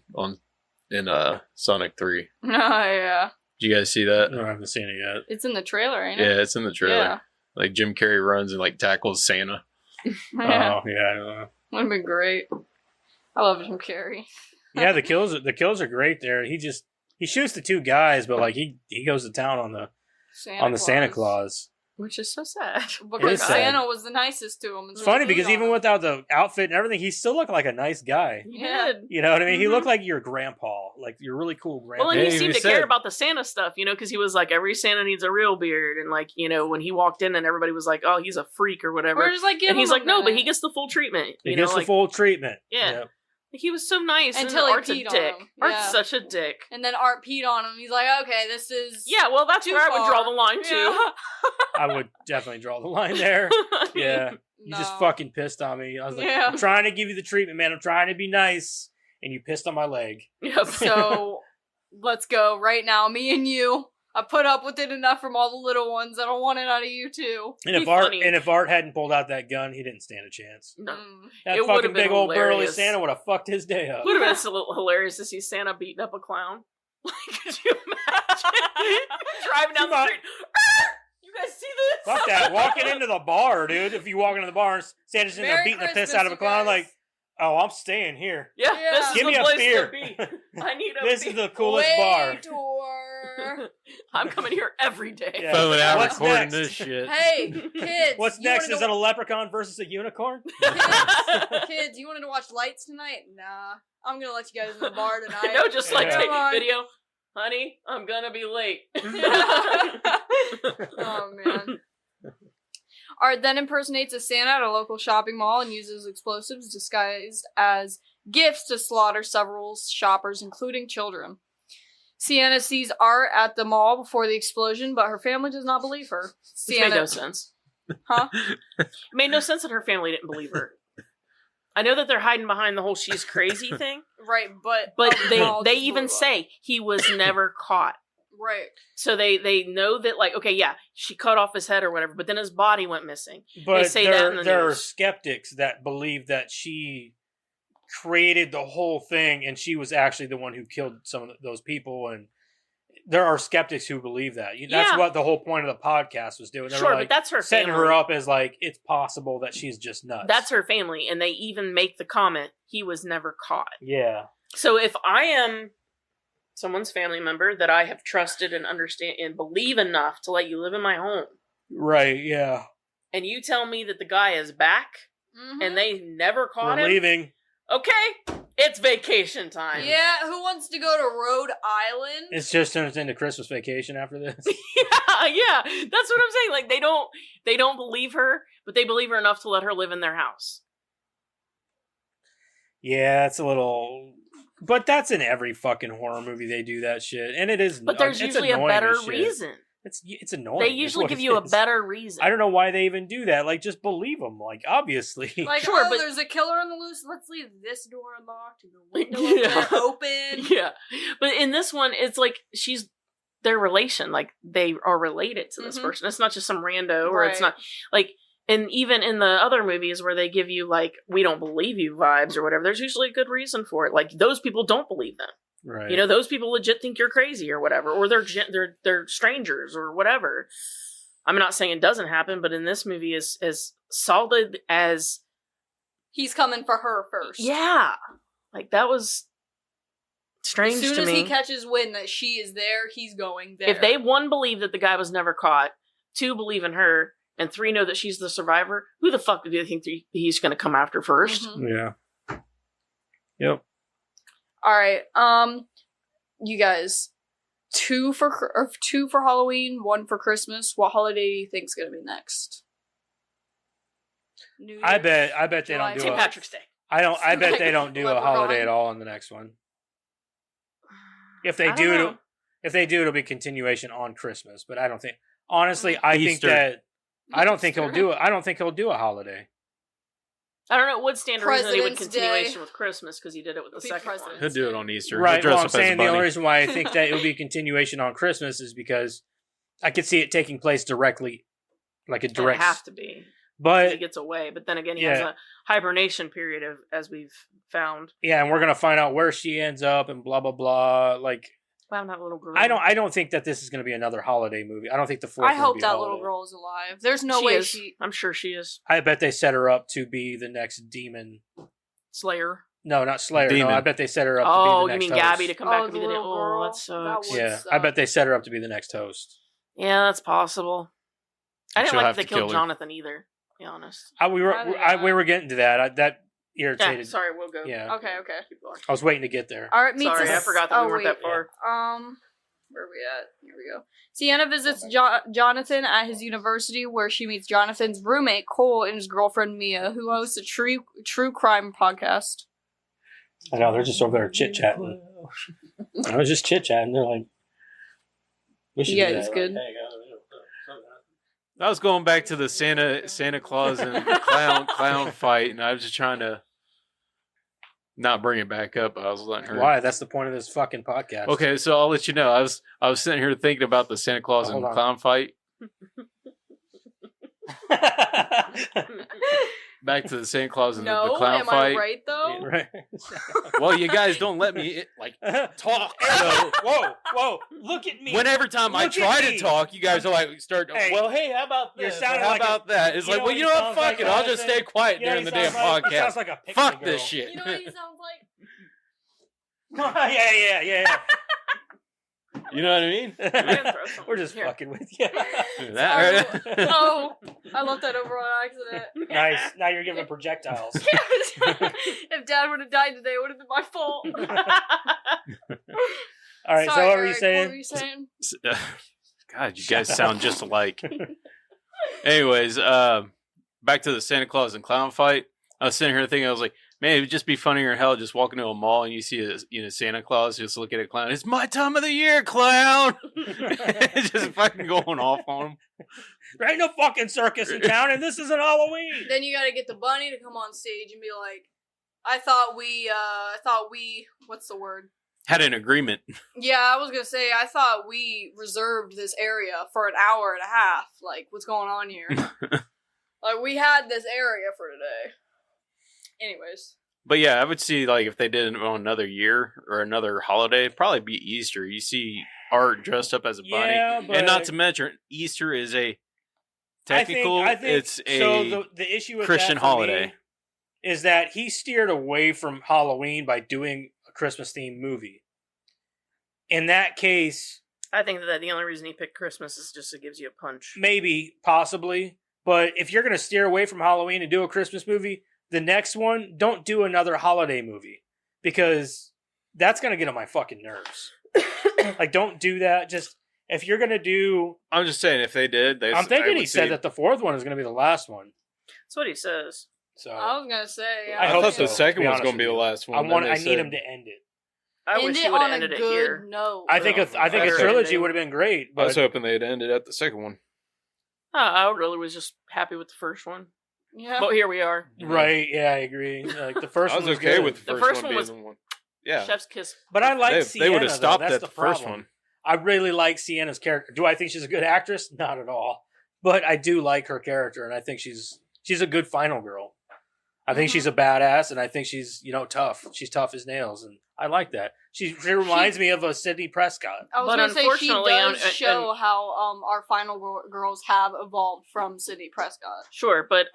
in Sonic 3. Oh yeah, Did you guys see I that? haven't seen it yet. it's in the trailer, ain't it? Yeah, it's in the trailer. Yeah. Like Jim Carrey runs and like tackles Santa. Yeah, Oh, yeah, I don't know. would have been great. I love Jim Carrey. Yeah, the kills are great there. He shoots the two guys, but like he goes to town on the Santa Claus. Which is so sad. It Because is sad. Santa was the nicest to him. It's funny because even without the outfit and everything, he still looked like a nice guy. He Yeah. did. You know what I mean? He Mhm. looked like your grandpa, like your really cool grandpa. Well, and Yeah, he he seemed to said- care about the Santa stuff, because he was like, every Santa needs a real beard. And like, when he walked in and everybody was like, oh, he's a freak or whatever. we're just like, give And he's him a like, no, but he minute. gets the full treatment. he You gets know, the like, full treatment. Yeah. Yep. he was so nice. Until and he Art's a peed on dick. him. Art's Yeah. such a dick. And then Art peed on him. He's like, okay, this is Yeah, well, that's too where I would draw far. the line too. Yeah. I would definitely draw the line there. Yeah. You just No. fucking pissed on me. I was like, Yeah. I'm trying to give you the treatment, man. I'm trying to be nice. And you pissed on my leg. Yep. So let's go right now. Me and you. I put up with it enough from all the little ones. I don't want it out of you too. And Be funny. if Art hadn't pulled out that gun, he didn't stand a chance. No. Mm. That It would've fucking been big old burly hilarious. Santa would have fucked his day up. Would have been so hilarious to see Santa beating up a clown. Like, could you imagine? Driving down the street. "Arr! You guys see this? Fuck that. Walking into the bar, dude. If you walk into the bar and Santa's in there Merry beating the piss Christmas, out of a you clown, guys. like, oh, I'm staying here. Yeah, Yeah. this is Give the me a place beer. to be. I need a This beer. is the coolest Way bar. tour. I'm coming here every day. Yeah. Phone out What's recording next? this shit. Hey, kids. What's you next? wanted Is it a leprechaun versus a unicorn? Kids, you wanted to watch Lights tonight? Nah. I'm gonna let you guys in the bar tonight. No, just like Yeah. take Come on. video. Honey, I'm gonna be late. Oh man. Art then impersonates a Santa at a local shopping mall and uses explosives disguised as gifts to slaughter several shoppers, including children. Sienna sees Art at the mall before the explosion, but her family does not believe her. Which made no sense. Huh? It made no sense that her family didn't believe her. I know that they're hiding behind the whole "she's crazy" thing, Right, but but the mall they just even blew up. say he was never caught. Right. So they know that, like, okay, yeah, she cut off his head or whatever, but then his body went missing. But say that in the there are news. skeptics that believe that she created the whole thing and she was actually the one who killed some of those people. And there are skeptics who believe that. That's Yeah. what the whole point of the podcast was doing. They Sure, were but like that's her setting family. her up as like, it's possible that she's just nuts. That's her family, and they even make the comment, he was never caught. Yeah. So if I am someone's family member that I have trusted and understand and believe enough to let you live in my home, Right, yeah. and you tell me that the guy is back Mhm. and they never caught We're him, leaving. okay, it's vacation time. Yeah, who wants to go to Rhode Island? It's just turns into Christmas vacation after this. yeah, that's what I'm saying. Like they don't believe her, but they believe her enough to let her live in their house. Yeah, it's a little... But that's in every fucking horror movie. They do that shit. And it is... But there's it's usually a annoying better as shit. reason. It's annoying. They is usually what give it you a is. better reason. I don't know why they even do that. Like, just believe them. Like, obviously. Like, Sure, oh, but- there's a killer on the loose. Let's leave this door unlocked and the window Yeah. open. Yeah, but in this one, it's like she's their relation. Like they are related to this Mhm. person. It's not just some rando, or it's Right. not like. And even in the other movies where they give you like "we don't believe you" vibes or whatever, there's usually a good reason for it. Like those people don't believe them. Right. You know, those people legit think you're crazy or whatever, or they're strangers or whatever. I'm not saying it doesn't happen, but in this movie, as solid as He's coming for her first. yeah, like that was strange As soon to as me. he catches wind that she is there, he's going there. If they, one, believe that the guy was never caught, two, believe in her, and three, know that she's the survivor, who the fuck do they think he's going to come after first? Mhm. Yeah. Yep. All right. You guys, two for Halloween, one for Christmas. What holiday do you think's gonna be next? New I Year's? bet they July don't do St. a, Patrick's Day. I bet they don't do a Leprechaun. holiday at all in the next one. If they I don't do, know. it'll be continuation on Christmas. But I don't think. Honestly, I think Easter. that I don't think he'll Easter. do it. I don't think he'll do a holiday. I don't know. It would stand to reason that he would President's continuation Day. with Christmas because he did it with the It'll be second one. President's He'll do it on Easter. Right. He'll dress Well, I'm up as a saying the bunny. only reason why I think that it'll be continuation on Christmas is because I could see it taking place directly, like a It'd direct. have to be. He But gets away, but then again, he has Yeah. a hibernation period as we've found. yeah, and we're gonna find out where she ends up and blah blah blah. Like Found that little girl. I don't think that this is gonna be another holiday movie. I don't think the fourth. I will hope be a that holiday. little girl is alive. There's no She way is. she. I'm sure she is. I bet they set her up to be the next demon. Slayer. No, not Slayer. Demon. No, I bet they set her up to Oh, be the you next mean host. Gabby to come back Oh, and be the the little Oh, girl? that sucks. That would Yeah, suck. I bet they set her up to be the next host. Yeah, that's possible. I didn't She'll like have that they to kill killed her. Jonathan either. To be honest. We don't were know. getting to that. That Yeah, irritated. sorry, we'll go. Yeah, Okay. Keep going. I was waiting to get there. All right. Meets Sorry, us. I forgot that we weren't that far. Where are we at? Here we go. Sienna visits Jonathan at his university, where she meets Jonathan's roommate Cole and his girlfriend Mia, who hosts a true crime podcast. I know they're just over there chit chatting. I was just chit chatting. They're like, "We should." Yeah, do that. it's good. Like, hey, I was going back to the Santa Claus and clown fight, and I was just trying to not bring it back up. I was letting her. why? That's the point of this fucking podcast. Okay, so I'll let you know. I was sitting here thinking about the Santa Claus Hold and on. clown fight. Back to the Santa Claus and the No, clown am fight. I right though? Right. Well, you guys don't let me talk. So Whoa! Look at me. whenever time I Look at try me. to talk, you guys are like start. Hey, well, hey, how about you're this? Or sounding how like a- about that? It's you like, know well, what you he know what? sounds Fuck like, it. I'll just Jonathan? stay quiet You know during the what he damn sounds like? He podcast. sounds like a pixie Fuck girl. this shit. You know what he sounds like? yeah. You know what I mean? We're just Here. fucking with you. That, right? Oh, I left that over on accident. Nice. Now you're giving projectiles. If Dad would have died today, it would have been my fault. All right. Sorry, so what were you Eric, saying? What were you saying? God, you guys sound just alike. Anyways, back to the Santa Claus and clown fight. I was sitting here thinking, I was like, man, it would just be funnier in hell just walking to a mall and you see a Santa Claus just look at a clown. It's my time of the year, clown. Just fucking going off on him. There ain't no fucking circus in town, and this isn't Halloween. Then you gotta get the bunny to come on stage and be like, I thought we, what's the word? Had an agreement. Yeah, I was gonna say, I thought we reserved this area for an hour and a half. Like, what's going on here? Like, we had this area for today. Anyways. But yeah, I would see like if they did it on another year or another holiday, it'd probably be Easter. You see Art dressed up as a bunny. Yeah, but And not to mention, Easter is a technical, I think it's a so. The issue with Christian that for me holiday. is that he steered away from Halloween by doing a Christmas themed movie. In that case, I think that the only reason he picked Christmas is just it gives you a punch. maybe, possibly, but if you're going to steer away from Halloween and do a Christmas movie, the next one, don't do another holiday movie because that's going to get on my fucking nerves. Like, don't do that. Just if you're going to do, I'm just saying, if they did, I'm thinking he said that the fourth one is going to be the last one. That's what he says. So I was gonna say, I I hope thought so, the to second be one's honest going to be with the you. last one. I need him to end it. I end wish it he would on have a ended it good here. note. I think a Better trilogy ending. would have been great, I was but hoping they'd ended at the second one. I really was just happy with the first one. Yeah. But here we are. right, yeah, I agree. Like the first I one was was okay good. with the The first first one one being was- the one. Yeah. Chef's kiss. But I like They Sienna. would have stopped though. That's at the problem. first one. I really like Sienna's character. Do I think she's a good actress? Not at all. But I do like her character, and I think she's a good final girl. I think she's a badass, and I think she's tough. She's tough as nails, and I like that. She reminds me of a Sidney Prescott. I was But going to say she unfortunately, does and- show how our final girls have evolved from Sidney Prescott. Sure, but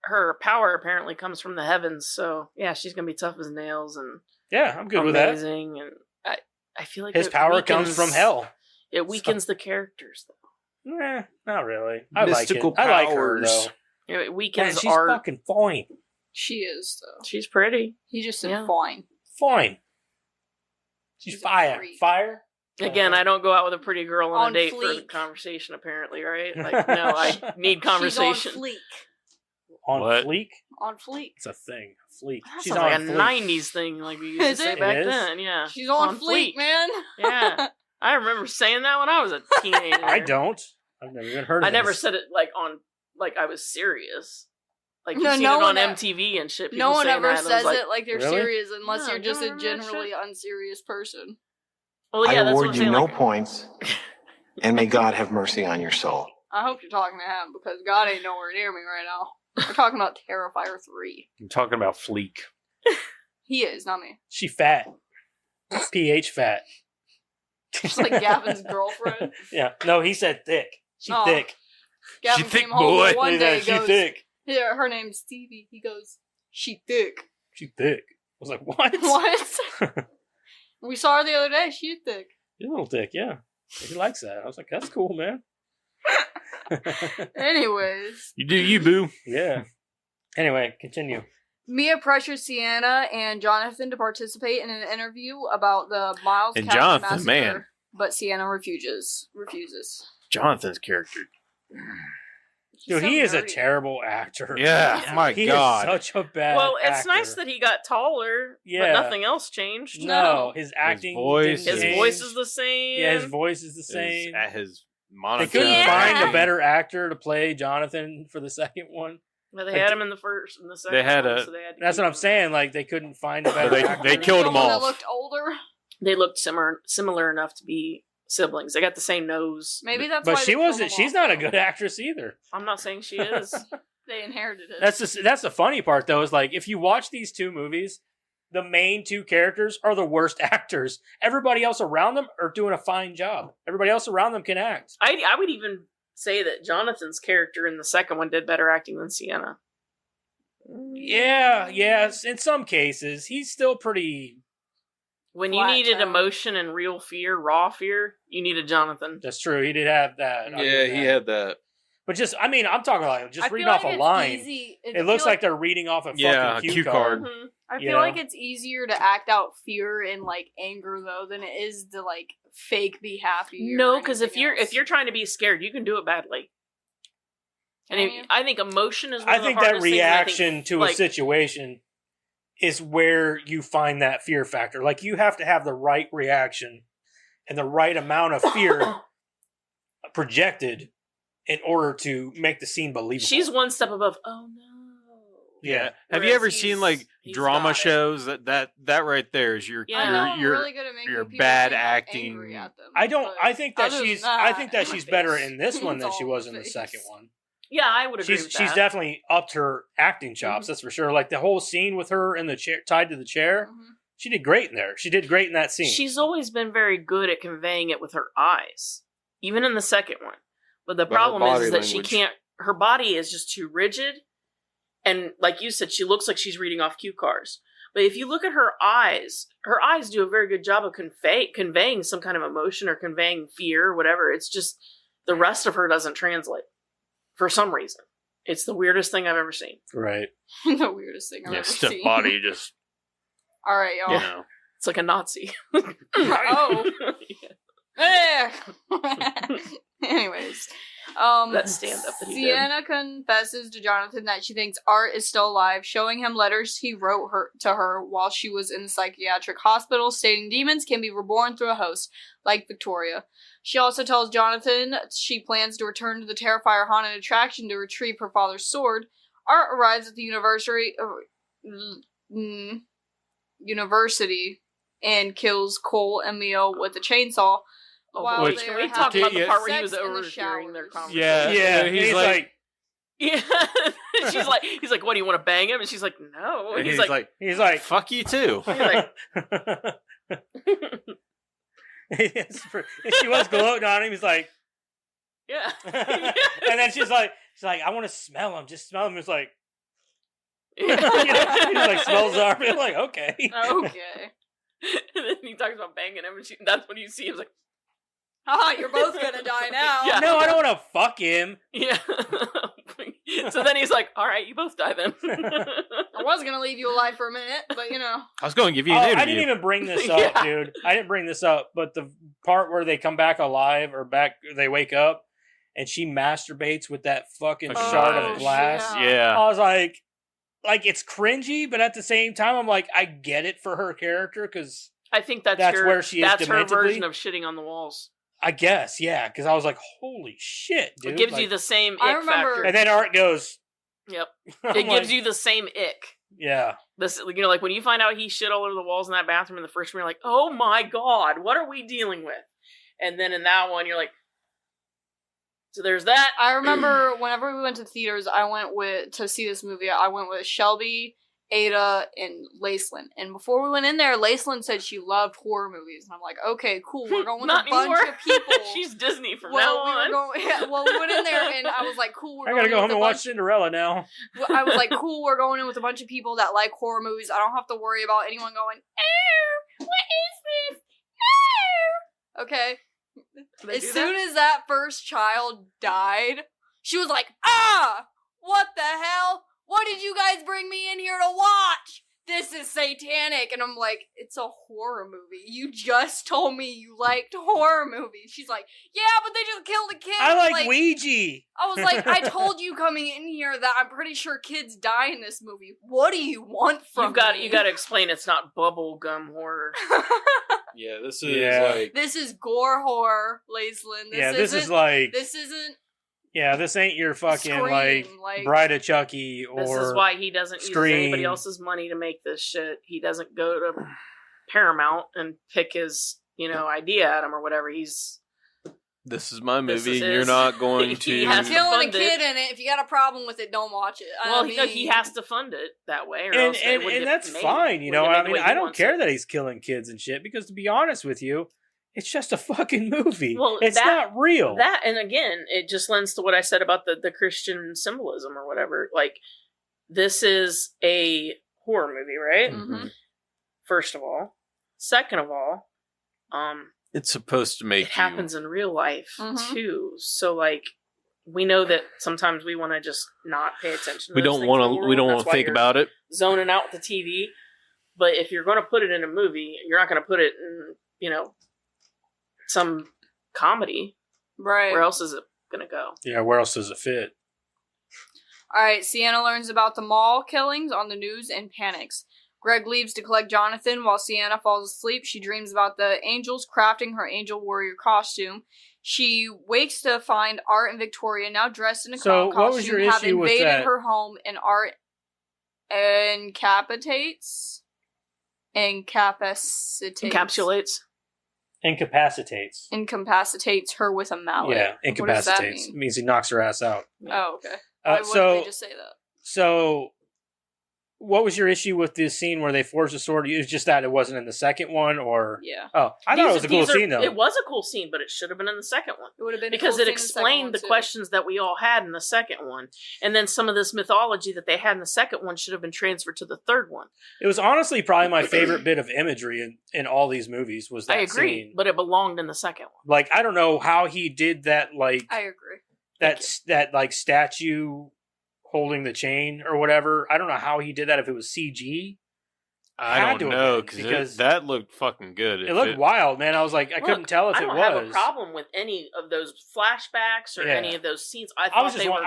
her power apparently comes from the heavens, so yeah, she's gonna be tough as nails and Yeah, I'm good with that. amazing. And I feel like His it power weakens- comes from hell. It weakens the characters, though. Not really. I Mystical like it. I like her, powers. though. It Man, weakens she's art. fucking fine. She is, though. She's pretty. He just said Yeah. fine. Fine. She's She's a fire. freak. Fire? Again, I don't go out with a pretty girl on On a date for fleek. conversation, apparently, right? Like, no, I need conversation. She's on fleek. On What? fleek? On fleek. It's a thing. Fleek. That She's sounds like on a fleek. 90s thing, like we used to Is say it? back It is? then. Yeah. She's on fleek, man. Yeah. I remember saying that when I was a teenager. I don't. I've never even heard of I never this. said it like on, like I was serious. Like you've No, seen no it on one e- MTV and shit. No people one saying ever that, and I says was like, it like they're Really? serious unless No, you're just you a don't remember that generally unserious person. Well, yeah, I that's what award I'm you saying. no Like, points, and may God have mercy on your soul. I hope you're talking to him because God ain't nowhere near me right now. We're talking about Terrifier 3. I'm talking about Fleek. He is, not me. She fat. PH fat. Just like Gavin's girlfriend. Yeah. No, he said thick. She Oh. thick. Gavin thick, came home boy. one He day said, she goes, thick. yeah, her name's Stevie. He goes, she thick. She thick. I was like, what? What? We saw her the other day. She's thick. You're a little thick, yeah. He likes that. I was like, that's cool, man. Anyways, You do you, boo. Yeah. Anyway, continue. Mia pressures Sienna and Jonathan to participate in an interview about the Miles And Cabin Jonathan, massacre, man. but Sienna refuses. Jonathan's character. He's Dude, so he is a dirty. terrible actor. Yeah, Yeah. my He God. is such a bad well, it's actor. nice that he got taller, Yeah. but nothing else changed. No, his acting. voice didn't His change. voice is the same. Yeah, his voice is the same. At his They monitor. couldn't Yeah. find a better actor to play Jonathan for the second one. Well, they had him in the first and the second. They had one, a- so they had to That's keep what I'm him. saying. Like they couldn't find a better They- actor. they killed The them one off. that looked older. They looked similar enough to be siblings. They got the same nose. Maybe that's But why she they killed wasn't. them She's off. not a good actress either. I'm not saying she is. They inherited it. That's the funny part though. Is like if you watch these two movies, the main two characters are the worst actors. Everybody else around them are doing a fine job. Everybody else around them can act. I would even say that Jonathan's character in the second one did better acting than Sienna. Yeah, yes. In some cases, he's still pretty. When you Flat needed tone. emotion and real fear, raw fear, you needed Jonathan. That's true. He did have that. I'll Yeah, give he that. had that. But just, I mean, I'm talking like just I reading feel off like a it's line. easy- It looks like they're reading off a Yeah, fucking a cue cue card. card. Mhm. I You feel like know? it's easier to act out fear and like anger though than it is to like fake be happy. No, or because if anything you're else. if you're trying to be scared, you can do it badly. And Can you? I think emotion is. One I of the think that hardest things, and I think, reaction to a like, situation is where you find that fear factor. Like you have to have the right reaction and the right amount of fear projected in order to make the scene believable. She's one step above. Oh no. Yeah. Have you Whereas ever seen like he's drama got it. shows? That right there is your Yeah. I know I'm your really good at making your people bad think I'm acting. angry at them, I don't. but I think that other than she's. I think that my she's better face. in this one It's than she all was my in the face. second one. Yeah, I would agree with She's that. definitely upped her acting chops. That's for sure. Like the whole scene with her in the chair, tied to the chair. Mhm. She did great in there. She did great in that scene. She's always been very good at conveying it with her eyes, even in the second one. But the But her problem body is that she language. can't. Her body is just too rigid, and like you said, she looks like she's reading off cue cards. But if you look at her eyes do a very good job of conveying some kind of emotion or conveying fear or whatever. It's just the rest of her doesn't translate for some reason. It's the weirdest thing I've ever seen. right. The weirdest thing I've yeah, ever stiff seen. body. Just All right, y'all. you know. It's like a Nazi. Oh. Eh. Anyways, That stand-up that he did. Sienna confesses to Jonathan that she thinks Art is still alive, showing him letters he wrote to her while she was in the psychiatric hospital, stating demons can be reborn through a host, like Victoria. She also tells Jonathan she plans to return to the Terrifier haunted attraction to retrieve her father's sword. Art arrives at the university and kills Cole and Mio with a chainsaw. Oh, while which- they can are we talk having about the part where he sex was in the overhearing their showers. conversation? Yeah, Yeah. he's He's like- like, Yeah, He's like, what, do you want to bang him? And she's like, no. And he's like, like, fuck you too. he's like, and she was gloating on him. He's like, yeah. And then she's like, I want to smell him. Just smell him. He's like, Yeah. he like smells the armpit. Like, okay. Okay. And then he talks about banging him, and that's when you see him like, Haha, you're both gonna die now. Yeah. No, I don't want to fuck him. yeah. So then he's like, all right, you both die then. I was gonna leave you alive for a minute, but you know. I was going to give you an interview. I didn't even bring this up, Yeah. dude. I didn't bring this up, but the part where they come back alive or they wake up and she masturbates with that fucking Oh, shard of glass. yeah. I was like it's cringy, but at the same time, I'm like, I get it for her character because I think that's where she is that's her dementedly. version of shitting on the walls. I guess, yeah, because I was like, holy shit, dude. It gives like, you the same I ick remember- factor. and then Art goes, Yep. I'm It gives like, you the same ick. yeah. This, you know, like when you find out he shit all over the walls in that bathroom in the first one, you're like, oh my god, what are we dealing with? And then in that one, you're like, so there's that. I remember whenever we went to theaters, to see this movie, I went with Shelby, Ada, and Laceland. And before we went in there, Laceland said she loved horror movies. And I'm like, okay, cool, we're going with Not a bunch anymore. of people. She's Disney from well, now on. we went in there and I was like, cool, we're I going gotta go in home with and a watch bunch. Cinderella now. I was like, cool, we're going in with a bunch of people that like horror movies. I don't have to worry about anyone going, what is this? No! Okay. They As do soon as that first child died, she was like, what the hell? What did you guys bring me in here to watch? This is satanic. And I'm like, it's a horror movie. You just told me you liked horror movies. She's like, yeah, but they just killed a kid. I like Ouija. I was like, I told you coming in here that I'm pretty sure kids die in this movie. What do you want from me? You got to explain it's not bubblegum horror. Yeah, this is Yeah. like This is gore horror, Laceland. This is like, This isn't yeah, this ain't your fucking Scream, like Bride of Chucky or This is why he doesn't use Scream. anybody else's money to make this shit. He doesn't go to Paramount and pick his, idea at him or whatever. this is my This movie. is And you're his. not going He to. has to killing a fund it. kid in it. If you got a problem with it, don't watch it. Well, he has to fund it that way, or and else it wouldn't and get that's made. fine, Wouldn't get I made the mean, way I he don't wants care it. that he's killing kids and shit because to be honest with you, it's just a fucking movie. Well, it's not real. That, and again, it just lends to what I said about the Christian symbolism or whatever. Like, this is a horror movie, right? Mm-hmm. First of all. Second of all, It's supposed to make it happens in real life, Mhm. too. So, like, we know that sometimes we want to just not pay attention to We those don't things want in the to. world. We don't That's want to why think you're about it. zoning out with the TV. But if you're going to put it in a movie, you're not going to put it in, some comedy. Right. Where else is it going to go? Yeah, where else does it fit? Alright, Sienna learns about the mall killings on the news and panics. Greg leaves to collect Jonathan while Sienna falls asleep. She dreams about the angels crafting her angel warrior costume. She wakes to find Art and Victoria, now dressed in a So, clown what was costume, your have issue with invaded that? her home, and Art incapacitates Encapsulates. her with a mallet. Yeah, What does that incapacitates. mean? It means he knocks her ass out. Oh, okay. Why wouldn't they just say that? So, what was your issue with this scene where they forged the sword? It was just that it wasn't in the second one, or Yeah. oh, I thought it was a cool scene though. It was a cool scene, but it should have been in the second one. It would have been Because cool it scene in the second explained one, the too. questions that we all had in the second one. And then some of this mythology that they had in the second one should have been transferred to the third one. It was honestly probably my favorite bit of imagery in all these movies was that I agree, scene. but it belonged in the second one. Like I don't know how he did that. Like I agree. that like statue holding the chain or whatever. I don't know how he did that. If it was CG, I Had don't to have know been, because that looked fucking good. it looked wild, man. I was like, I couldn't tell if I it don't was. have a problem with any of those flashbacks or Yeah. any of those scenes. I I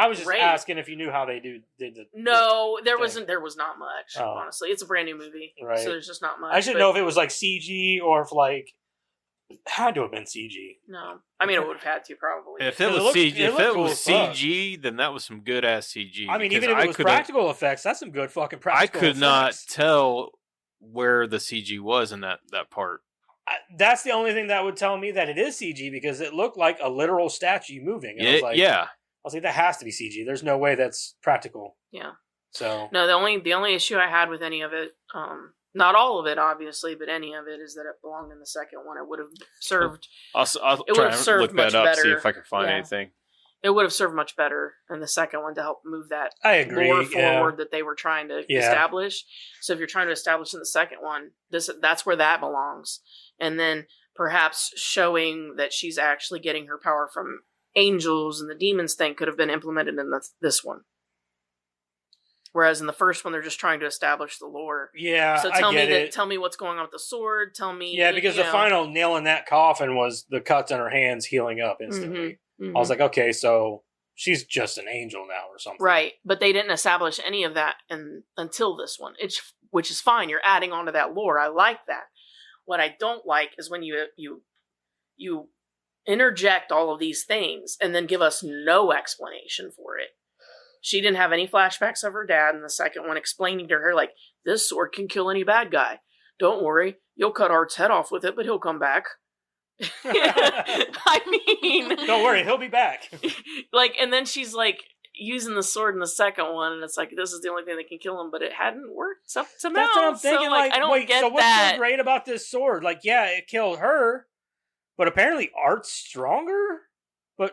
was just great. asking if you knew how they did the. No, there thing. was not much. Oh. Honestly, it's a brand new movie, Right. so there's just not much. I should but know if it was like CG or if like had to have been CG. No, I mean it would have had to probably. If it It was looked- CG, it if looked it cool was as fuck. CG, then that was some good ass CG. I mean, because even if it was couldn't- practical effects, that's some good fucking I practical. could not effects. tell where the CG was in that part. That's the only thing that would tell me that it is CG because it looked like a literal statue moving. And I was like, Yeah, was like, that has to be CG. There's no way that's practical. Yeah. So no, the only issue I had with any of it, not all of it, obviously, but any of it is that it belonged in the second one. It would have served. I'll It try would've and served look much that up, see better. if I can find Yeah. anything. It would have served much better in the second one to help move that I agree. lore yeah. forward that they were trying to Yeah. establish. So if you're trying to establish in the second one, that's where that belongs. And then perhaps showing that she's actually getting her power from angels and the demons thing could have been implemented in this one. Whereas in the first one, they're just trying to establish the lore. Yeah, So I get it. tell me what's going on with the sword. Tell me. Yeah, because the final nail in that coffin was the cuts on her hands healing up instantly. I was like, okay, so she's just an angel now or something. Right, but they didn't establish any of that until this one, which is fine. You're adding on to that lore. I like that. What I don't like is when you interject all of these things and then give us no explanation for it. She didn't have any flashbacks of her dad in the second one explaining to her, like, this sword can kill any bad guy. Don't worry, you'll cut Art's head off with it, but he'll come back. I mean... Don't worry, he'll be back. Like, and then she's, like, using the sword in the second one, and it's like, this is the only thing that can kill him, but it hadn't worked somehow. That's what I'm thinking. So, like, I don't wait, get so what's that. so great about this sword? Like, yeah, it killed her, but apparently Art's stronger? But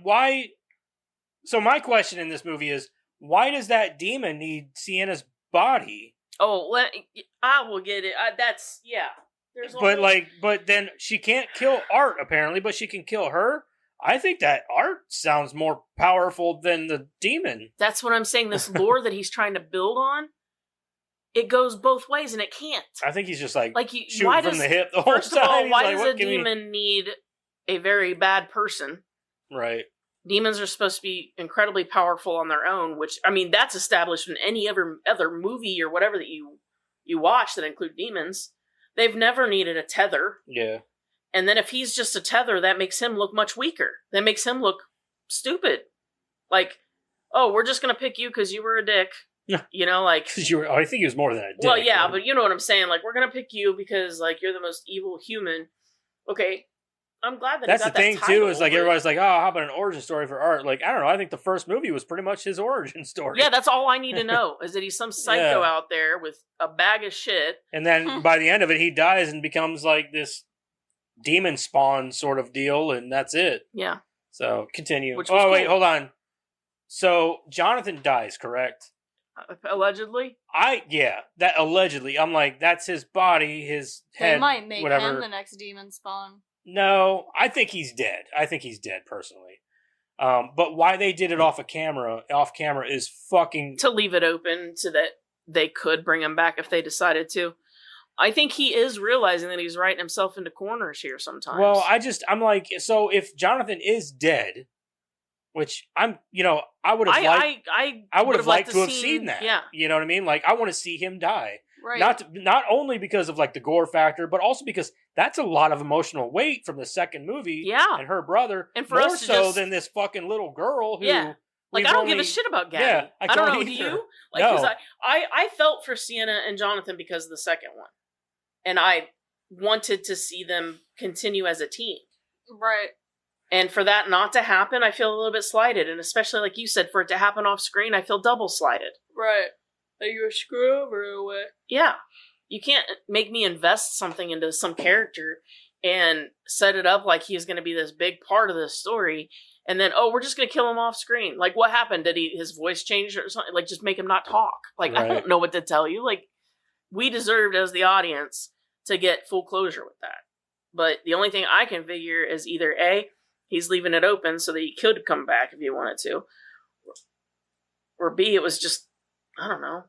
why... So my question in this movie is, why does that demon need Sienna's body? Oh, I will get it. That's, yeah. There's But then she can't kill Art, apparently, but she can kill her? I think that Art sounds more powerful than the demon. That's what I'm saying. This lore that he's trying to build on, it goes both ways, and it can't. I think he's just like shooting why from the hip the whole time. First of all, He's why like, does what a can we- demon need a very bad person? Right. Demons are supposed to be incredibly powerful on their own, which, I mean, that's established in any other movie or whatever that you watch that include demons. They've never needed a tether. Yeah. And then if he's just a tether, that makes him look much weaker. That makes him look stupid. Like, oh, we're just going to pick you because you were a dick. Yeah. You know, like... I think he was more than a dick. Well, yeah, but you know what I'm saying. Like, we're going to pick you because, like, you're the most evil human. Okay, I'm glad that that's he got the thing that title, too. Is like but- everybody's like, "Oh, how about an origin story for Art?" Like, I don't know. I think the first movie was pretty much his origin story. Yeah, that's all I need to know is that he's some psycho Yeah. out there with a bag of shit. And then by the end of it, he dies and becomes like this demon spawn sort of deal, and that's it. Yeah, So continue. Which was Wait, cool. hold on. So Jonathan dies, correct? allegedly. That allegedly. I'm like, that's his body, his They head, might make whatever. him the next demon spawn. No, I think he's dead. I think he's dead personally. But why they did it off camera is fucking. To leave it open so that they could bring him back if they decided to. I think he is realizing that he's writing himself into corners here sometimes. Well, I'm like, so if Jonathan is dead, which I would have liked. I would have liked to have seen that. Yeah. You know what I mean? Like, I want to see him die. Right. Not only because of like the gore factor, but also because that's a lot of emotional weight from the second movie. Yeah. And her brother. And for more us to so just- than this fucking little girl who. Yeah. Like, I don't give a shit about Gabby. Yeah, I don't don't know. Do either. you? Like, No. 'cause I felt for Sienna and Jonathan because of the second one. And I wanted to see them continue as a team. Right. And for that not to happen, I feel a little bit slighted. And especially, like you said, for it to happen off screen, I feel double slighted. Right. Like you were screwed over in a way. Yeah. You can't make me invest something into some character and set it up like he's going to be this big part of this story. And then, we're just going to kill him off screen. Like, what happened? Did his voice change or something? Like, just make him not talk. Like, I Right. don't know what to tell you. Like, we deserved as the audience to get full closure with that. But the only thing I can figure is either A, he's leaving it open so that he could come back if he wanted to, or B, it was just, I don't know.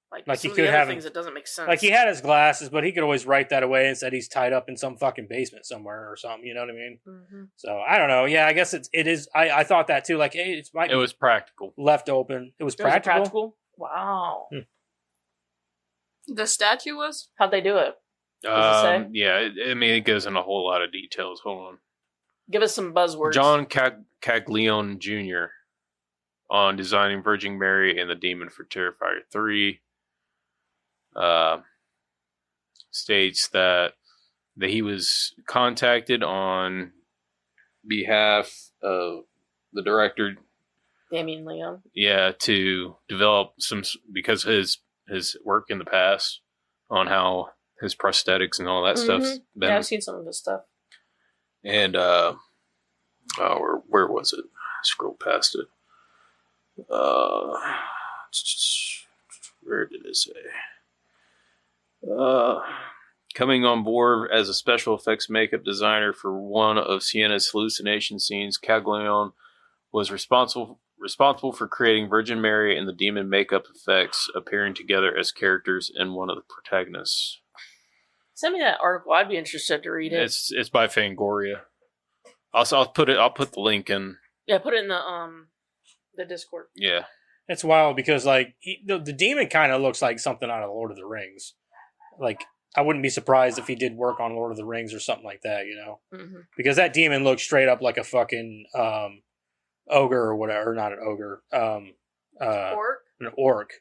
Like he some of could the other have things that doesn't make sense. Like, he had his glasses, but he could always write that away and said he's tied up in some fucking basement somewhere or something. You know what I mean? Mm-hmm. So I don't know. Yeah, I guess it is. I thought that too. Like, hey, It was practical. left open. It was It was practical. practical? Wow. The statue was? How'd they do it? Does it say? Yeah, it goes in a whole lot of details. Hold on. Give us some buzzwords. John Caglione Jr. on designing Virgin Mary and the Demon for Terrifier 3 states that he was contacted on behalf of the director Damien Leone. Yeah, to develop some, because his work in the past on how his prosthetics and all that stuff's been. Yeah, I've seen some of his stuff. And where was it? I scrolled past it. Where did it say? Coming on board as a special effects makeup designer for one of Sienna's hallucination scenes, Caglione was responsible for creating Virgin Mary and the demon makeup effects appearing together as characters in one of the protagonists. Send me that article. I'd be interested to read it. It's by Fangoria. Also, I'll put the link in. Yeah, put it in the Discord. Yeah. It's wild because like the demon kind of looks like something out of Lord of the Rings. Like I wouldn't be surprised if he did work on Lord of the Rings or something like that, because that demon looks straight up like a fucking ogre or whatever, not an ogre, Orc? an orc.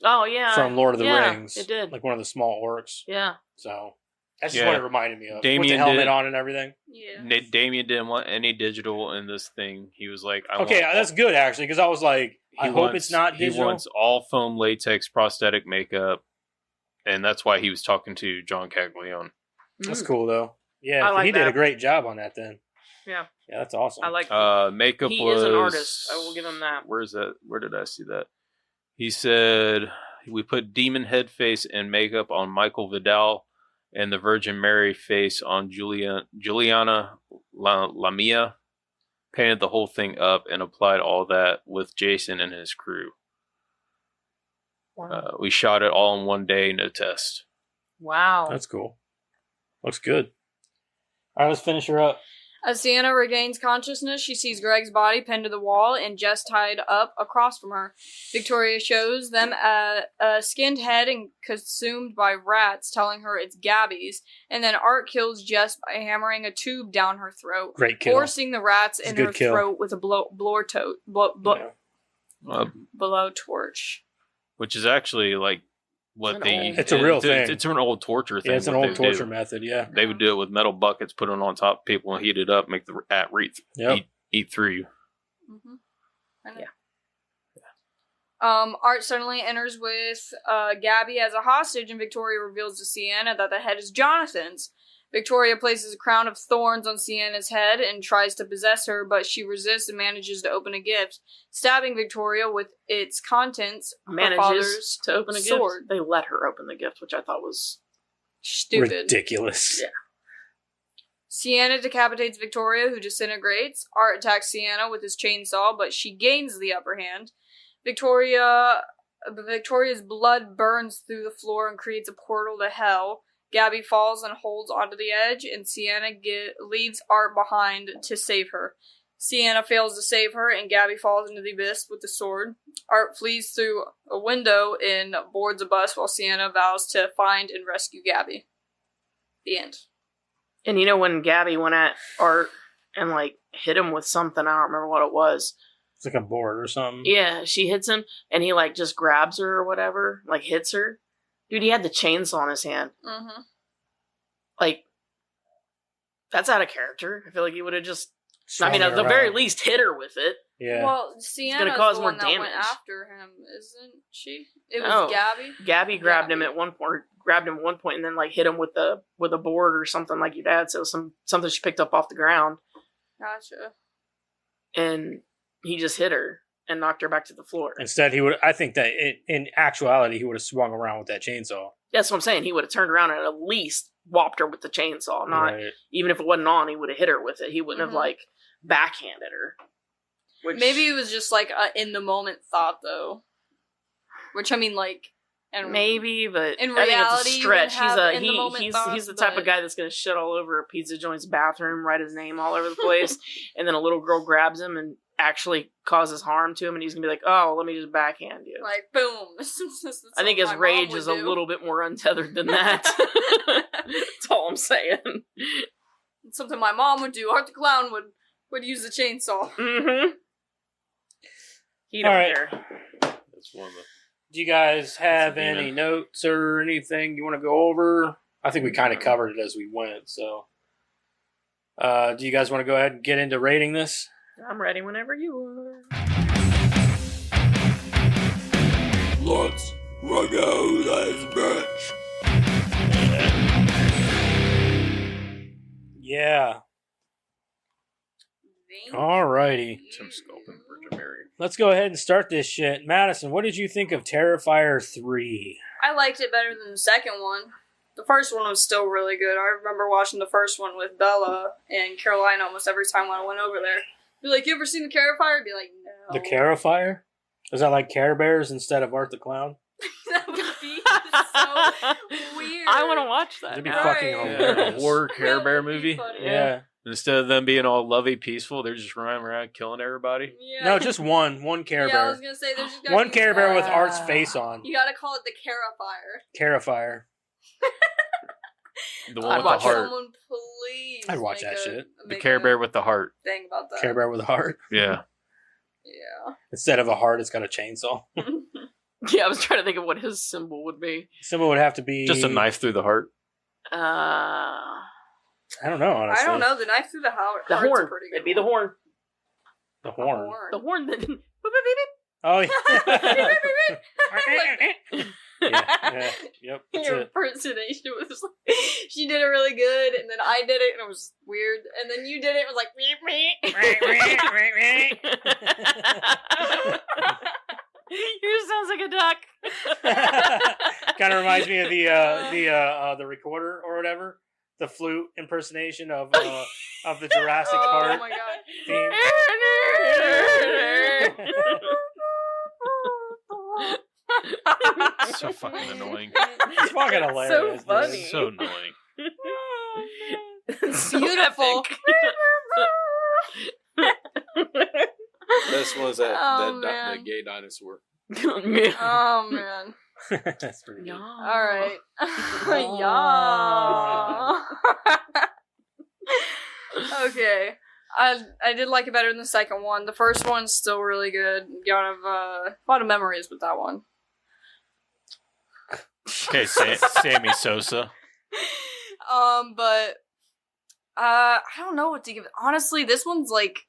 Oh yeah, from Lord of the Rings. It did, like one of the small orcs. Yeah. So that's just what it reminded me of. Damien with the helmet on and everything. Yeah. Damien didn't want any digital in this thing. He was like, that's good actually, because I was like, I hope it's not digital. He wants all foam latex prosthetic makeup, and that's why he was talking to John Caglione. That's cool though. Yeah, he did a great job on that then. Yeah. Yeah, that's awesome. I like makeup. He is an artist. I will give him that. Where's that? Where did I see that? He said we put demon head face and makeup on Michael Vidal, and the Virgin Mary face on Juliana Lamia. Painted the whole thing up and applied all that with Jason and his crew. Wow. We shot it all in one day, no test. Wow. That's cool. Looks good. All right, let's finish her up. As Sienna regains consciousness, she sees Greg's body pinned to the wall and Jess tied up across from her. Victoria shows them a skinned head and consumed by rats, telling her it's Gabby's, and then Art kills Jess by hammering a tube down her throat, Great kill. forcing the rats in her throat with a blowtorch. Which is actually like what it's a real thing. It's an old torture thing. Yeah, it's an old torture method, yeah. They would do it with metal buckets, put them on top of people and heat it up, make the rat eat through you. Mm-hmm. Yeah. Art suddenly enters with Gabby as a hostage, and Victoria reveals to Sienna that the head is Jonathan's. Victoria places a crown of thorns on Sienna's head and tries to possess her, but she resists and manages to open a gift, stabbing Victoria with its contents. Manages to open a sword. Gift? They let her open the gift, which I thought was stupid. Ridiculous. Yeah. Sienna decapitates Victoria, who disintegrates. Art attacks Sienna with his chainsaw, but she gains the upper hand. Victoria's blood burns through the floor and creates a portal to hell. Gabby falls and holds onto the edge, and Sienna leaves Art behind to save her. Sienna fails to save her, and Gabby falls into the abyss with the sword. Art flees through a window and boards a bus while Sienna vows to find and rescue Gabby. The end. And you know when Gabby went at Art and like hit him with something, I don't remember what it was. It's like a board or something. Yeah, she hits him, and he like just grabs her or whatever, like hits her. Dude, he had the chainsaw in his hand. Mm-hmm. Like, that's out of character. I feel like he would have just, at the very least, hit her with it. Yeah. Well, Sienna's the one that went after him, isn't she? It was Gabby? Gabby grabbed him at one point, and then, like, hit him with a board or something like your dad said, something she picked up off the ground. Gotcha. And he just hit her and knocked her back to the floor. Instead, I think that in actuality, he would have swung around with that chainsaw. That's what I'm saying. He would have turned around and at least whopped her with the chainsaw. Even if it wasn't on, he would have hit her with it. He wouldn't have, like, backhanded her. Maybe it was just, like, a in-the-moment thought, though. Which, I mean, like... Maybe, but in reality, I think it's a stretch. He's the type of guy that's going to shit all over a pizza joint's bathroom, write his name all over the place, and then a little girl grabs him and actually causes harm to him, and he's going to be like, oh, let me just backhand you. Like, boom. I think his rage is a little bit more untethered than that. That's all I'm saying. It's something my mom would do. Art the Clown would use the chainsaw. Mm-hmm. He don't care. That's one of the... Do you guys have any notes or anything you want to go over? I think we kind of covered it as we went, so. Do you guys want to go ahead and get into rating this? I'm ready whenever you are. Yeah. Alrighty. Tim Sculpin, Virgin Mary. Let's go ahead and start this shit. Madison, what did you think of Terrifier 3? I liked it better than the second one. The first one was still really good. I remember watching the first one with Bella and Carolina almost every time when I went over there. Be like, you ever seen the Terrifier? I'd be like, no. The Terrifier? Is that like Care Bears instead of Art the Clown? That would be so weird. I want to watch that. That'd be now. fucking Right. hilarious. A horror Care That Bear would be movie. funny. Yeah. Instead of them being all lovey peaceful, they're just running around killing everybody. Yeah. No, just one Care Yeah, I Bear. was gonna say there's just gotta One be Care Bear with Wow. Art's face on. You gotta call it the Terrifier. Terrifier. The I'd one with the watch it. heart. Someone please. I'd watch make that a- shit. The make Care a Bear with the heart. thing about that. Care Bear with a heart. Yeah. Yeah. Instead of a heart, it's got a chainsaw. Yeah, I was trying to think of what his symbol would be. Symbol would have to be Just a knife through the heart. I don't know, honestly. I don't know. The knife through the heart. The heart's a horn. pretty good It'd be the one. horn. The horn. The horn that. Oh yeah. yeah. Yep. That's Your it. impersonation was like, she did it really good, and then I did it, and it was weird, and then you did it, it was like, Yours sounds like a duck. Kind of reminds me of the recorder or whatever, the flute impersonation of the Jurassic oh Park my god. theme. So fucking annoying. It's fucking hilarious. So funny. dude. So annoying. It's so Beautiful. epic. This was that Oh, man. that gay dinosaur. Oh man. That's pretty good. Yeah. All right. Oh. Yeah. Okay. I did like it better than the second one. The first one's still really good. Got a lot of memories with that one. Okay, Sammy Sosa. But I don't know what to give it. Honestly, this one's like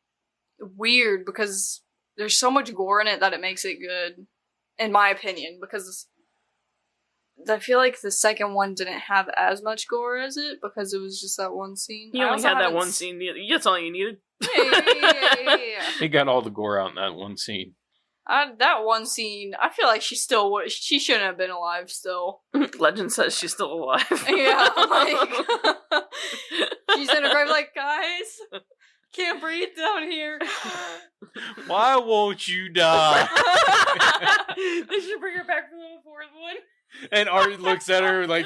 weird because there's so much gore in it that it makes it good, in my opinion. Because I feel like the second one didn't have as much gore as it because it was just that one scene. You I only also had that haven't one scene. That's all you needed. Yeah. He got all the gore out in that one scene. That one scene, I feel like she shouldn't have been alive still. Legend says she's still alive. Yeah, like she's in a grave like, guys, can't breathe down here. Why won't you die? They should bring her back for the fourth one. And Art looks at her like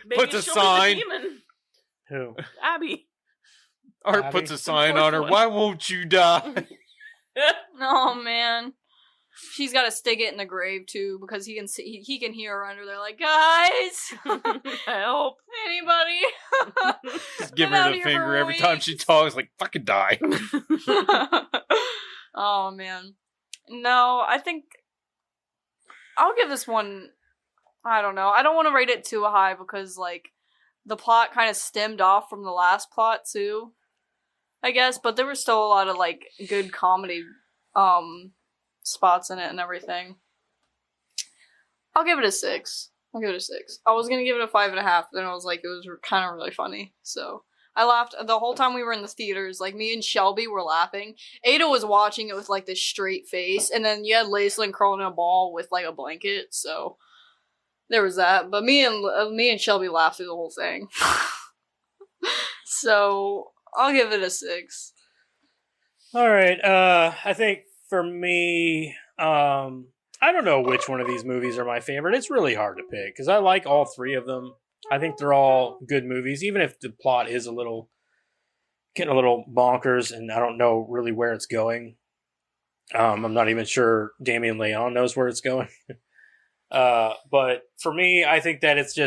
Maybe puts a she'll be the sign. demon. Who? Abby. Art Abby? puts a sign on her. Fourth one. Why won't you die? Oh man, she's got to stick it in the grave too because he can see he can hear her under there like, guys, Help. anybody? Just give Been her out the here finger for every time she weeks. talks. Like fucking die. Oh man, no, I think I'll give this one. I don't know. I don't want to rate it too high because like the plot kind of stemmed off from the last plot too, I guess. But there was still a lot of like good comedy spots in it and everything. I'll give it a 6. I'll give it a 6. I was gonna give it a 5.5, then I was like, it was kind of really funny. So I laughed the whole time we were in the theaters. Like me and Shelby were laughing. Ada was watching it with like this straight face, and then you had Laislyn curling in a ball with like a blanket. So there was that. But me and Shelby laughed through the whole thing. So I'll give it a 6. All right. I think for me, I don't know which one of these movies are my favorite. It's really hard to pick because I like all three of them. I think they're all good movies, even if the plot is getting a little bonkers, and I don't know really where it's going. I'm not even sure Damien Leone knows where it's going. But for me, I think that it's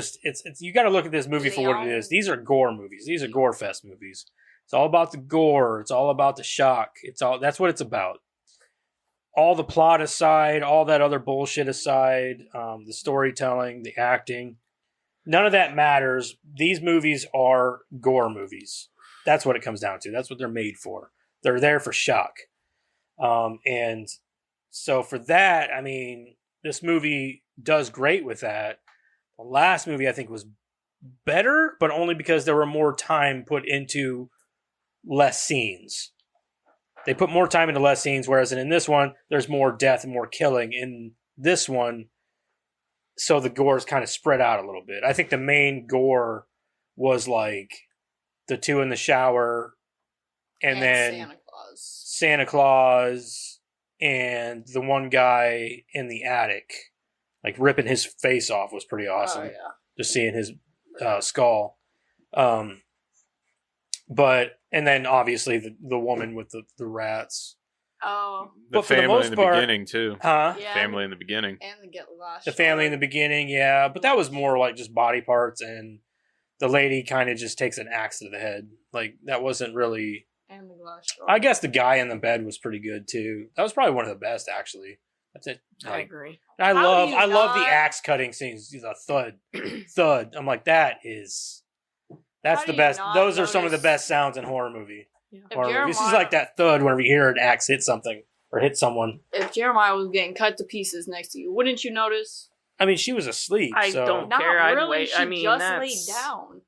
you got to look at this movie for what it is. These are gore movies. These are gore fest movies. It's all about the gore. It's all about the shock. That's what it's about. All the plot aside, all that other bullshit aside, the storytelling, the acting, none of that matters. These movies are gore movies. That's what it comes down to. That's what they're made for. They're there for shock. And so for that, I mean, this movie does great with that. The last movie I think was better, but only because there were more time put into less scenes. They put more time into less scenes, whereas in this one, there's more death and more killing. In this one, so the gore is kind of spread out a little bit. I think the main gore was like the two in the shower, and then Santa Claus, and the one guy in the attic, like ripping his face off was pretty awesome. Oh, yeah. Just seeing his skull. But and then obviously the woman with the rats. Oh. The But for the family most in the part- beginning too. Huh? Yeah. Family in the beginning. And the get lashed. The family in the beginning, yeah. But that was more like just body parts, and the lady kind of just takes an axe to the head. Like, that wasn't really... And the glass. I guess the guy in the bed was pretty good, too. That was probably one of the best, actually. That's it. I Like, agree. I How love do you the not- axe cutting scenes. The thud. Thud. I'm like, that's How the do you best. not Those are some of the notice- best sounds in horror movie. Yeah. If Horror movie. This is Jeremiah- like that thud whenever you hear an axe hit something or hit someone. If Jeremiah was getting cut to pieces next to you, wouldn't you notice? I mean, she was asleep. I so. don't Not care. I'd really. wait. She I mean, just that's... laid down.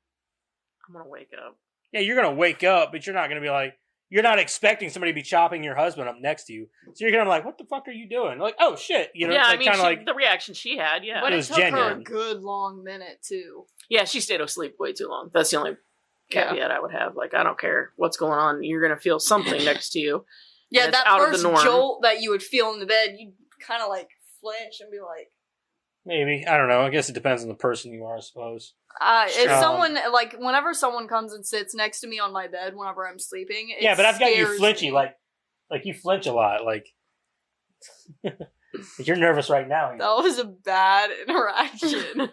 I'm gonna wake up. Yeah, you're gonna wake up, but you're not gonna be like, you're not expecting somebody to be chopping your husband up next to you. So you're gonna be like, what the fuck are you doing? Like, oh shit, you know? Yeah, it's I like, mean, kind of like, the reaction she had, yeah. But It it was took her a genuine. good long minute too. Yeah, she stayed asleep way too long. That's the only Yeah. caveat I would have. Like, I don't care what's going on. You're going to feel something next to you. Yeah, And it's that out of the first norm. jolt that you would feel in the bed, you'd kind of like flinch and be like, maybe, I don't know. I guess it depends on the person you are, I suppose. if Um, someone, like, whenever someone comes and sits next to me on my bed whenever I'm sleeping, it Yeah, but I've got you scares flinchy, me. like you flinch a lot, like you're nervous right now. That was a bad interaction.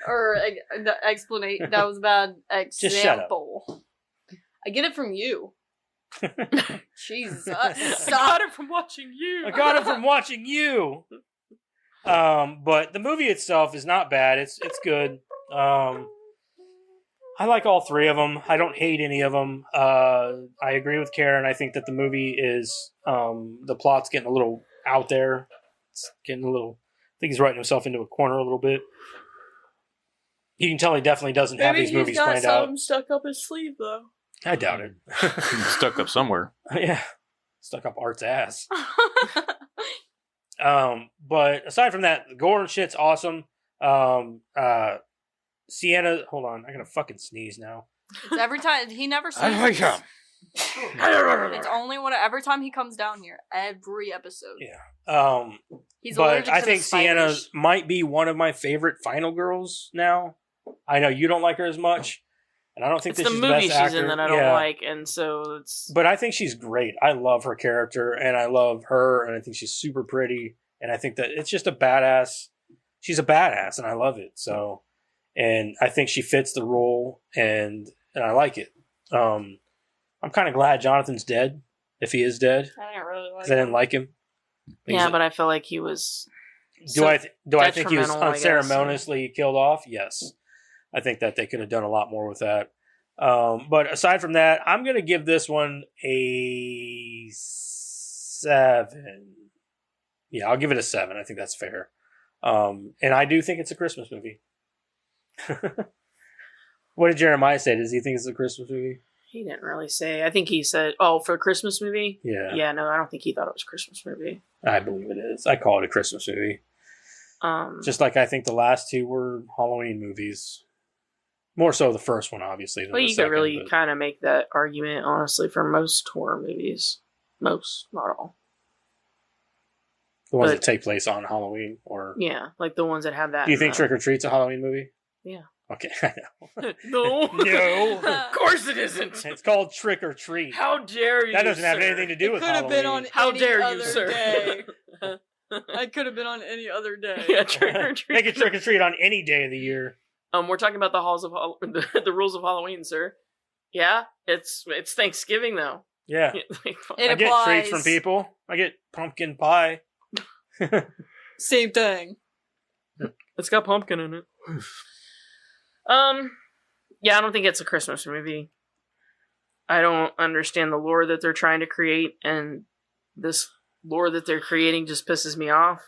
Or explanation. That was a bad Just shut up. example. I get it from you. Jesus. I Stop. got it from watching you. I got it from watching you. But the movie itself is not bad. It's good. I like all three of them. I don't hate any of them. I agree with Karen. I think that the movie is the plot's getting a little out there. It's getting a little. I think he's writing himself into a corner a little bit. You can tell he definitely doesn't have these movies planned out. stuck up his sleeve, though. I doubt it. Stuck up somewhere. Yeah, stuck up Art's ass. But aside from that, the gore and shit's awesome. Sienna, hold on, I gotta fucking sneeze now. It's every time. He never sneezes. It's only every time he comes down here. Every episode. Yeah. He's But allergic I to think the Sienna spiders. might be one of my favorite final girls now. I know you don't like her as much, and I don't think It's that the she's movie the she's best actor. in that I don't Yeah. like, and so it's... But I think she's great. I love her character, and I love her, and I think she's super pretty, and I think that it's just a badass. She's a badass, and I love it. So, and I think she fits the role, and I like it. I'm kind of glad Jonathan's dead, if he is dead, I didn't really like because I didn't like him. Yeah, but I feel like he was... Do I think he was detrimental, I guess. unceremoniously killed off? Yes. I think that they could have done a lot more with that. But aside from that, I'm going to give this one a 7. Yeah, I'll give it a 7. I think that's fair. And I do think it's a Christmas movie. What did Jeremiah say? Does he think it's a Christmas movie? He didn't really say. I think he said, oh, for a Christmas movie? Yeah. Yeah, no, I don't think he thought it was a Christmas movie. I believe it is. I call it a Christmas movie. Just like I think the last two were Halloween movies. More so the first one, obviously. Than Well, the you second, could really but- kind of make that argument, honestly, for most horror movies. Most, not all. The ones but- that take place on Halloween, or Yeah, like the ones that have that. do you think Trick or Treat's a Halloween movie? Yeah. Okay, I know. No. No. Of course it isn't. It's called Trick or Treat. How dare you, That doesn't have sir. anything to do It with could have Halloween. been on How any dare you, other sir. day. I could have been on any other day. Yeah, Trick or Treat. Make it Trick or Treat on any day of the year. We're talking about the halls of the rules of Halloween, sir. Yeah, it's Thanksgiving though. Yeah, It I get applies. treats from people. I get pumpkin pie. Same thing. It's got pumpkin in it. Yeah, I don't think it's a Christmas movie. I don't understand the lore that they're trying to create, and this lore that they're creating just pisses me off.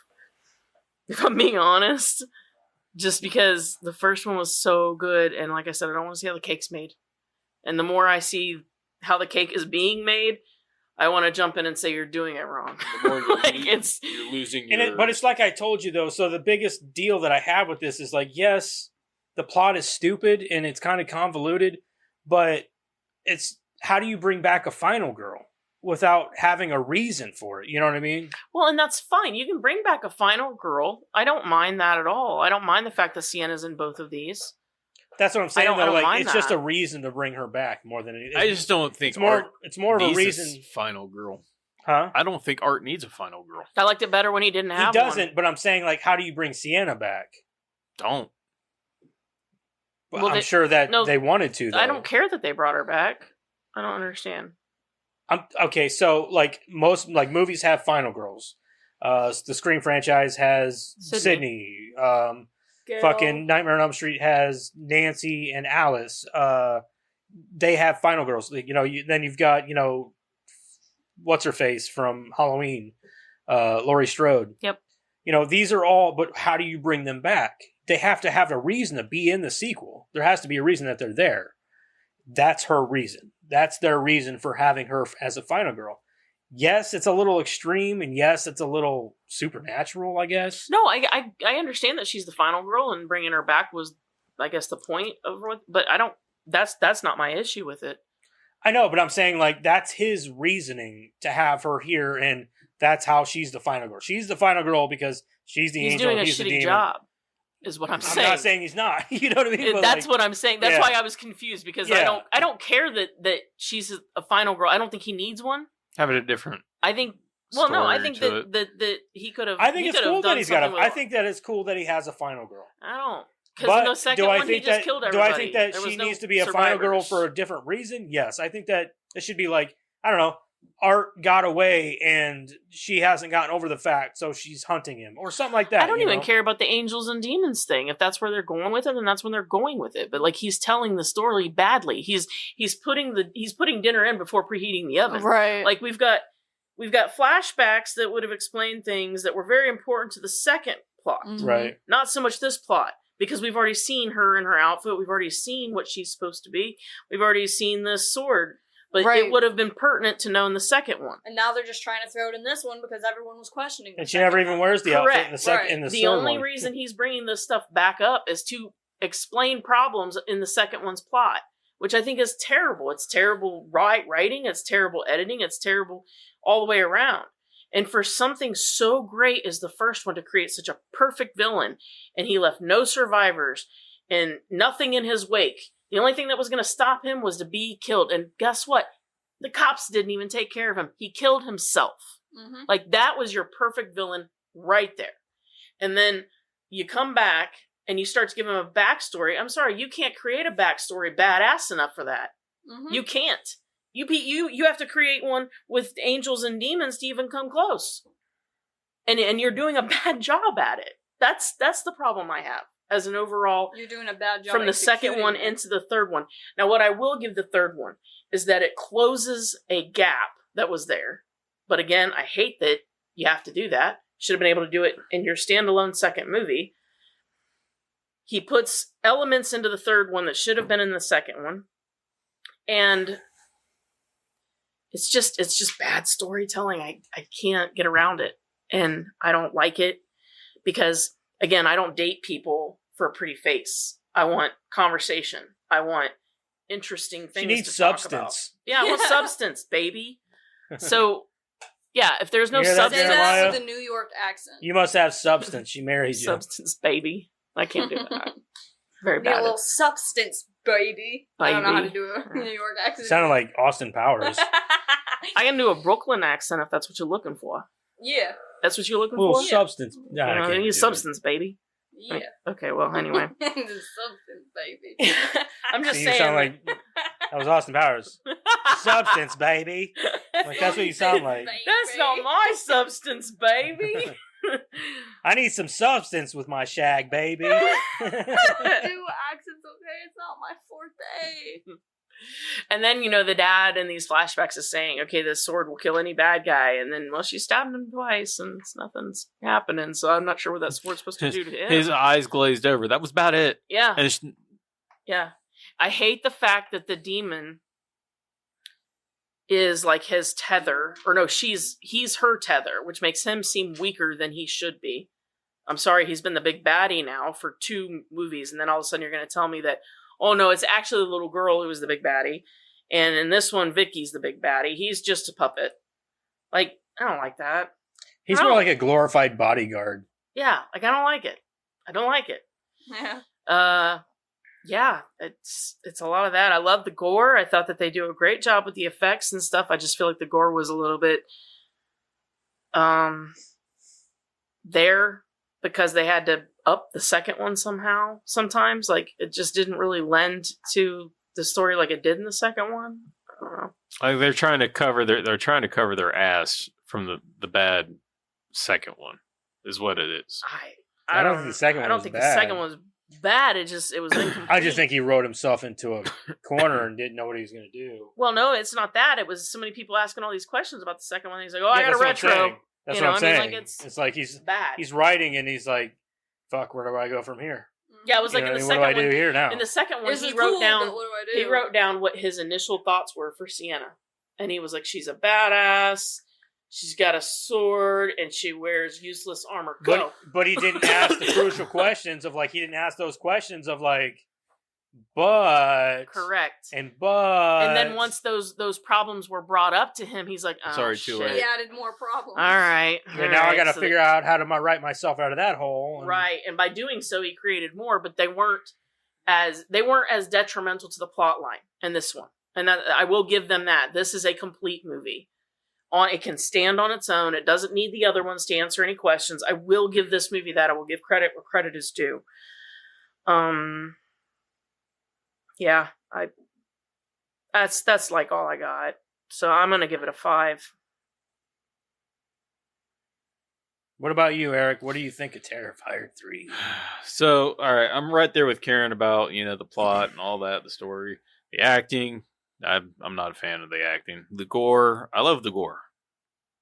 if I'm being honest. Just because the first one was so good, and like I said, I don't want to see how the cake's made. And the more I see how the cake is being made, I want to jump in and say you're doing it wrong. The more you're, Like, you're losing your... But it's like I told you, though, so the biggest deal that I have with this is like, yes, the plot is stupid and it's kind of convoluted, but it's how do you bring back a final girl without having a reason for it? You know what I mean? Well, and that's fine. You can bring back a final girl. I don't mind that at all. I don't mind the fact that Sienna's in both of these. That's what I'm saying. I don't Like, mind it's just that. a reason to bring her back more than anything. I just don't think it's more of a needs reason. final girl. Huh? I don't think Art needs a final girl. I liked it better when he didn't He have doesn't, one. but I'm saying, like, how do you bring Sienna back? Don't. Well, Well, I'm sure that they wanted to, though. I don't care that they brought her back. I don't understand. Okay, so, like, most movies have final girls. The Scream franchise has Sydney. Fucking Nightmare on Elm Street has Nancy and Alice. They have final girls. You know, then you've got, you know, what's her face from Halloween, Laurie Strode. Yep. You know, these are all, but how do you bring them back? They have to have a reason to be in the sequel. There has to be a reason that they're there. That's her reason. That's their reason for having her as a final girl. Yes, it's a little extreme, and yes, it's a little supernatural, I guess. No, I understand that she's the final girl, and bringing her back was, I guess, the point of what. But I don't. That's not my issue with it. I know, but I'm saying, like, that's his reasoning to have her here, and that's how she's the final girl. She's the final girl because she's the He's angel. doing a he's the shitty demon. job, is what I'm saying. I'm not saying he's not. You know what I mean? But, that's like, what I'm saying. That's yeah. why I was confused because Yeah. I don't care that she's a final girl. I don't think he needs one. Have it a different. I think. Well, no, I think story to that he could have. I think it's cool that he's got a. I think that it's cool that he has a final girl. I don't. Because But in the second do I one, think he just that killed do everybody. I think that There she was no needs to be a final girl survivors. for a different reason? Yes, I think that it should be like, I don't know, Art got away and she hasn't gotten over the fact, so she's hunting him or something like that. I don't you even know? care about the angels and demons thing. If that's where they're going with it, then that's when they're going with it. But like he's telling the story badly. He's putting dinner in before preheating the oven. Right. Like we've got flashbacks that would have explained things that were very important to the second plot. Mhm. Right. Not so much this plot. Because we've already seen her in her outfit. We've already seen what she's supposed to be. We've already seen this sword. But Right. it would have been pertinent to know in the second one. And now they're just trying to throw it in this one because everyone was questioning. And she never even wears the outfit in the Correct. in the The third only one. reason he's bringing this stuff back up is to explain problems in the second one's plot, which I think is terrible. It's terrible writing. It's terrible editing. It's terrible all the way around. And for something so great as the first one to create such a perfect villain, and he left no survivors and nothing in his wake. The only thing that was going to stop him was to be killed. And guess what? The cops didn't even take care of him. He killed himself. Mm-hmm. Like, that was your perfect villain right there. And then you come back and you start to give him a backstory. I'm sorry, you can't create a backstory badass enough for that. Mm-hmm. You can't. You have to create one with angels and demons to even come close. And you're doing a bad job at it. That's the problem I have as an overall You're doing a bad job from the second one executing it. into the third one. Now, what I will give the third one is that it closes a gap that was there. But again, I hate that you have to do that. Should have been able to do it in your standalone second movie. He puts elements into the third one that should have been in the second one. And it's just bad storytelling. I can't get around it. And I don't like it because, again, I don't date people for a pretty face. I want conversation. I want interesting things She needs to talk substance. about. Yeah, I want substance, baby. So, yeah, if there's no You hear that, substance, Say Jeremiah? that with a New York accent. You must have substance. She married you. substance, baby. I can't do that. Very Need a bad. little substance, baby. I don't know how to Baby. do a New York accent. Sounded like Austin Powers. I can do a Brooklyn accent if that's what you're looking for. Yeah. That's what you're looking A little for? substance. Nah, I You know, can't I do need it. substance, baby. Yeah. Okay, well, anyway. The substance, baby. I'm just You saying. sound like that was Austin Powers. Substance, baby. Like that's what you sound like. That's not my substance, baby. I need some substance with my shag, baby. Do accents, okay? It's not my forte. And then, the dad in these flashbacks is saying, okay, this sword will kill any bad guy. And then, well, she stabbed him twice and nothing's happening. So I'm not sure what that sword's supposed to do to him. His eyes glazed over. That was about it. Yeah. And yeah. I hate the fact that the demon is like his tether. Or no, he's her tether, which makes him seem weaker than he should be. I'm sorry, he's been the big baddie now for 2 movies. And then all of a sudden you're going to tell me that, oh no, it's actually the little girl who was the big baddie. And in this one, Vicky's the big baddie. He's just a puppet. Like, I don't like that. He's more like a glorified bodyguard. Yeah, like I don't like it. I don't like it. Yeah. Yeah, it's a lot of that. I love the gore. I thought that they do a great job with the effects and stuff. I just feel like the gore was a little bit there because they had to up the second one somehow. Sometimes, like, it just didn't really lend to the story like it did in the second one. I don't know. like they're trying to cover their ass from the bad second one, is what it is. I don't think the second one I don't was think bad. the second one was bad. It was incomplete. I just think he wrote himself into a corner and didn't know what he was going to do. Well, no, it's not that. It was so many people asking all these questions about the second one. He's like, "Oh, I Yeah, got a that's what I'm retro." saying. That's You what know, I'm I mean, saying. like, it's like he's Bad. he's writing and he's like, "Fuck, where do I go from here?" Yeah, it was like in the what second do I one. do here now? In the second one, This he is wrote cool, down. but what do I do? He wrote down what his initial thoughts were for Sienna, and he was like, "She's a badass. She's got a sword, and she wears useless armor." Go. But he didn't ask the crucial questions of like he didn't ask those questions of like, but Correct. and then once those problems were brought up to him, he's like, "Oh, Sorry, too shit. late. He added more problems. All right. yeah, now I got to figure out how to write myself out of that hole. And Right, and by doing so, he created more, but they weren't as detrimental to the plot line in this one, and that I will give them that. This is a complete movie. It can stand on its own. It doesn't need the other ones to answer any questions. I will give this movie that. I will give credit where credit is due. Yeah, that's like all I got. So I'm gonna give it a 5. What about you, Eric? What do you think of Terrifier 3? So, all right, I'm right there with Karen about the plot and all that, the story, the acting. I'm not a fan of the acting. The gore, I love the gore.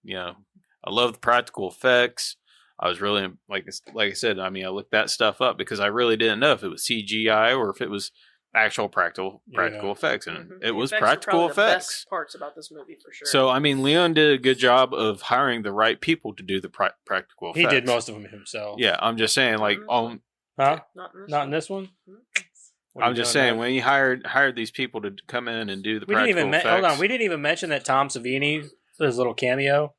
I love the practical effects. I was really like I said. I mean, I looked that stuff up because I really didn't know if it was CGI or if it was actual practical effects, and Mm-hmm. it was The effects are practical probably the effects. best parts about this movie for sure. So, I mean, Leon did a good job of hiring the right people to do the practical effects. He did most of them himself. Yeah, I'm just saying, like, Mhm. Huh? Not in this Not one. in this one? Mhm. What are I'm you just doing saying now? when you hired these people to come in and do the We didn't practical even effects. hold on. We didn't even mention that Tom Savini, his little cameo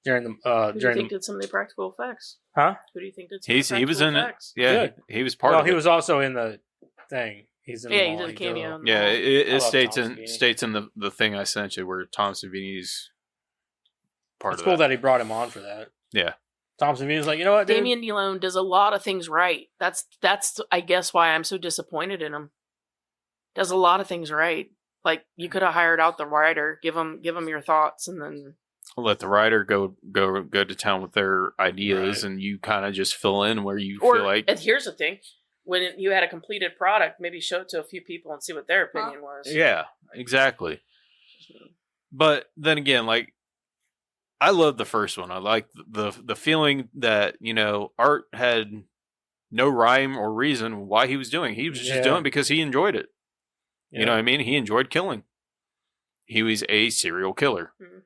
during the Who do you think did some of the practical effects? huh? Who do you think did some of the he was in practical effects? it. Yeah, Good. he was part Well, of he it. was also in the thing. He's in Yeah, the he mall. did a cameo. in the Yeah, mall. it I love states Tom in Savini. states in the thing I sent you where Tom Savini's part It's of cool that. that he brought him on for that. Yeah. Tom Savini's like, you know what, dude? Damien Delone does a lot of things right. That's I guess why I'm so disappointed in him. Does a lot of things right. Like, you could have hired out the writer, give him your thoughts, and then Let the writer go to town with their ideas, Right. and you kind of just fill in where you or feel like. and here's the thing: when you had a completed product, maybe show it to a few people and see what their opinion was. Yeah, exactly. But then again, like, I love the first one. I like the feeling that Art had no rhyme or reason why he was doing. He was just Yeah. doing it because he enjoyed it. Yeah. You know what I mean? He enjoyed killing. He was a serial killer. Mhm.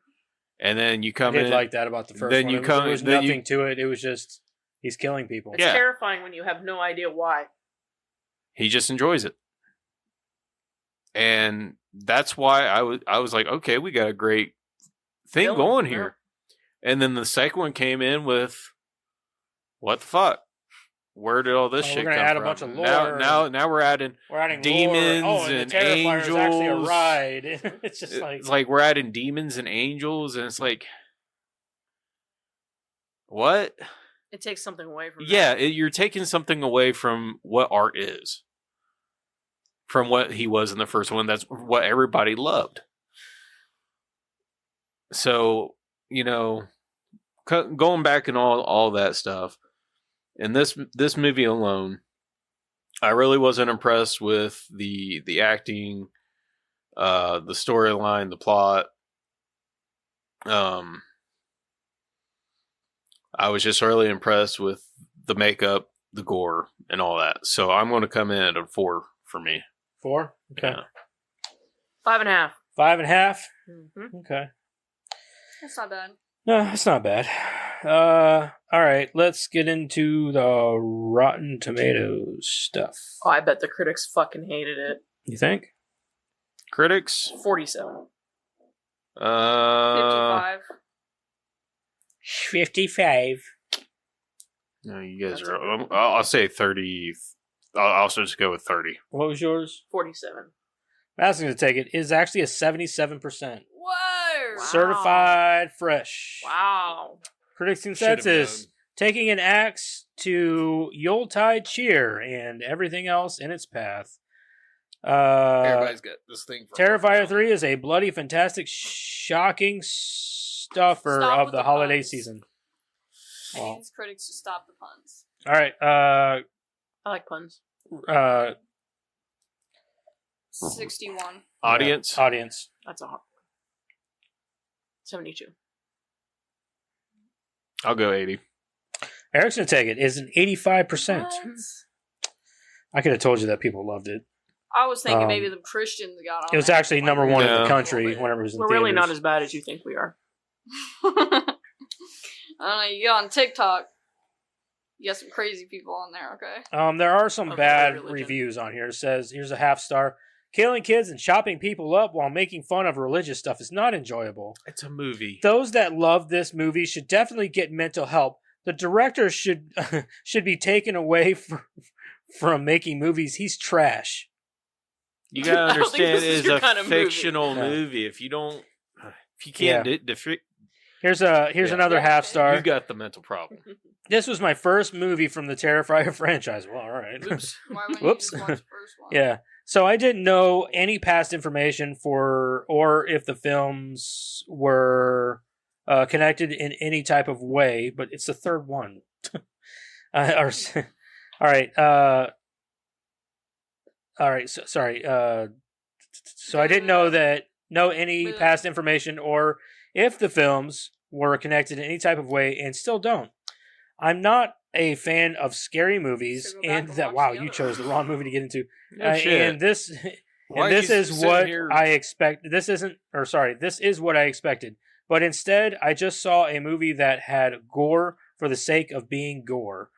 And then you I come did in. like that about the first then one. you It was- come- there was then you- nothing to it. It was just he's killing people. It's Yeah. terrifying when you have no idea why. He just enjoys it. And that's why I was like, okay, we got a great thing Villain, going yeah. here. And then the second one came in with, what the fuck? Where did all this Oh, we're shit gonna come add a from? bunch of lore. Now we're adding We're adding demons lore. Oh, and and the Terrifier is actually a angels. ride. It's just like, it's like we're adding demons and angels, and it's like, what? It takes something away from Yeah, that. you're taking something away from what Art is, from what he was in the first one. That's what everybody loved. So, going back and all that stuff, and this movie alone, I really wasn't impressed with the acting. The storyline, the plot. I was just really impressed with the makeup, the gore, and all that. So I'm going to come in at a 4 for me. 4? Okay. Yeah. 5.5. 5.5? Mm-hmm. Okay. That's not bad. No, that's not bad. All right, let's get into the Rotten Tomatoes stuff. Oh, I bet the critics fucking hated it. You think? Critics? 47. 55. 55. No, you guys are. I'll say 30. I'll also just go with 30. What was yours? 47. That's going to take it. Is actually a 77%. Whoa! Wow. Certified fresh. Wow. Critics' consensus: known. taking an axe to Yuletide cheer and everything else in its path. Everybody's got this thing. Terrifier 3 is a bloody, fantastic, shocking stuffer Stop of with the the holiday puns. season. It needs critics to stop the puns. All right. I like puns. 61. Audience? Audience. That's a 72. I'll go 80. Eric's going to take it. Is an 85%. What? I could have told you that people loved it. I was thinking maybe the Christians got on It was actually number 1 in the Yeah. country whenever it was in We're really not theaters. as bad as you think we are. I don't know, you get on TikTok, you got some crazy people on there, okay? There are some Of bad religion. reviews on here. It says, here's a half star. Killing kids and chopping people up while making fun of religious stuff is not enjoyable. It's a movie. Those that love this movie should definitely get mental help. The director should should be taken away from making movies. He's trash. You gotta I don't think understand, this is it's your a kind of movie. fictional No. movie. If you can't Here's Yeah. another half star. you got the mental problem. This was my first movie from the Terrifier franchise. Well, all right. Oops. Why wouldn't Whoops. you just watch the first one? Yeah. So I didn't know any past information or if the films were connected in any type of way, but it's the third one. All right. All right. So, sorry. So I didn't know any past information or if the films were connected in any type of way, and still don't. I'm not a fan of scary movies, So go back and and that watch wow, the you other chose the wrong movie to get into. No shit. And this Why and this you is sitting what here- I expect. This is what I expected. But instead, I just saw a movie that had gore for the sake of being gore.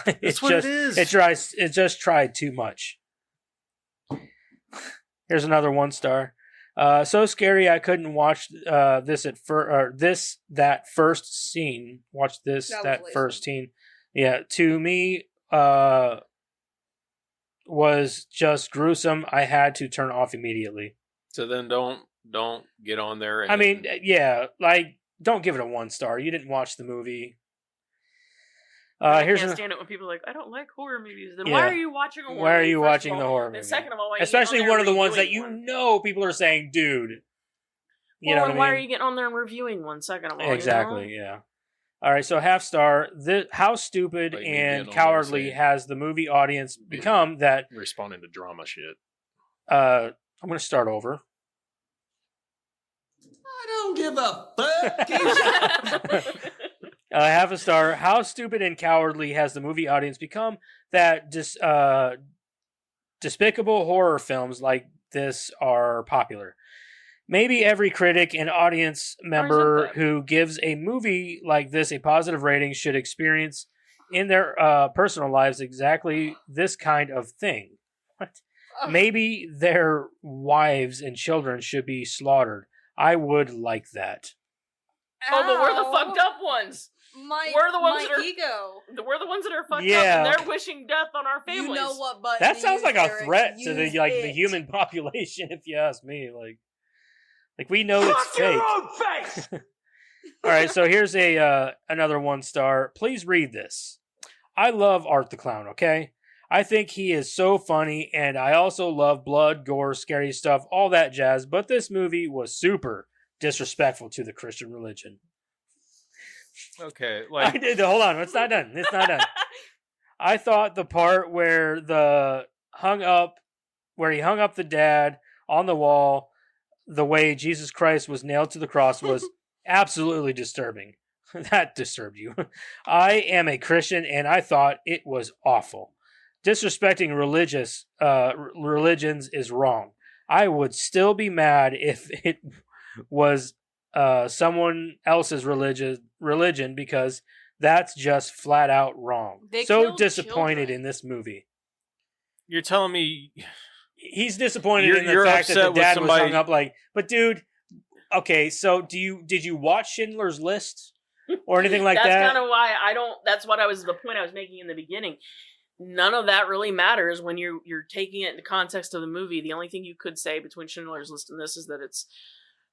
That's what it is. It just tried too much. Here's another 1 star. So scary I couldn't watch that first scene. Watch this That was that lazy. first scene. Yeah, to me was just gruesome. I had to turn off immediately. So then don't get on there. And I mean, yeah, like don't give it a 1 star. You didn't watch the movie. I Here's can't an, stand it when people are like, I don't like horror movies. Then Yeah. why are you watching a horror Why are movie, you first watching of the all? horror And movie? second of all, why are you especially getting one on of the there ones that reviewing you one? know people are saying, dude. You know Well, what and I why mean? are you getting on there and reviewing one? Second of all, Exactly, yeah. All right, so half star. How stupid Like me getting and on there cowardly saying- has the movie audience become that responding to drama shit. I'm going to start over. I don't give a fuck. You know? Half a star. How stupid and cowardly has the movie audience become that despicable horror films like this are popular? Maybe every critic and audience member that? who gives a movie like this a positive rating should experience in their personal lives exactly this kind of thing. What? Maybe their wives and children should be slaughtered. I would like that. Oh, but we're the Ow. fucked up ones. We're the ones that are- ego. We're the ones that are fucked Yeah. up, and they're wishing death on our families. You know what button That to sounds use, like a Eric. threat to the Use the it. human population, if you ask me. Like we know it's Fuck your fake. own face. All right, so here's another 1 star. Please read this. I love Art the Clown. Okay, I think he is so funny, and I also love blood, gore, scary stuff, all that jazz. But this movie was super disrespectful to the Christian religion. Okay, I like did. Hold on, it's not done. It's not done. I thought the part where he hung up the dad on the wall the way Jesus Christ was nailed to the cross was absolutely disturbing. That disturbed you. I am a Christian, and I thought it was awful. Disrespecting religions is wrong. I would still be mad if it was someone else's religion because that's just flat out wrong. They So killed disappointed children. in this movie. You're telling me He's disappointed You're- in the you're fact that the upset with dad was somebody- hung up like, but dude, okay, so did you watch Schindler's List or anything like that's that? kind of why I don't. That's what the point I was making in the beginning. None of that really matters when you're taking it in the context of the movie. The only thing you could say between Schindler's List and this is that it's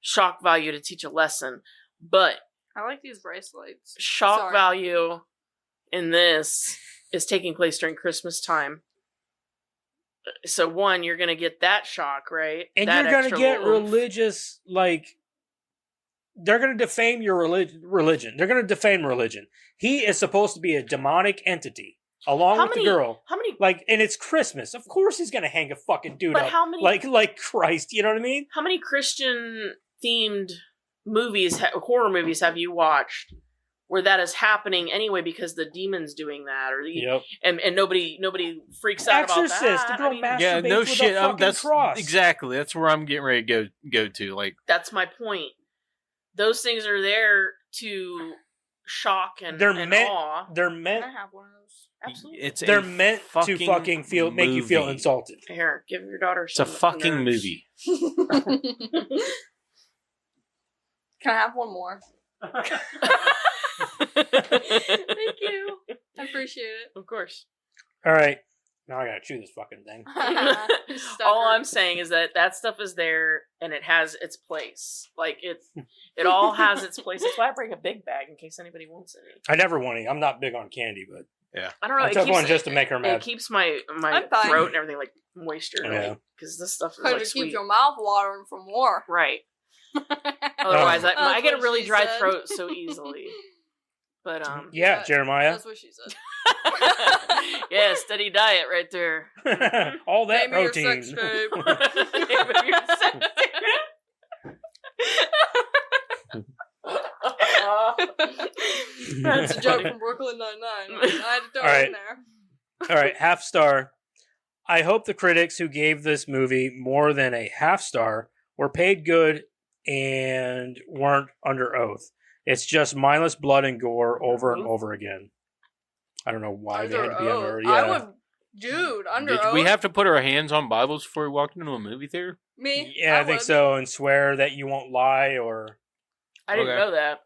shock value to teach a lesson, but I like these bracelets. shock Sorry. value in this is taking place during Christmas time. So one, you're gonna get that shock, right? And that you're going to extra get oomph. religious, like, they're going to defame your religion. They're going to defame religion. He is supposed to be a demonic entity, along How with many- the girl. How many? Like, and it's Christmas. Of course he's going to hang a fucking dude But up. how many? Like Christ, you know what I mean? How many Christian themed movies, horror movies, have you watched where that is happening anyway because the demon's doing that, or Yep. and nobody freaks out Exorcist, about that? the girl I mean, masturbates yeah, no with shit. a fucking That's cross. exactly. That's where I'm getting ready to go to. Like, that's my point. Those things are there to shock and, They're and meant- awe. They're Can meant. I have one of those? Absolutely. it's They're a meant to fucking make you feel movie. insulted. Here, give your daughter It's a some fucking nerves. movie. Can I have one more? Thank you. I appreciate Of course. All right, now I gotta chew this fucking thing. it. All I'm saying is that stuff is there and it has its place. Like it all has its place. That's why I bring a big bag in case anybody wants any. I never want any. I'm not big on candy, but I don't know. I it took keeps, one just to make her It mad. keeps my I'm fine. throat and everything like moisture. Yeah. Because this stuff is Because like it sweet. keeps your mouth watering for more. Right. Otherwise, I That's get a what really she dry said. throat so easily. But Yeah, That- Jeremiah. That's what she said. yeah, steady diet right there. All that Name of your protein. sex tape. That's a joke from Brooklyn Nine-Nine. I had to throw All it right. in there. All right, half star. I hope the critics who gave this movie more than a half star were paid good and weren't under oath. It's just mindless blood and gore over and over again. I don't know why they had to be under. Yeah, I would, dude, under Did oath. we have to put our hands on Bibles before we walked into a movie theater? Me? yeah, I think would. so. And swear that you won't lie or I didn't Okay. know that.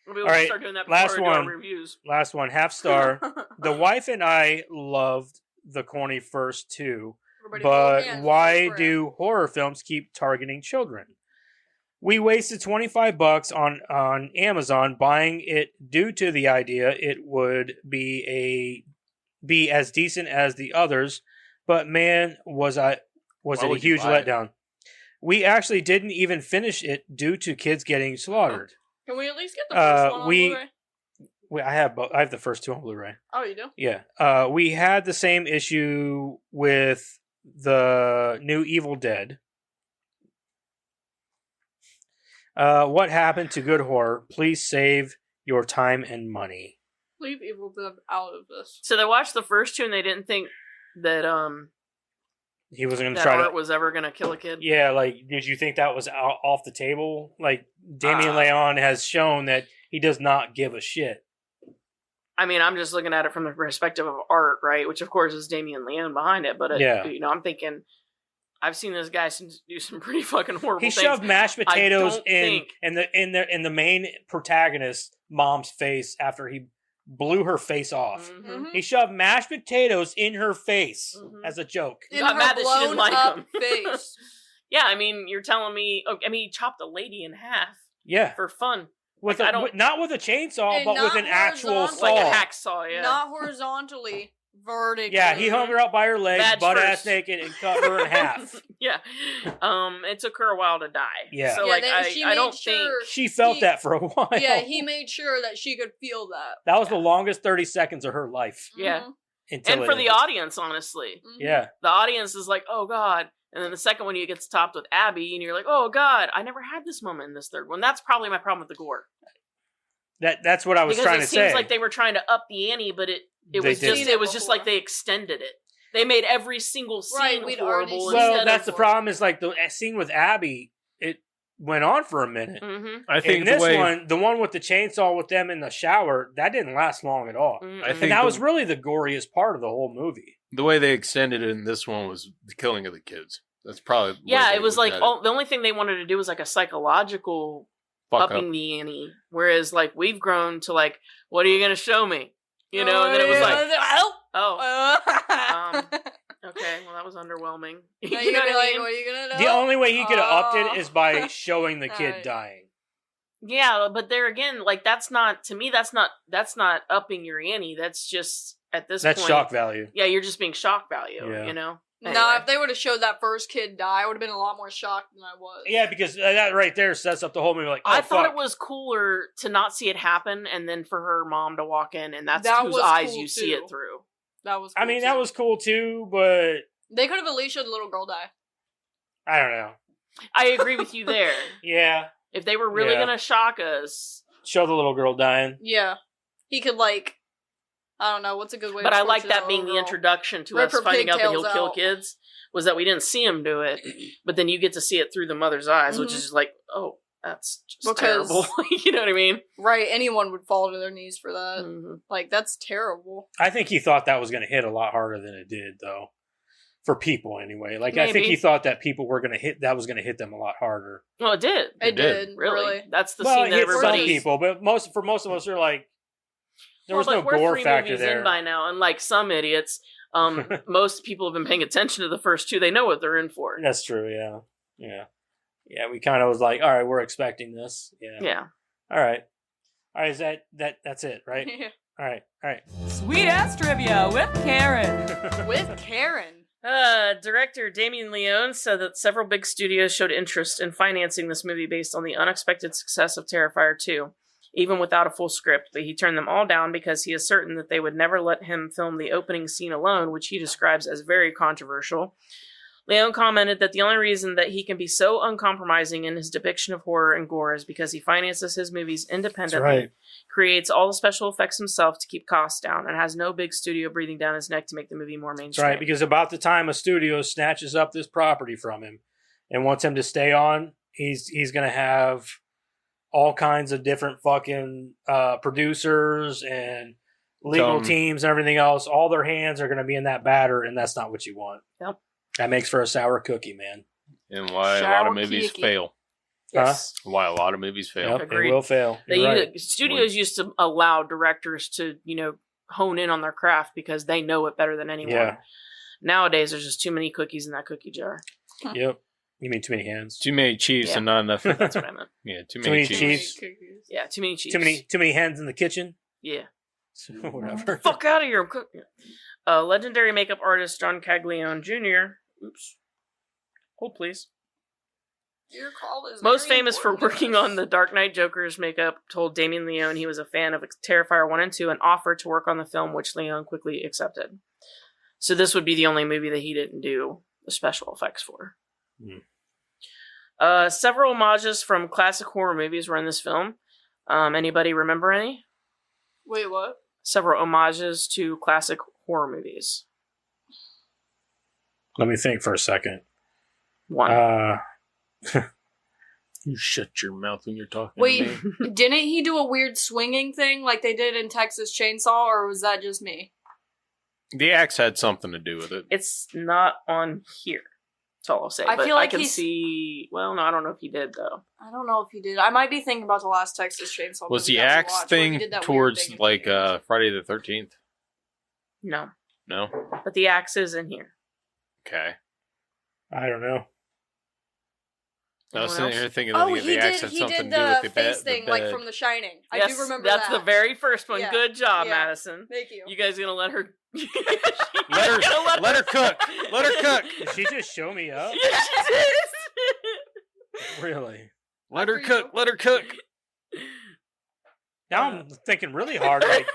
Maybe we'll All right, start doing that last before we do one. our reviews. last one, half star. The wife and I loved the corny first two. Everybody But hold hands why for it. do horror films keep targeting children? We wasted $25 on Amazon buying it due to the idea it would be as decent as the others, but man, was it Why a would you huge buy it? letdown. We actually didn't even finish it due to kids getting slaughtered. Can we at least get the first one on we- Blu-ray? I have the first two on Blu-ray. Oh, you do? Yeah. We had the same issue with the new Evil Dead. What happened to good horror? Please save your time and money. Leave Evil Dead out of this. So they watched the first two and they didn't think that He wasn't going to that try art to. was ever gonna kill a kid. Yeah, like, did you think that was off the table? Like, Damien Leon has shown that he does not give a shit. I mean, I'm just looking at it from the perspective of art, right? Which of course is Damien Leone behind it, but Yeah. I'm thinking I've seen this guy do some pretty fucking horrible He things. shoved mashed potatoes don't in think- in the main protagonist's mom's face after he blew her face off. Mhm. Mhm. He shoved mashed potatoes in her face Mhm. as a joke. You got her mad that she didn't blown like up him. face. Yeah, I mean, you're telling me? He chopped a lady in half Yeah, for fun, with like, I a, don't- with- not with a chainsaw, And but with not an actual horizontally. like saw. a hacksaw. Yeah, Not horizontally, vertically. Yeah, he hung her up by her legs, Badge butt first. ass naked, and cut her in half. yeah. It took her a while to die. Yeah. So Yeah, like, then she I don't made sure- She felt He- that for a while. Yeah, he made sure that she could feel that. That was the longest 30 seconds of her life. Yeah. Mhm. Until and it for the ended. audience, honestly, Mhm. Yeah. the audience is like, oh god, And then the second one, you get topped with Abby, and you're like, oh, God, I never had this moment in this third one. That's probably my problem with the gore. That's what I was trying to say. Because it seems like they were trying to up the ante, but it was just like they extended it. They made every single scene horrible. Well, that's the problem. Is like the scene with Abby. It went on for a minute. Mm-hmm. I think the one with the chainsaw with them in the shower, that didn't last long at all. Mm-hmm. I think and that was really the goriest part of the whole movie. The way they extended it in this one was the killing of the kids. That's probably it was like the only thing they wanted to do was like a psychological upping the ante. Whereas like we've grown to like, what are you going to show me? You know, and then it was like, okay, well that was underwhelming. You know what I mean? What are you gonna know? The only way he could have upped it is by showing the kid dying. Yeah, but there again, like that's not upping your ante. That's just at this point. That's shock value. Yeah, you're just being shock value. Yeah. You know. No, Anyway. if they would have showed that first kid die, I would have been a lot more shocked than I was. Yeah, because that right there sets up the whole movie. Like, I thought it was cooler to not see it happen, and then for her mom to walk in, and that's That whose was eyes cool, you too. see it through. That was. I mean, that was cool too, but They could have at least showed the little girl die. I don't know. I agree with you there. Yeah, If they were really Yeah. gonna shock us, show the little girl dying. Yeah, he could I don't know what's a good way. but to I like portray that little being the girl. introduction to Rip us her finding out that he'll pigtails kill out. kids. Was that we didn't see him do it, but then you get to see it through the mother's eyes, which Mhm. is just like, oh, that's just Because- terrible. You know what I mean? Right, anyone would fall to their knees for that. Mhm. Like that's terrible. I think he thought that was going to hit a lot harder than it did, though. For people, anyway. Like, I think Maybe. he thought that people were going to hit. That was going to hit them a lot harder. Well, it did. It did Really? really. That's the Well, scene it that hit some everybody. people, but for most of us, are like, there was no we're gore 3 factor movies there. in by now, and like some idiots, most people have been paying attention to the first two. They know what they're in for. That's true. Yeah. We kind of was like, all right, we're expecting this. Yeah. Yeah. All right. Is that's it, right? All right. Sweet ass trivia with Karen. With Karen. Director Damien Leone said that several big studios showed interest in financing this movie based on the unexpected success of Terrifier 2, even without a full script, but he turned them all down because he is certain that they would never let him film the opening scene alone, which he describes as very controversial. Leone commented that the only reason that he can be so uncompromising in his depiction of horror and gore is because he finances his movies independently, right. creates all the special effects himself to keep costs down, and has no big studio breathing down his neck to make the movie more That's mainstream. right, because about the time a studio snatches up this property from him and wants him to stay on, he's going to have all kinds of different fucking producers and legal teams and everything else. All their hands are going to be in that batter, and that's not what you want. Yep. That makes for a sour cookie, man. And why a lot Sour of movies cookie. fail. Yes. Why a lot of movies fail. Yep, Agreed. they will fail. Studios used to allow directors to, hone in on their craft because they know it better than anyone. Yeah. Nowadays, there's just too many cookies in that cookie jar. Yep. You mean too many hands? Too many chiefs Yeah. and not enough. That's what I meant. Yeah, too Too many many chiefs. chiefs. Yeah, too many cheese. Too many hands in the kitchen? Yeah. Whatever. Fuck out of here. I'm cooking. Legendary makeup artist John Caglione Jr. Oops. Hold, please. Your call is Most very famous for important. working on the Dark Knight Joker's makeup, told Damien Leone he was a fan of Terrifier 1 and 2 and offered to work on the film, which Leone quickly accepted. So this would be the only movie that he didn't do the special effects for. Several homages from classic horror movies were in this film. Anybody remember any? Wait, what? Several homages to classic horror movies. Let me think for a second. One. You shut your mouth when you're talking Wait, to me. didn't he do a weird swinging thing like they did in Texas Chainsaw, or was that just me? The axe had something to do with it. It's not on here. That's all I'll say. I But feel like I can he's- see. Well, no, I don't know if he did though. I don't know if he did. I might be thinking about the last Texas Chainsaw. Was movie the that we axe watched, where he thing did that weird towards thing. like Friday the 13th? No, No? but the axe is in here. Okay. I don't know. I was Anyone sitting else? here thinking Oh, that he the axe did. had He something did to do with the the face bed. thing, like from The Shining. I Yes, do remember that's that. the very first one. Yeah. Good job, Yeah. Madison. Thank you. You guys gonna let her? Let her cook. Let her cook. Did she just show me up? Yes, she did. Really? Let her After cook. you. Let her cook. Now I'm thinking really hard. Like,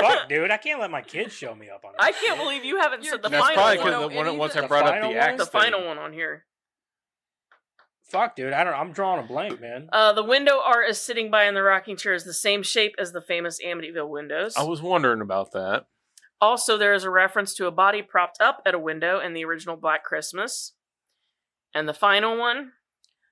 Fuck, dude, I can't let my kids show me up on that. I can't believe you haven't said the That's final probably one. because once I The brought up final the one? axe The thing. final one on here. Fuck, dude, I'm drawing a blank, man. The window art is sitting by in the rocking chair is the same shape as the famous Amityville windows. I was wondering about that. Also, there is a reference to a body propped up at a window in the original Black Christmas. And the final one,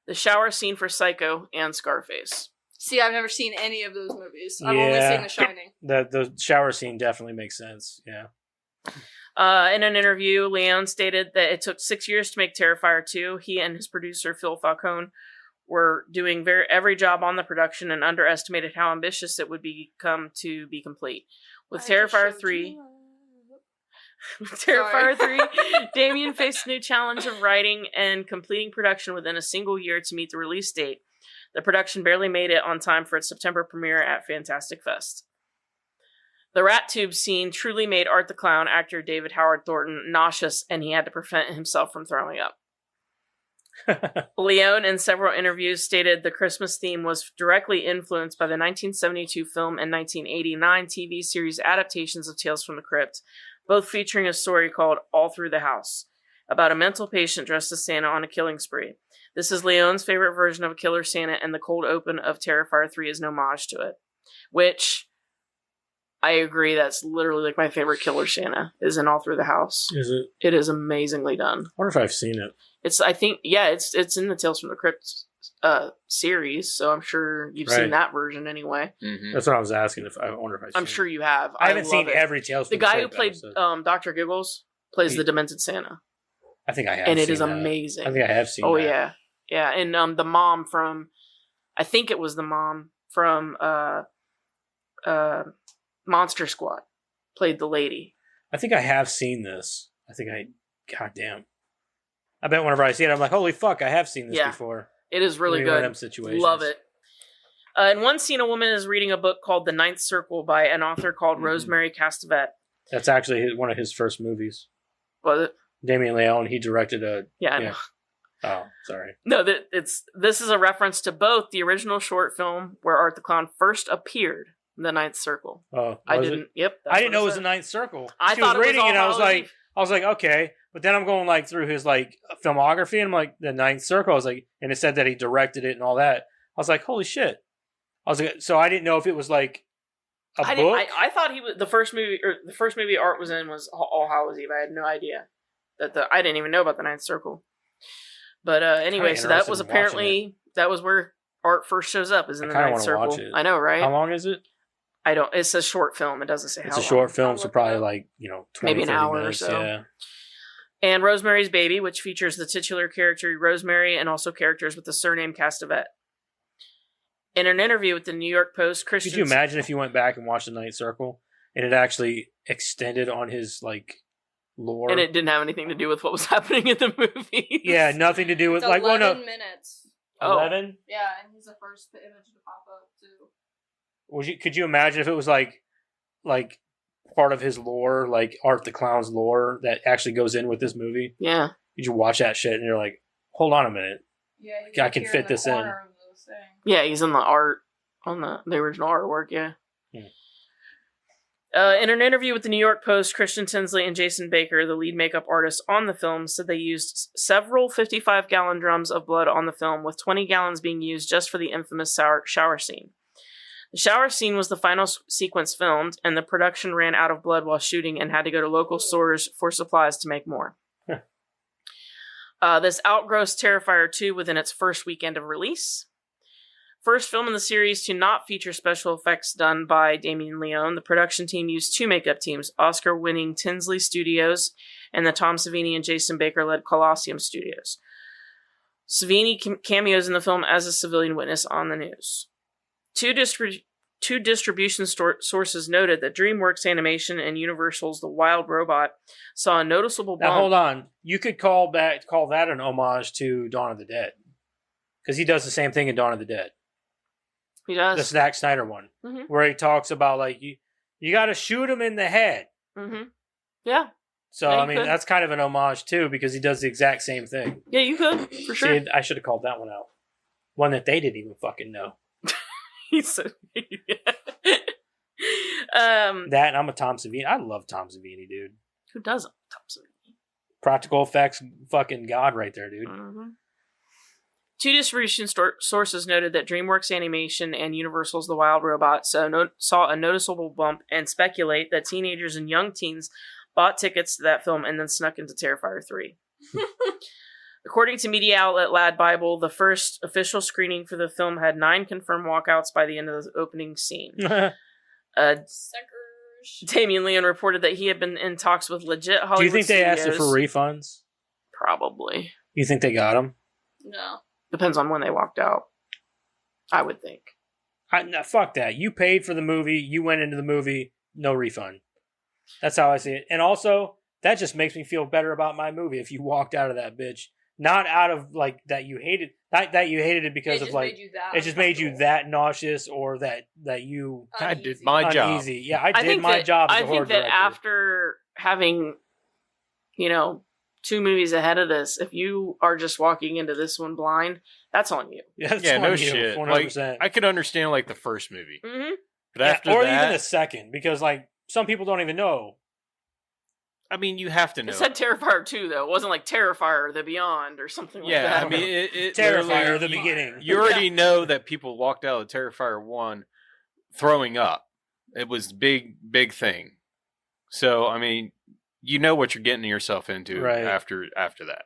the shower scene for Psycho and Scarface. See, I've never seen any of those movies. I've only Yeah. seen The Shining. The shower scene definitely makes sense. Yeah. In an interview, Leone stated that it took 6 years to make Terrifier 2. He and his producer, Phil Falcone, were doing every job on the production and underestimated how ambitious it would become to be complete. With Terrifier 3... With Terrifier 3, Damien faced a new challenge of writing and completing production within a single year to meet the release date. The production barely made it on time for its September premiere at Fantastic Fest. The rat tube scene truly made Art the Clown, actor David Howard Thornton, nauseous, and he had to prevent himself from throwing up. Leone, in several interviews, stated the Christmas theme was directly influenced by the 1972 film and 1989 TV series adaptations of Tales from the Crypt, both featuring a story called All Through the House, about a mental patient dressed as Santa on a killing spree. This is Leone's favorite version of a killer Santa, and the cold open of Terrifier 3 is an homage to it. Which, I agree, that's literally like my favorite killer Santa, is in All Through the House. Is it? It is amazingly done. I wonder if I've seen it. It's in the Tales from the Crypt series, so I'm sure you've seen Right. that version anyway. Mm-hmm. That's what I was asking. I wonder if I've seen I'm sure you have. I haven't seen love it. every Tales The from guy who Crypt played episode. Dr. Giggles plays the demented Santa, I think I have and it seen is that. amazing. I think I have seen Oh that. yeah, and the mom from, I think it was the mom from Monster Squad played the lady. I think I have seen this. God damn. I bet whenever I see it, I'm like, holy fuck, I have seen this Yeah. before. It is really Maybe one of good. them situations. Love it. In one scene, a woman is reading a book called The Ninth Circle by an author called Rosemary Castevet. That's actually one of his first movies. Was it? Damien Leone, he directed a... Yeah, I Yeah. know. Oh, sorry. No, this is a reference to both the original short film where Art the Clown first appeared, The Ninth Circle. Oh, I was didn't. it? Yep. I didn't know it was the Ninth Circle. I She thought was it was reading All it, and Hallows Eve. I was like, okay. But then I'm going like through his like filmography, and I'm like, the Ninth Circle. I was like, and it said that he directed it and all that. I was like, holy shit. I was like, so I didn't know if it was like a book. I thought he was the first movie Art was in was All Hallows Eve. I had no idea I didn't even know about the Ninth Circle. But anyway, so that was apparently that was where Art first shows up, is in the Ninth Circle. Watch it. I know, right? How long is it? I don't. It's a short film. It doesn't say how long. It's a short film, so look it probably up. like 20, Maybe an 30 hour or minutes, so. Yeah. And Rosemary's Baby, which features the titular character Rosemary and also characters with the surname Castevet. In an interview with the New York Post, Christian... Could you imagine if you went back and watched the Ninth Circle and it actually extended on his like lore? And it didn't have anything to do with what was happening in the movie. Yeah, nothing to do with It's like 11 minutes. 11. Yeah, and he's the first image to pop up too. Could you imagine if it was like part of his lore, like Art the Clown's lore that actually goes in with this movie? Yeah. Did you watch that shit and you're like, hold on a minute. Yeah, he's I like can here fit in the this in. corner of the thing. Yeah, he's in the art, on the original artwork, yeah. Hmm. In an interview with the New York Post, Christian Tinsley and Jason Baker, the lead makeup artists on the film, said they used several 55-gallon drums of blood on the film, with 20 gallons being used just for the infamous shower scene. The shower scene was the final sequence filmed, and the production ran out of blood while shooting and had to go to local stores for supplies to make more. This outgrossed Terrifier 2 within its first weekend of release. First film in the series to not feature special effects done by Damien Leone, the production team used two makeup teams, Oscar-winning Tinsley Studios and the Tom Savini and Jason Baker-led Colosseum Studios. Savini cameos in the film as a civilian witness on the news. Two distribution sources noted that DreamWorks Animation and Universal's The Wild Robot saw a noticeable bump. Now hold on. You could call that an homage to Dawn of the Dead. Because he does the same thing in Dawn of the Dead. He does. The Zack Snyder one. Mhm. Where he talks about like you gotta shoot him in the head. Mm-hmm. Yeah. So Yeah, you I mean could. that's kind of an homage too, because he does the exact same thing. Yeah, you could, for sure. See, I should have called that one out. One that they didn't even fucking know. He's so That, and I'm a Tom Savini. I love Tom Savini, dude. Who doesn't? Tom Savini. Practical effects, fucking god right there, dude. Mm-hmm. Two distribution sources noted that DreamWorks Animation and Universal's The Wild Robot saw a noticeable bump and speculate that teenagers and young teens bought tickets to that film and then snuck into Terrifier 3. According to media outlet Lad Bible, the first official screening for the film had 9 confirmed walkouts by the end of the opening scene. Damian Leone reported that he had been in talks with legit Hollywood Do you think they asked her studios. for refunds? Probably. You think they got them? No. Depends on when they walked out. I would think. No, fuck that. You paid for the movie. You went into the movie. No refund. That's how I see it. And also, that just makes me feel better about my movie if you walked out of that bitch. Not out of, like, that you hated... Not that you hated it because of, like... It just made you that nauseous or that you... I did my job. Uneasy. Yeah, I did my job as a horror I think that director. after having, 2 movies ahead of this, if you are just walking into this one blind, that's on you. Yeah, that's Yeah, on no you, shit. 100%. Like, I could understand like the first movie, Mm-hmm. but after or that, even the second, because like some people don't even know. I mean, you have to know. It said Terrifier 2, though. It wasn't like Terrifier the Beyond or something like Yeah, that. I mean, it Terrifier, literally- the beginning. You already know that people walked out of Terrifier 1 throwing up. It was big thing. So, I mean, you know what you're getting yourself into Right. after that.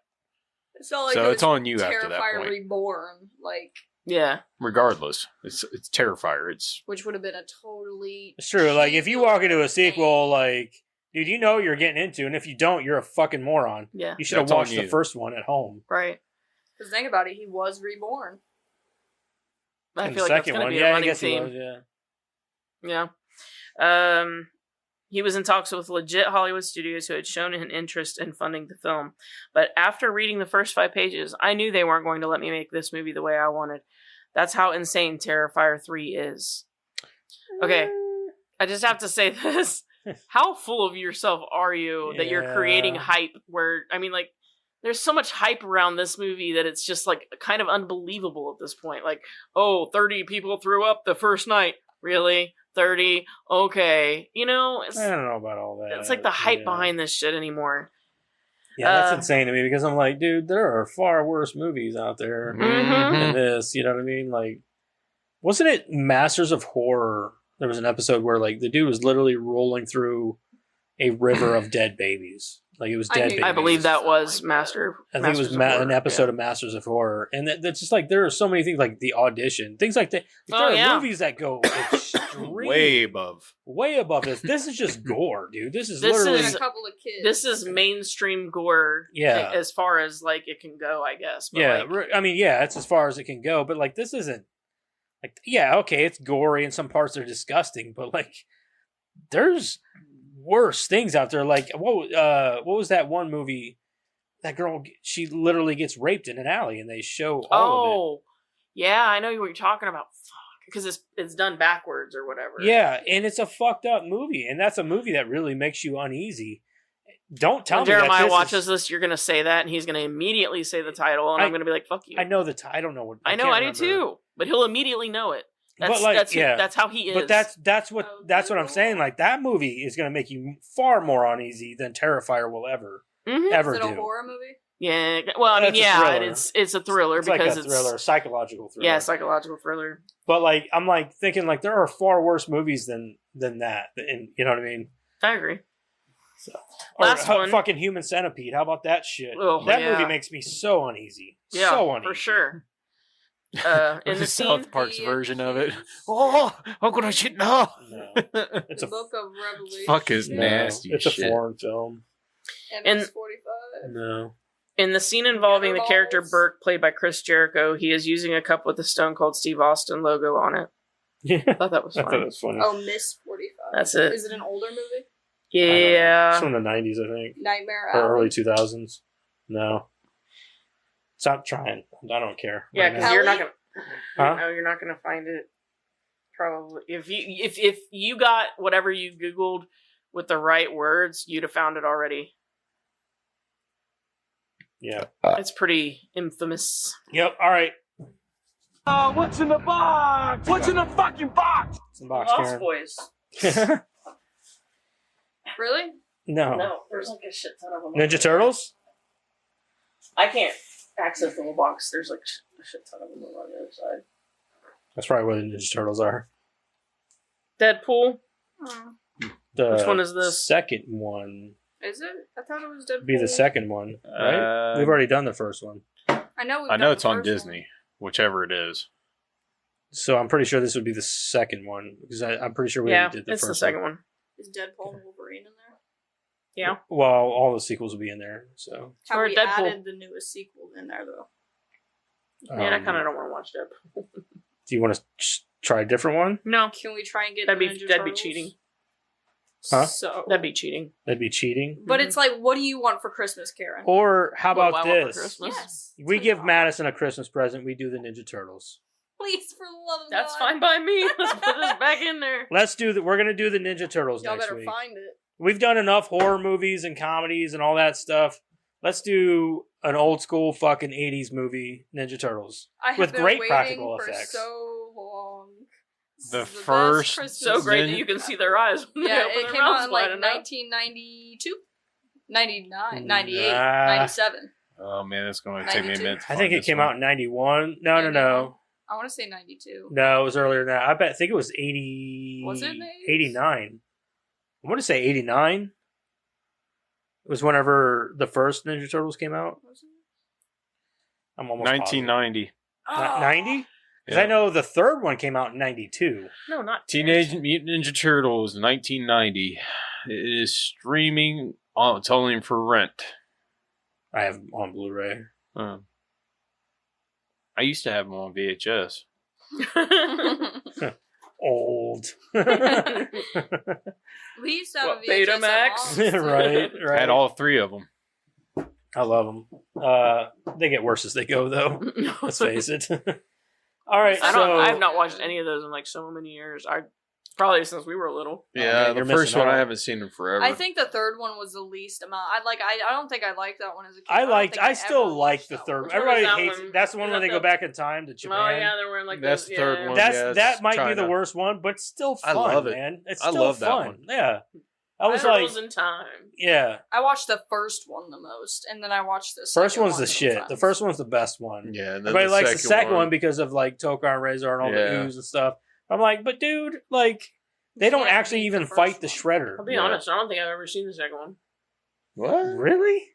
It's not like So it was it's on you after that Terrifier point. Reborn, like, Yeah. Regardless, it's Terrifier. It's which would have been a totally. It's true. Like if you walk into a cheap sequel, like dude, you know you're getting into, and if you don't, you're a fucking moron. Yeah. You should have That's on watched the you. first one at home. Right. Because think about it, he was reborn. I And feel the like that's second going to one, be yeah, a I running guess theme. he was, yeah. Yeah. He was in talks with legit Hollywood studios who had shown an interest in funding the film. But after reading the first 5 pages, I knew they weren't going to let me make this movie the way I wanted. That's how insane Terrifier 3 is. Okay, I just have to say this. How full of yourself are you that you're creating Yeah. hype where, I mean, like, there's so much hype around this movie that it's just, like, kind of unbelievable at this point. Like, 30 people threw up the first night. Really? 30? Okay. It's I don't know about all that. it's like the hype yeah. behind this shit anymore. Yeah, that's insane to me because I'm like, dude, there are far worse movies out there Mhm. than this. You know what I mean? Like, wasn't it Masters of Horror? There was an episode where like the dude was literally rolling through a river of dead babies. Like it was I dead knew babies. I believe that Something was like that. Master. I think it was Masters of Horror, an episode yeah. of Masters of Horror, and that's just like there are so many things like the audition, things like that. There Oh, are yeah. movies that go extreme, way above. way above this. This is just gore, dude. This is This literally And is- a couple of kids. This is mainstream gore, Yeah. as far as like it can go, I guess. But, yeah. like, I mean, yeah, it's as far as it can go, but like this isn't like yeah, okay, it's gory and some parts are disgusting, but like there's worse things out there. Like what was that one movie? That girl, she literally gets raped in an alley, and they show all of it. oh, yeah, I know what you're talking about. Fuck, because it's done backwards or whatever. Yeah, and it's a fucked up movie, and that's a movie that really makes you uneasy. Don't tell When me that Jeremiah this watches is, this, you're gonna say that, and he's gonna immediately say the title, and I- I'm gonna be like, "Fuck you." I know I don't know what. I know, can't I do remember. too. But he'll immediately know it. That's But, like, that's yeah. that's how he is. But that's what I'm saying. Like that movie is going to make you far more uneasy than Terrifier will ever Mhm. ever Is it a do. horror movie? Yeah. Well, I mean, It's a yeah, thriller. it's a thriller It's like because a thriller, psychological thriller. yeah, psychological thriller. But like I'm like thinking like there are far worse movies than that, and you know what I mean. I agree. So, or Last one. fucking Human Centipede. How about that shit? Oh, that yeah. movie makes me so uneasy. Yeah, so uneasy for sure. In the scene, South Park's The version of it. Kids. Oh, I'm gonna shit no. No, it's The a Book of Revelation. Fuck is no, nasty It's a shit. foreign film. And- MS-45. No. in the scene involving the character Gutterballs. Burke, played by Chris Jericho, he is using a cup with the Stone Cold Steve Austin logo on it. Yeah, I thought that was I thought funny. it was funny. Oh, Miss 45. That's it. Is it an older movie? I don't know. Yeah. It's from the 90s, I think, Nightmare or Alley. early 2000s. No, stop trying. I don't care. Yeah, right because now. you're not gonna. Huh? No, you're not gonna find it. Probably, if you got whatever you Googled with the right words, you'd have found it already. Yeah. It's pretty infamous. Yep. All right. What's in the box? What's in the fucking box? It's in the box, Lost Karen. Boys. Really? No. No, there's like a shit ton of them. Ninja Turtles? I can't access the whole box. There's like a shit ton of them on the other side. That's probably where the Ninja Turtles are. Deadpool. Oh. The Which one is this? Second one. Is it? I thought it was Deadpool. Be the second one, right? We've already done the first one. I know. I know it's on Disney, whichever it is. So I'm pretty sure this would be the second one because I'm pretty sure we already did the it's first the second one. Is Deadpool and Wolverine in there? Yeah. Well, all the sequels will be in there. So How Or we Deadpool. added the newest sequel in there though. Man, I kind of don't want to watch Deadpool. Do you want to try a different one? No, Can we try and get that'd the be Ninja that'd be Turtles? cheating. Huh? So That'd be cheating. That'd be cheating. But it's like, what do you want for Christmas, Karen? Or how What do about I want for this? Christmas? Yes. We give Madison a Christmas present. We do the Ninja Turtles. Please, for the love of That's God. fine by me. Let's put this back in there. Let's do that. We're gonna do the Ninja Turtles Y'all next better week. find it. We've done enough horror movies and comedies and all that stuff. Let's do an old school fucking 80s movie, Ninja Turtles. I have With been great waiting practical for effects. so long. This The is best first- Christmas So great that Nin- you can see their eyes. When Yeah, they open it their came out mouths in like wide enough. 1992, 99, 98, Nah. 97. Oh man, that's going to take me a 92? minute. To I think find it this came one. out in 91. No. I want to say 92. No, it was earlier than that. I think it was 80. Was it in the 80s? 89. I want to say 89. It was whenever the first Ninja Turtles came out. Was it? I'm almost 1990. Oh. 90? Because Yeah. I know the third one came out in 92. No, not Teenage Mutant Ninja Turtles, 1990. It is streaming. It's only for rent. I have them on Blu-ray. I used to have them on VHS. Old. We used to have What, a VHS Betamax? at mom's. right. I had all three of them. I love them. They get worse as they go, though. Let's face it. All right, I have not watched any of those in like so many years. Probably since we were little. Yeah, man, the you're first missing one out. I haven't seen in forever. I think the third one was the least amount. I don't think I liked that one as a kid. I still like the third one. Which one Everybody is that hates one? it. That's the one Is where that they go the- back in time to Japan. Oh yeah, they're wearing like That's those, the third yeah. one. That Yeah, might be the China. worst one, but still fun, I love it. man. It's I still love that fun. one. Yeah. I was Turtles like, in time. yeah. I watched the first one the most, and then I watched the First second one's the one shit. sometimes. The first one's the best one. Yeah, and then Everybody likes the second one one. because of like Tokar and Razor and all the Yeah. ooze and stuff. I'm like, but dude, like, they don't Can't actually beat even the first fight the one. Shredder. I'll be Yeah. honest, I don't think I've ever seen the second one. What? Really?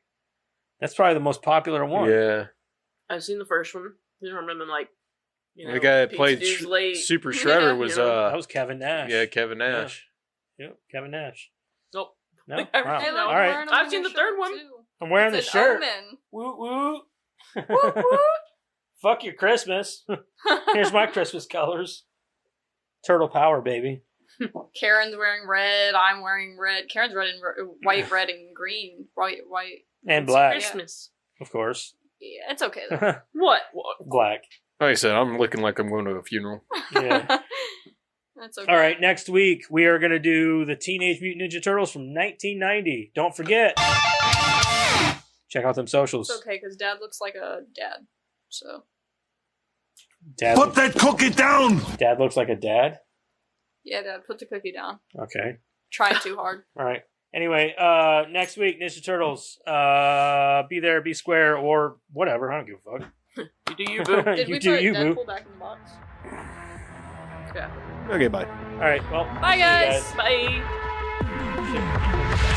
That's probably the most popular one. Yeah. I've seen the first one. I remember them like, you know, The guy that pizza played dude's late. Super Shredder Yeah. was You know, That was Kevin Nash. Kevin Nash. Yep, Kevin Nash. Nope. No? I've Wow. Hey, No. look, All I'm right. wearing a I've seen new the third shirt, one. too. I'm wearing It's the an shirt. Omen. Woo woo. Whoop, whoop. Fuck your Christmas. Here's my Christmas colors. Turtle power, baby. Karen's wearing red. I'm wearing red. Karen's red and white, red and green. White. And It's black, Christmas. of course. Yeah, it's okay though. What? Black. Like I said, I'm looking like I'm going to a funeral. Yeah. That's okay. All right, next week we are going to do the Teenage Mutant Ninja Turtles from 1990. Don't forget. Check out them socials. It's okay because Dad looks like a dad. So Dad, Put that cookie down! Dad looks like a dad. yeah, Dad, put the cookie down. Okay. Trying too hard. All right. Anyway, next week, Ninja Turtles. Be there, be square, or whatever. I don't give a fuck. You do you, boo. Did You we do put you, Deadpool boo. back in the box? Yeah. Okay, bye. All right. Well, Bye, see you guys. Bye. Shit.